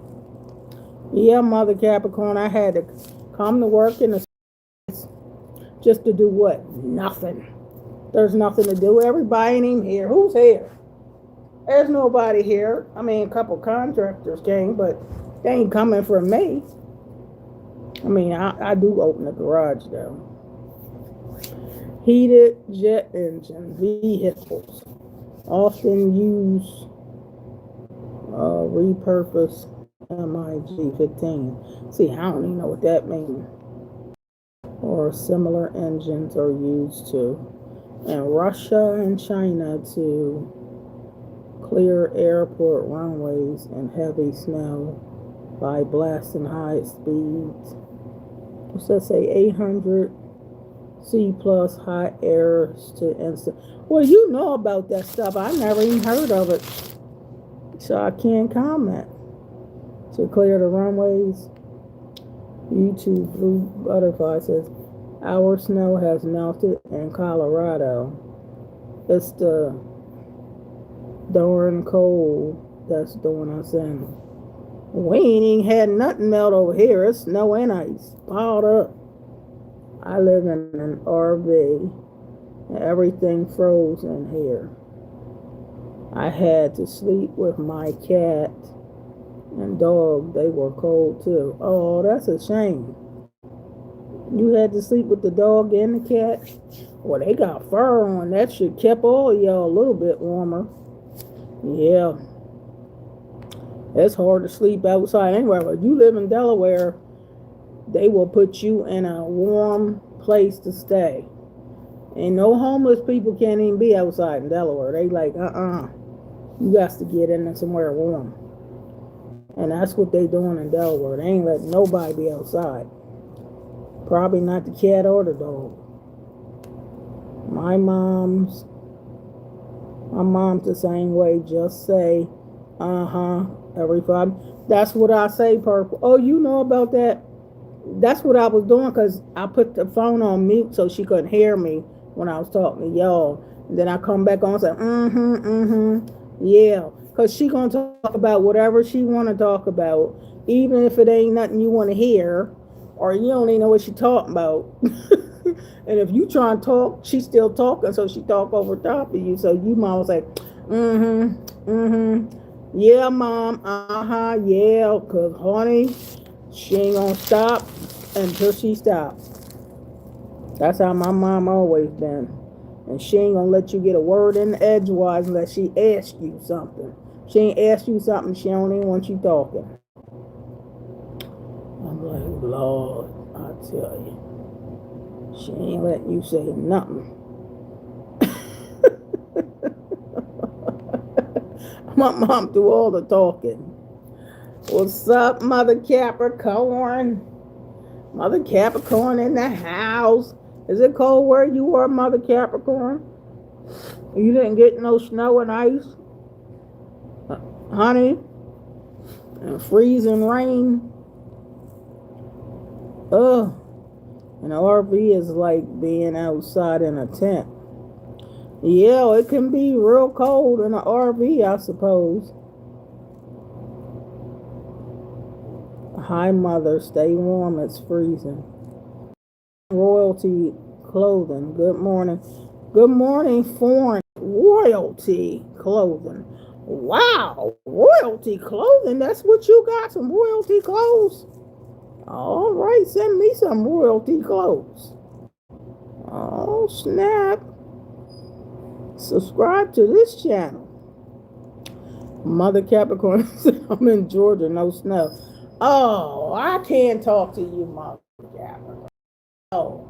Yeah, Mother Capricorn, I had to come to work in the just to do what? Nothing. There's nothing to do. Everybody ain't even here. Who's here? There's nobody here. I mean, a couple contractors came, but they ain't coming for me. I mean, I do open the garage, though. Heated jet engine vehicles often use repurposed MiG-15. See, I don't even know what that means. Or similar engines are used to in Russia and China to clear airport runways in heavy snow by blasting high speeds. What's that say? 800 C plus hot airs to instant. Well, you know about that stuff. I never even heard of it, so I can't comment. To clear the runways. YouTube Blue Butterfly says, our snow has melted in Colorado. It's the darn cold that's doing us in. We ain't even had nothing melt over here. It's snow and ice piled up. I live in an RV and everything froze in here. I had to sleep with my cat And dogs, they were cold too. Oh, that's a shame. You had to sleep with the dog and the cat. Well, they got fur on. That should keep all y'all a little bit warmer. Yeah, it's hard to sleep outside anywhere. But you live in Delaware, they will put you in a warm place to stay. And no homeless people can't even be outside in Delaware. They like, you got to get in somewhere warm. And that's what they doing in Delaware. They ain't letting nobody be outside. Probably not the cat or the dog. My mom's the same way. Just say, every 5. That's what I say, Purple. Oh, you know about that? That's what I was doing because I put the phone on mute so she couldn't hear me when I was talking to y'all. And then I come back on and say, yeah. Because she going to talk about whatever she want to talk about, even if it ain't nothing you want to hear, or you don't even know what she talking about. And if you try and talk, she's still talking, so she talk over top of you. So you might say, yeah, Mom, yeah, because, honey, she ain't going to stop until she stops. That's how my mom always been. And she ain't going to let you get a word in edgewise unless she asks you something. She ain't ask you something, she don't even want you talking. I'm like, Lord, I tell you. She ain't letting you say nothing. My mom do all the talking. What's up, Mother Capricorn? Mother Capricorn in the house. Is it cold where you are, Mother Capricorn? You didn't get no snow and ice? Honey? And freezing rain? Ugh. An RV is like being outside in a tent. Yeah, it can be real cold in an RV, I suppose. Hi, Mother. Stay warm. It's freezing. Royalty clothing. Good morning. Good morning, foreign royalty clothing. Wow, royalty clothing. That's what you got, some royalty clothes? All right, send me some royalty clothes. Oh, snap. Subscribe to this channel. Mother Capricorn said, I'm in Georgia, no snow. Oh, I can't talk to you, Mother Capricorn. Oh,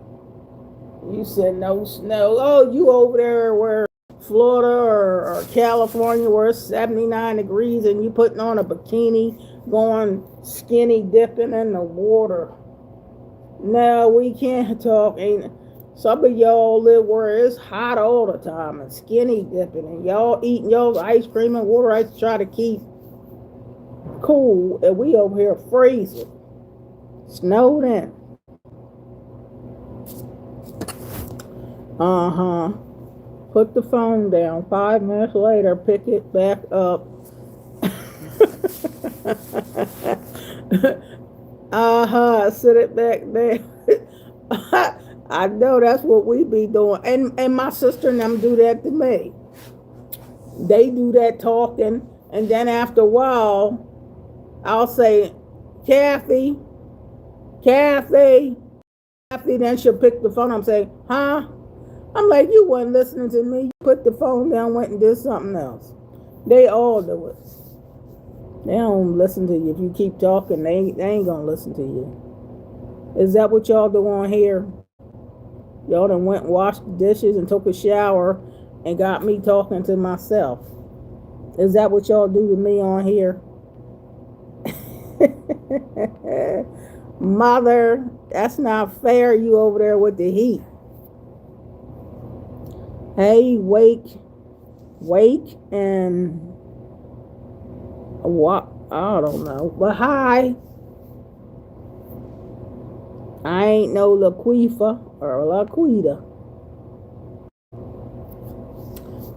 you said no snow. Oh, you over there where Florida or California where it's 79 degrees and you putting on a bikini going skinny dipping in the water. No, we can't talk. Ain't some of y'all live where it's hot all the time and skinny dipping and y'all eating y'all's ice cream and water ice to try to keep cool, and we over here freezing. Snowed in. Put the phone down. 5 minutes later, pick it back up. Sit it back there. I know that's what we be doing. And my sister and them do that to me. They do that talking, and then after a while, I'll say, Kathy, then she'll pick the phone up and say, huh? I'm like, you wasn't listening to me. You put the phone down, went and did something else. They all do it. They don't listen to you. If you keep talking, they ain't gonna listen to you. Is that what y'all do on here? Y'all done went and washed the dishes and took a shower and got me talking to myself. Is that what y'all do to me on here? Mother, that's not fair, you over there with the heat. Hey, wake, and what? I don't know. But hi. I ain't no Laquifa or Laquita.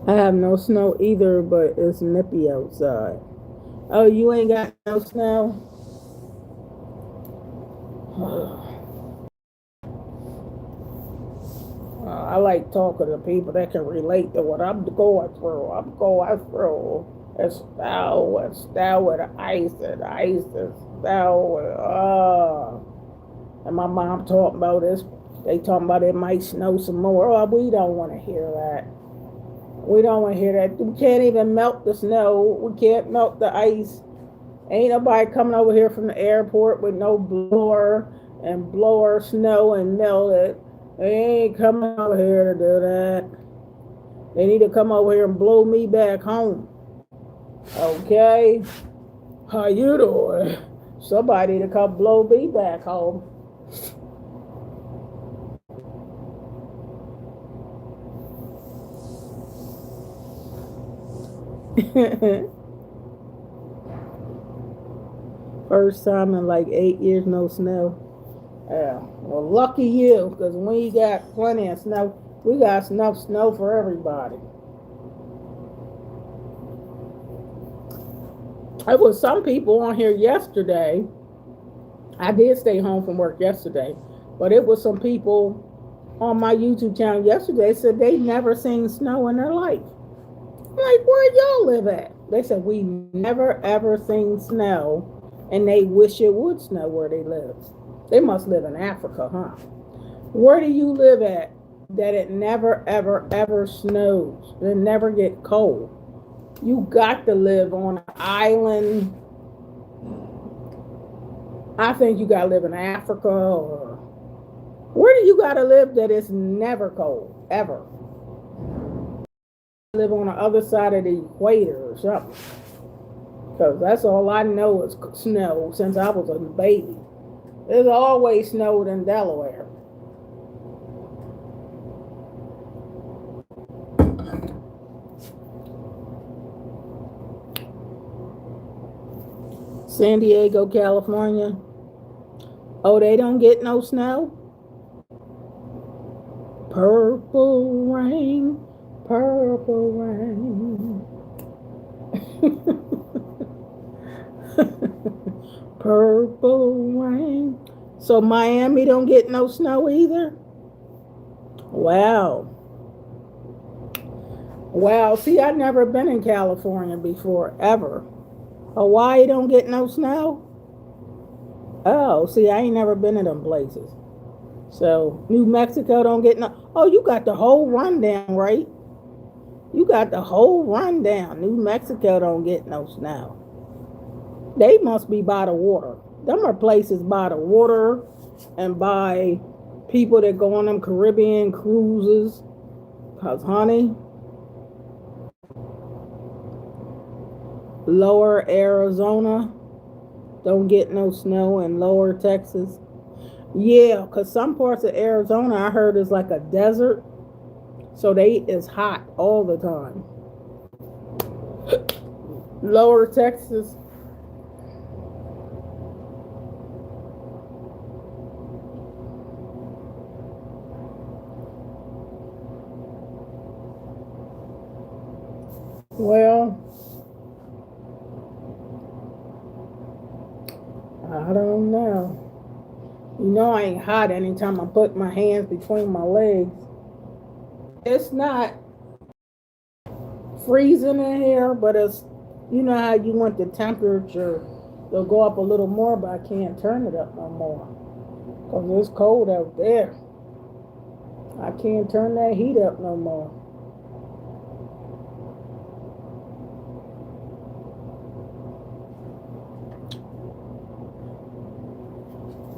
I have no snow either, but it's nippy outside. Oh, you ain't got no snow? I like talking to people that can relate to what I'm going through. It's still with the ice, and the ice is still with, and my mom talking about this. They talking about it might snow some more. Oh, we don't want to hear that. We don't want to hear that. We can't even melt the snow. We can't melt the ice. Ain't nobody coming over here from the airport with no blower and blower snow and melt it. They ain't coming over here to do that. They need to come over here and blow me back home. Okay? How you doing? Somebody to come blow me back home. First time in like 8 years, no snow. Yeah. Well, lucky you, because we got plenty of snow. We got enough snow for everybody. There was some people on here yesterday. I did stay home from work yesterday, but it was some people on my YouTube channel yesterday said they never seen snow in their life. I'm like, where y'all live at? They said we never ever seen snow, and they wish it would snow where they live. They must live in Africa, huh? Where do you live at that it never ever ever snows? It never get cold. You got to live on an island. I think you got to live in Africa, or where do you got to live that it's never cold, ever? Live on the other side of the equator or something. Because that's all I know is snow since I was a baby. There's always snowed in Delaware. San Diego, California. Oh, they don't get no snow? Purple rain, purple rain. Purple rain. So Miami don't get no snow either? Wow. Wow, see, I've never been in California before, ever. Hawaii don't get no snow? Oh, see, I ain't never been to them places. So, New Mexico don't get no... Oh, you got the whole rundown, right? You got the whole rundown. New Mexico don't get no snow. They must be by the water. Them are places by the water and by people that go on them Caribbean cruises. Because, honey, lower Arizona don't get no snow, and lower Texas. Yeah, because some parts of Arizona I heard is like a desert. So it's hot all the time. Lower Texas. Well, I don't know. You know I ain't hot anytime I put my hands between my legs. It's not freezing in here, but it's, you know how you want the temperature to go up a little more, but I can't turn it up no more. Because it's cold out there. I can't turn that heat up no more.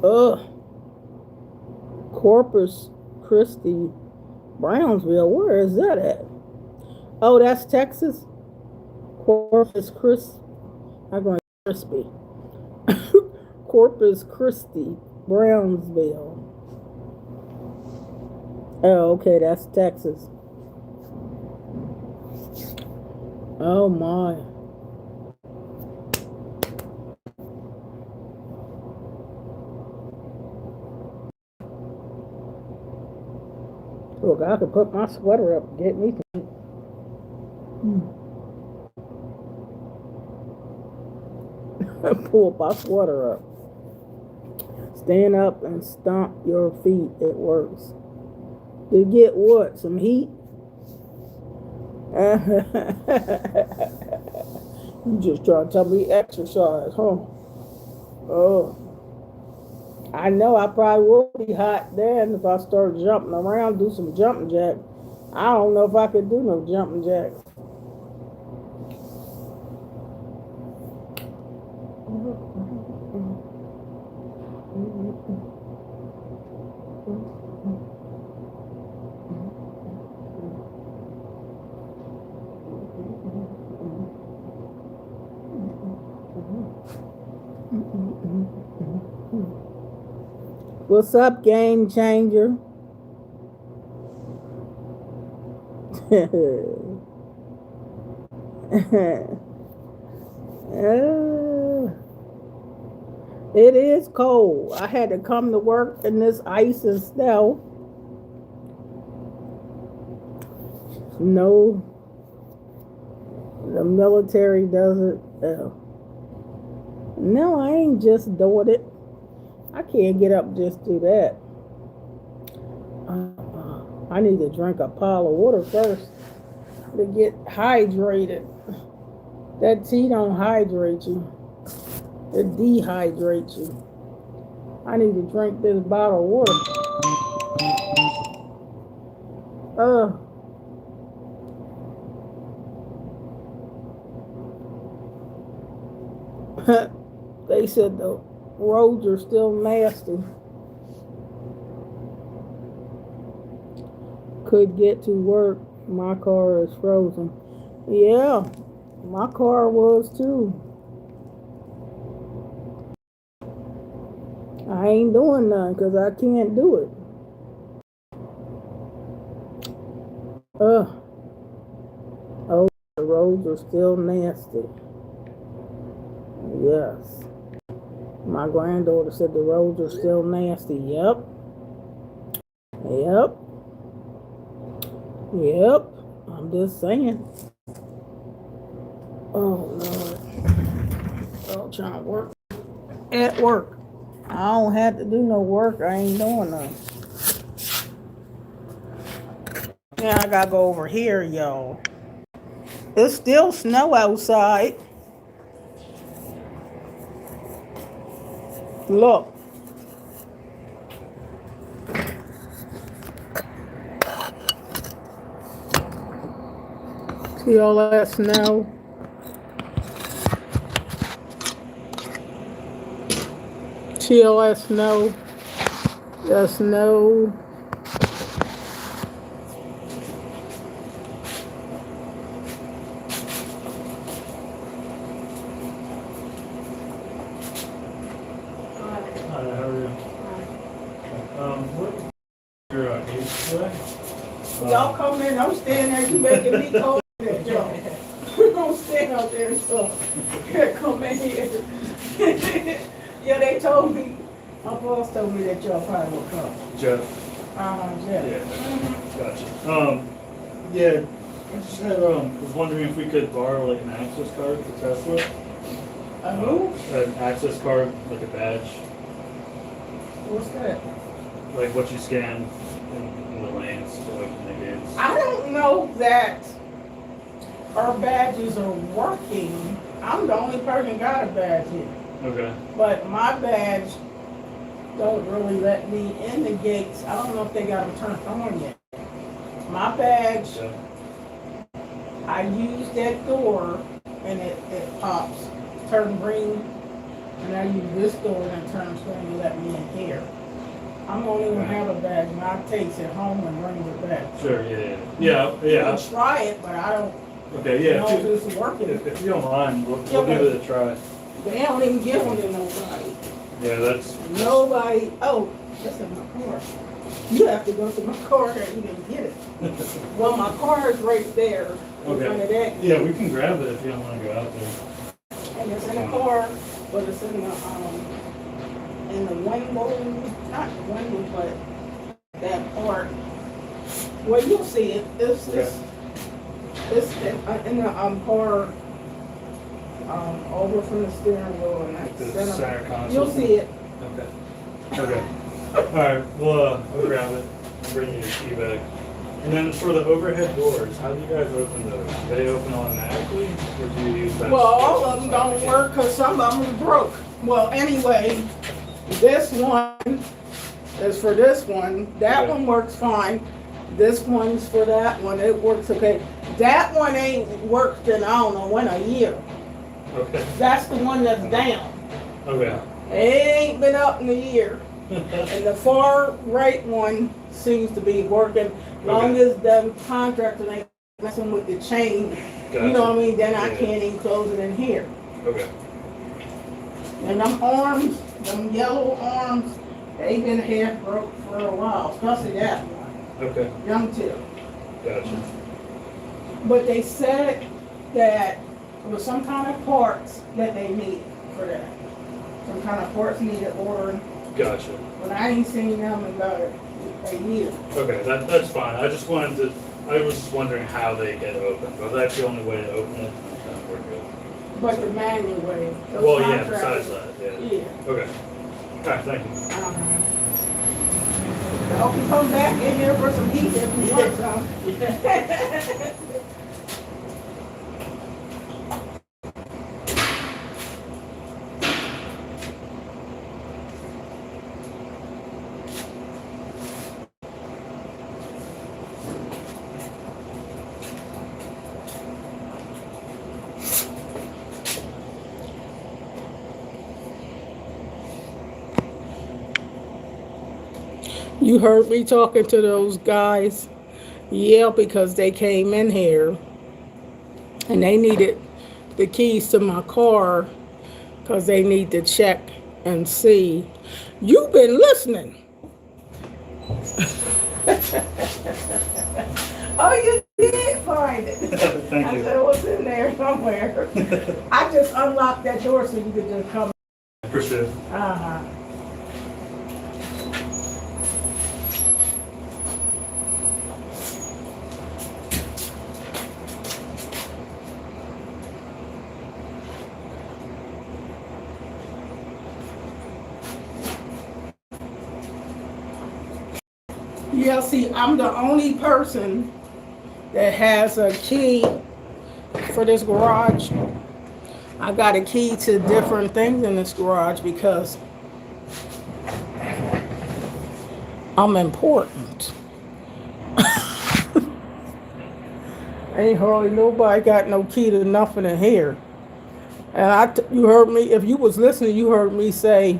Ugh. Corpus Christi, Brownsville. Where is that at? Oh, that's Texas. Corpus Christi. I'm going crispy. Corpus Christi, Brownsville. Oh, okay, that's Texas. Oh my. Look, I could put my sweater up and get me some. Pull my sweater up. Stand up and stomp your feet. It works. To get what? Some heat? You just try to tell me exercise, huh? Oh, I know I probably will be hot then if I start jumping around, do some jumping jack. I don't know if I could do no jumping jack. What's up, game changer? It is cold. I had to come to work in this ice and snow. No, the military doesn't. No, I ain't just doing it. I can't get up and just do that. I need to drink a pile of water first to get hydrated. That tea don't hydrate you. It dehydrates you. I need to drink this bottle of water. They said the roads are still nasty. Could get to work. My car is frozen. Yeah, my car was too. I ain't doing none because I can't do it. Oh, the roads are still nasty. Yes. My granddaughter said the roads are still nasty. Yep. I'm just saying. Oh, Lord. I'm trying to work. At work. I don't have to do no work. I ain't doing none. Yeah, I gotta go over here, y'all. It's still snow outside. Look. See all that snow? See all that snow? The snow. Y'all come in, I'm standing there, you making me cold. Don't stand out there and stuff. Come in here. Yeah, they told me, my boss told me that y'all probably will come. Jeff. Jeff. Yeah, gotcha. Yeah, I just had, was wondering if we could borrow like an access card for Tesla. A who? An access card, like a badge. What's that? Like what you scan in the lanes to open the gates. I don't know that our badges are working. I'm the only person got a badge here. Okay. But my badge don't really let me in the gates. I don't know if they got them turned on yet. My badge, Yeah. I use that door and it pops, turn green, and I use this door and it turns green and let me in here. I don't even have a badge, and I takes it home and brings it back. Sure, yeah. You can try it, but I don't Okay, yeah. know if it's working. If you don't mind, we'll give it a try. They don't even give them to nobody. Yeah, that's... Nobody. Oh, that's in my car. You have to go to my car and even get it. Well, my car is right there in front of that. Yeah, we can grab it if you don't want to go out there. And it's in the car, but it's in the window, not the window, but that part. Well, you'll see it. It's in the car over from the steering wheel, and that's The center console. You'll see it. Okay. All right. Well, I'll grab it. I'll bring you your key back. And then for the overhead doors, how do you guys open those? Do they open automatically, or do you use that? Well, all of them don't work because some of them broke. Well, anyway, this one is for this one. That one works fine. This one's for that one. It works okay. That one ain't worked in, I don't know when, a year. Okay. That's the one that's down. Okay. It ain't been up in a year. And the far right one seems to be working. Long as the contractor ain't messing with the chain, Gotcha. you know what I mean, then I Yeah. can't even close it in here. Okay. And them arms, them yellow arms, they been half broke for a while, especially that one, Okay. young tip. Gotcha. But they said that there was some kind of parts that they need for that. Some kind of parts needed ordering, Gotcha. but I ain't seen them in about a year. Okay, that's fine. I just wanted to, I was just wondering how they get open, but that's the only way to open it. Then we're good. But the manual way. those Well, yeah, contractors- besides that, yeah. Yeah. Okay. All right, thank you. I hope you come back in here for some heat if you want some. You heard me talking to those guys? Yeah, because they came in here and they needed the keys to my car because they need to check and see. You've been listening. Oh, you did find it. Thank I you. said it was in there somewhere. I just unlocked that door so you could just come. Appreciate it. Uh-huh. Yeah, see, I'm the only person that has a key for this garage. I got a key to different things in this garage because I'm important. Ain't hardly nobody got no key to nothing in here. And you heard me, if you was listening, you heard me say,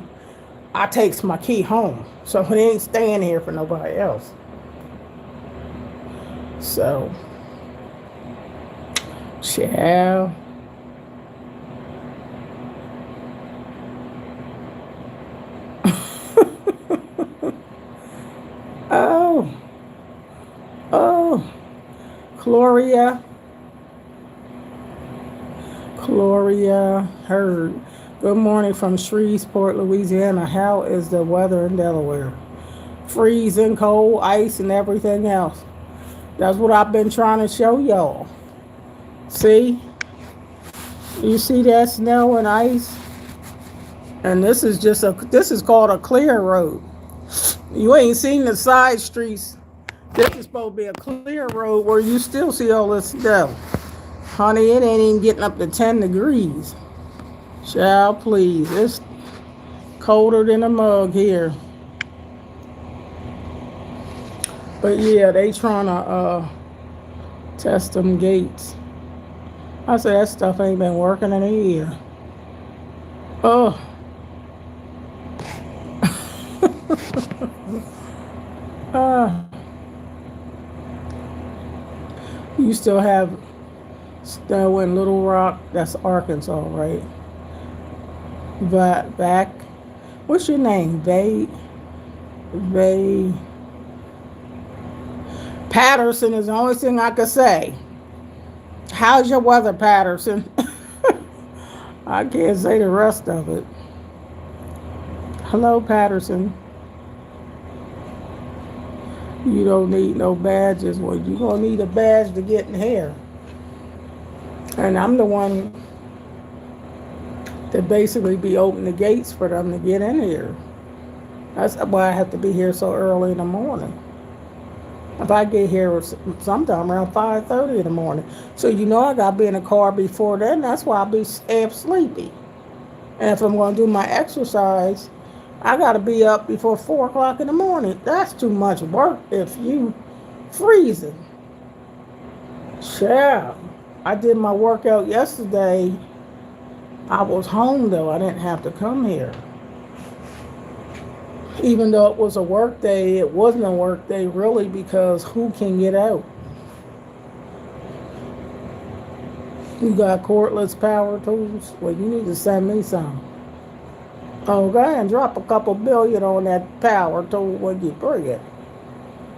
I takes my key home. So it ain't staying here for nobody else. So, child. Oh. Oh. Gloria Heard. Good morning from Shreveport, Louisiana. How is the weather in Delaware? Freezing, cold, ice, and everything else. That's what I've been trying to show y'all. See? You see that snow and ice? And this is called a clear road. You ain't seen the side streets. This is supposed to be a clear road where you still see all this snow. Honey, it ain't even getting up to 10 degrees. Child, please. It's colder than a mug here. But yeah, they trying to test them gates. I said that stuff ain't been working in a year. Oh. You still have snow in Little Rock. That's Arkansas, right? But back, what's your name? Patterson is the only thing I could say. How's your weather, Patterson? I can't say the rest of it. Hello, Patterson. You don't need no badges. Well, you're going to need a badge to get in here. And I'm the one that basically be opening the gates for them to get in here. That's why I have to be here so early in the morning. If I get here sometime around 5:30 in the morning. So I got to be in the car before then. That's why I'll be half sleepy. And if I'm going to do my exercise, I got to be up before 4 o'clock in the morning. That's too much work if you freezing. Yeah. I did my workout yesterday. I was home though. I didn't have to come here. Even though it was a work day, it wasn't a work day really because who can get out? You got cordless power tools? Well, you need to send me some. Oh, go ahead and drop a couple billion on that power tool when you bring it.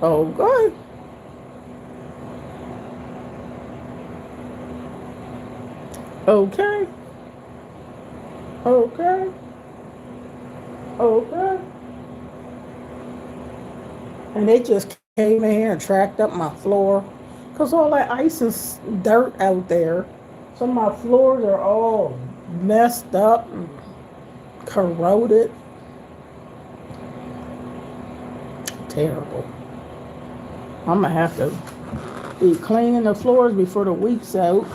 Oh, go ahead. Okay. Okay. Okay. And they just came in here and tracked up my floor. Because all that ice and dirt out there. So my floors are all messed up and corroded. Terrible. I'm going to have to be cleaning the floors before the week's out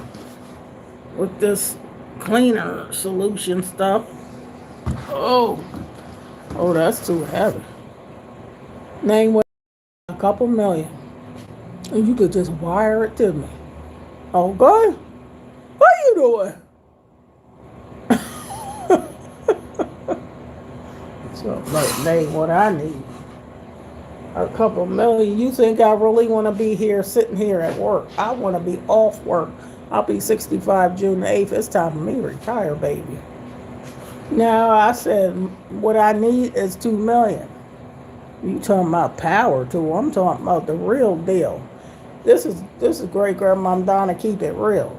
with this cleaner solution stuff. Oh, that's too heavy. Name what? A couple million. And you could just wire it to me. Okay? What are you doing? So, name what I need. A couple million. You think I really want to be here, sitting here at work? I want to be off work. I'll be 65 June the 8th. It's time for me to retire, baby. Now, I said what I need is 2 million. You talking about power tool? I'm talking about the real deal. This is great grandmom Donna. Keep it real.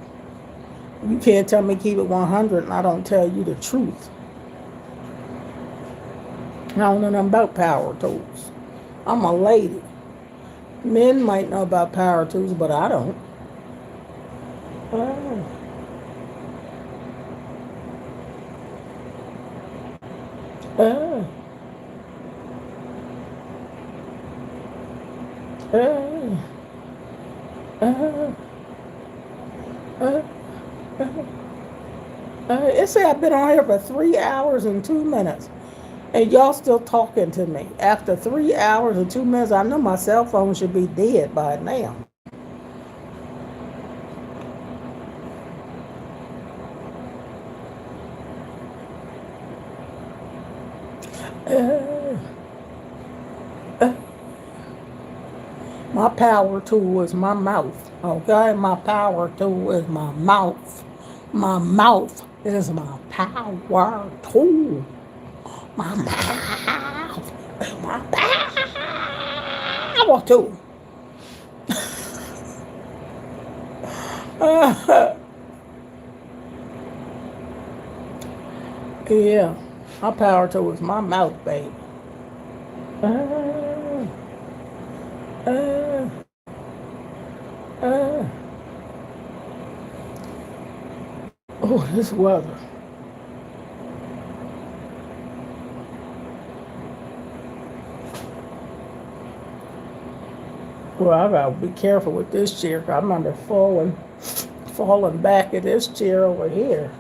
You can't tell me keep it 100 and I don't tell you the truth. I don't know nothing about power tools. I'm a lady. Men might know about power tools, but I don't. Oh. Oh. It said I've been on here for 3 hours and 2 minutes. And y'all still talking to me. After 3 hours and 2 minutes, I know my cell phone should be dead by now. My power tool is my mouth. Okay? My power tool is my mouth. My mouth is my power tool. My mouth is my power tool. Yeah. My power tool is my mouth, baby. Oh, this weather. Well, I gotta be careful with this chair. I remember falling back at this chair over here.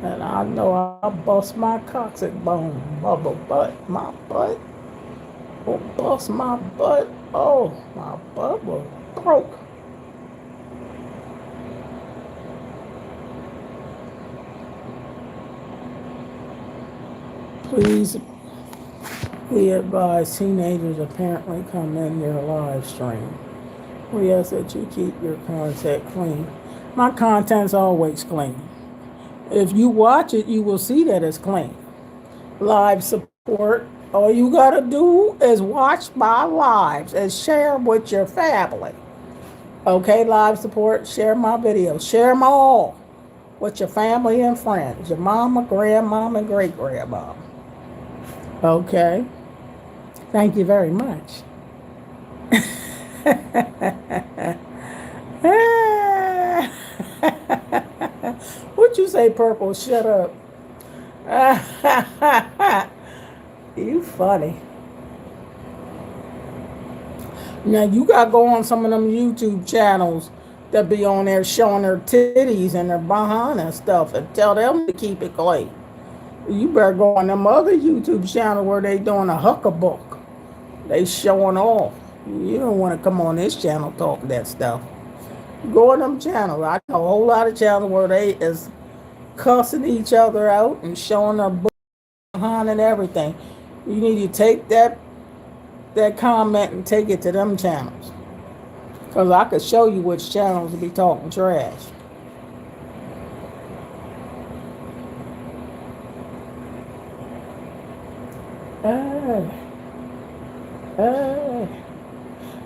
And I know I bust my coccyx bone. My butt. Oh, bust my butt. Oh, my butt was broke. Please be advised, teenagers apparently come in your live stream. We ask that you keep your content clean. My content's always clean. If you watch it, you will see that it's clean. Live support. All you gotta do is watch my lives and share with your family. Okay, live support, share my videos. Share them all with your family and friends. Your mama, grandmama, and great-grandmama. Okay. Thank you very much. What'd you say, Purple? Shut up. You funny. Now you gotta go on some of them YouTube channels that be on there showing their titties and their behind and stuff, and tell them to keep it clean. You better go on them other YouTube channels where they doing a huckabuck. They showing off. You don't want to come on this channel talking that stuff. Go on them channels. I know a whole lot of channels where they is cussing each other out and showing their behind and everything. You need to take that comment and take it to them channels. Because I could show you which channels to be talking trash.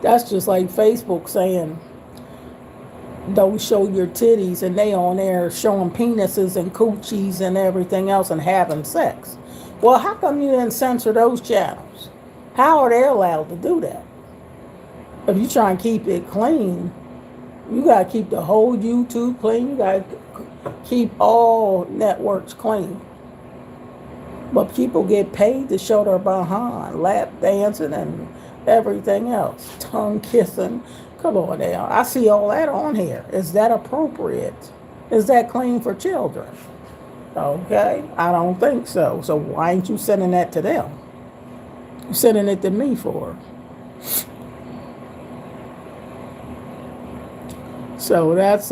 That's just like Facebook saying, don't show your titties, and they on there showing penises and coochies and everything else and having sex. Well, how come you didn't censor those channels? How are they allowed to do that? If you try and keep it clean, you got to keep the whole YouTube clean. You got to keep all networks clean. But people get paid to show their behind, lap dancing and everything else, tongue kissing. Come on now. I see all that on here. Is that appropriate? Is that clean for children? Okay, I don't think so. So why ain't you sending that to them? You're sending it to me for. So that's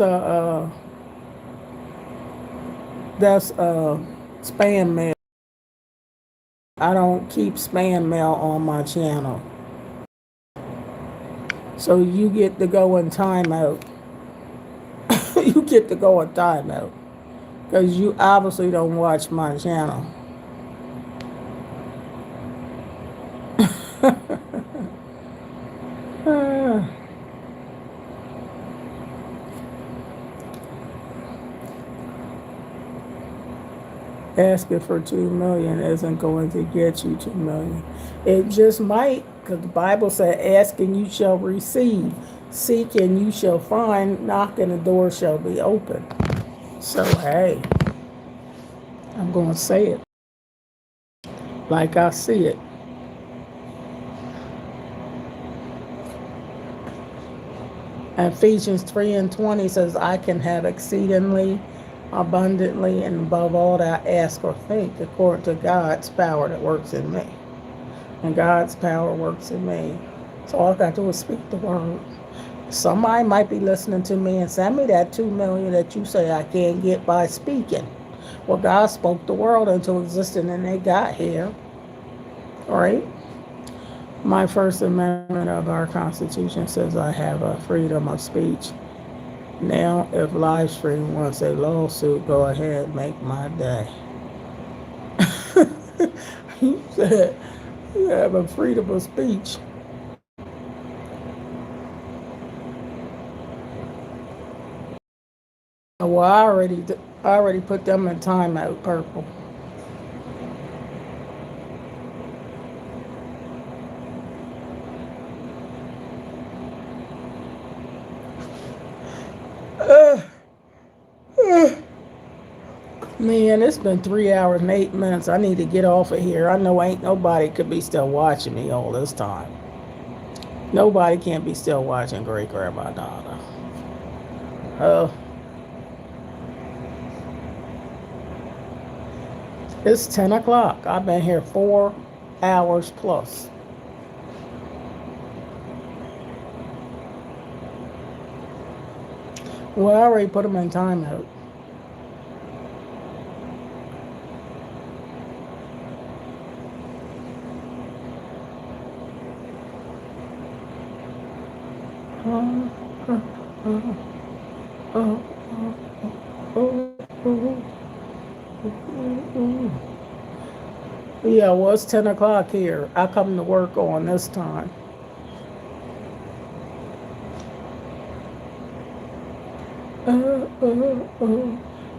spam mail. I don't keep spam mail on my channel. So you get to go in timeout. You get to go in timeout. Because you obviously don't watch my channel. Asking for $2 million isn't going to get you $2 million. It just might, because the Bible said, "Ask and you shall receive, seek and you shall find, knock and the door shall be open." So hey, I'm going to say it like I see it. Ephesians 3:20 says, "I can have exceedingly abundantly and above all that I ask or think, according to God's power that works in me." And God's power works in me. So all I got to do is speak the word. Somebody might be listening to me and send me that $2 million that you say I can't get by speaking. Well, God spoke the world into existence and they got here. All right? My First Amendment of our Constitution says I have a freedom of speech. Now, if Livestream wants a lawsuit, go ahead, make my day. He said, you have a freedom of speech. Well, I already put them in timeout, Purple. Man, it's been 3 hours and 8 minutes. I need to get off of here. I know ain't nobody could be still watching me all this time. Nobody can't be still watching Great Grandma Donna. It's 10 o'clock. I've been here 4 hours plus. Well, I already put them in timeout. Yeah, well, it's 10 o'clock here. I come to work on this time.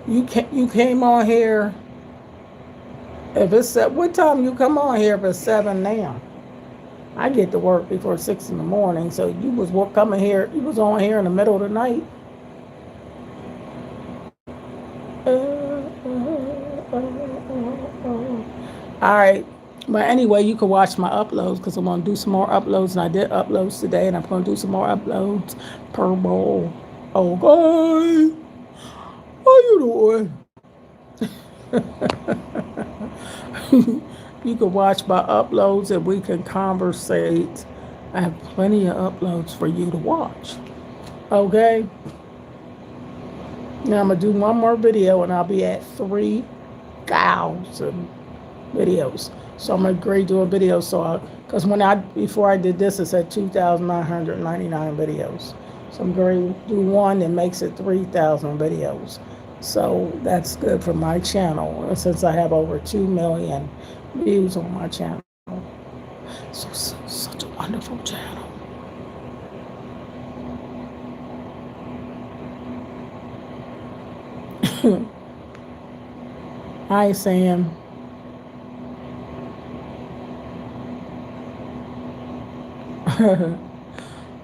You came on here. If it's what time you come on here? If it's 7 now, I get to work before 6 in the morning. So you was coming here. You was on here in the middle of the night. All right, But anyway, you can watch my uploads because I'm going to do some more uploads. And I did uploads today, and I'm going to do some more uploads. Purple. Okay. How you doing? You can watch my uploads and we can conversate. I have plenty of uploads for you to watch. Okay? Now I'm going to do one more video and I'll be at 3,000 videos. So I'm going to agree to do a video. Because before I did this, it said 2,999 videos. So I'm going to do one that makes it 3,000 videos. So that's good for my channel, since I have over 2 million views on my channel. So such a wonderful channel. Hi, Sam.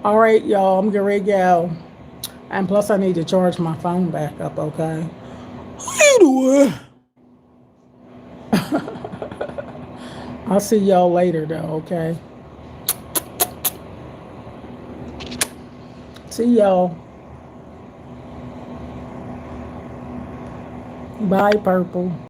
All right, y'all, I'm getting ready to go. And plus, I need to charge my phone back up, okay? How you doing? I'll see y'all later, though, okay? See y'all. Bye, Purple.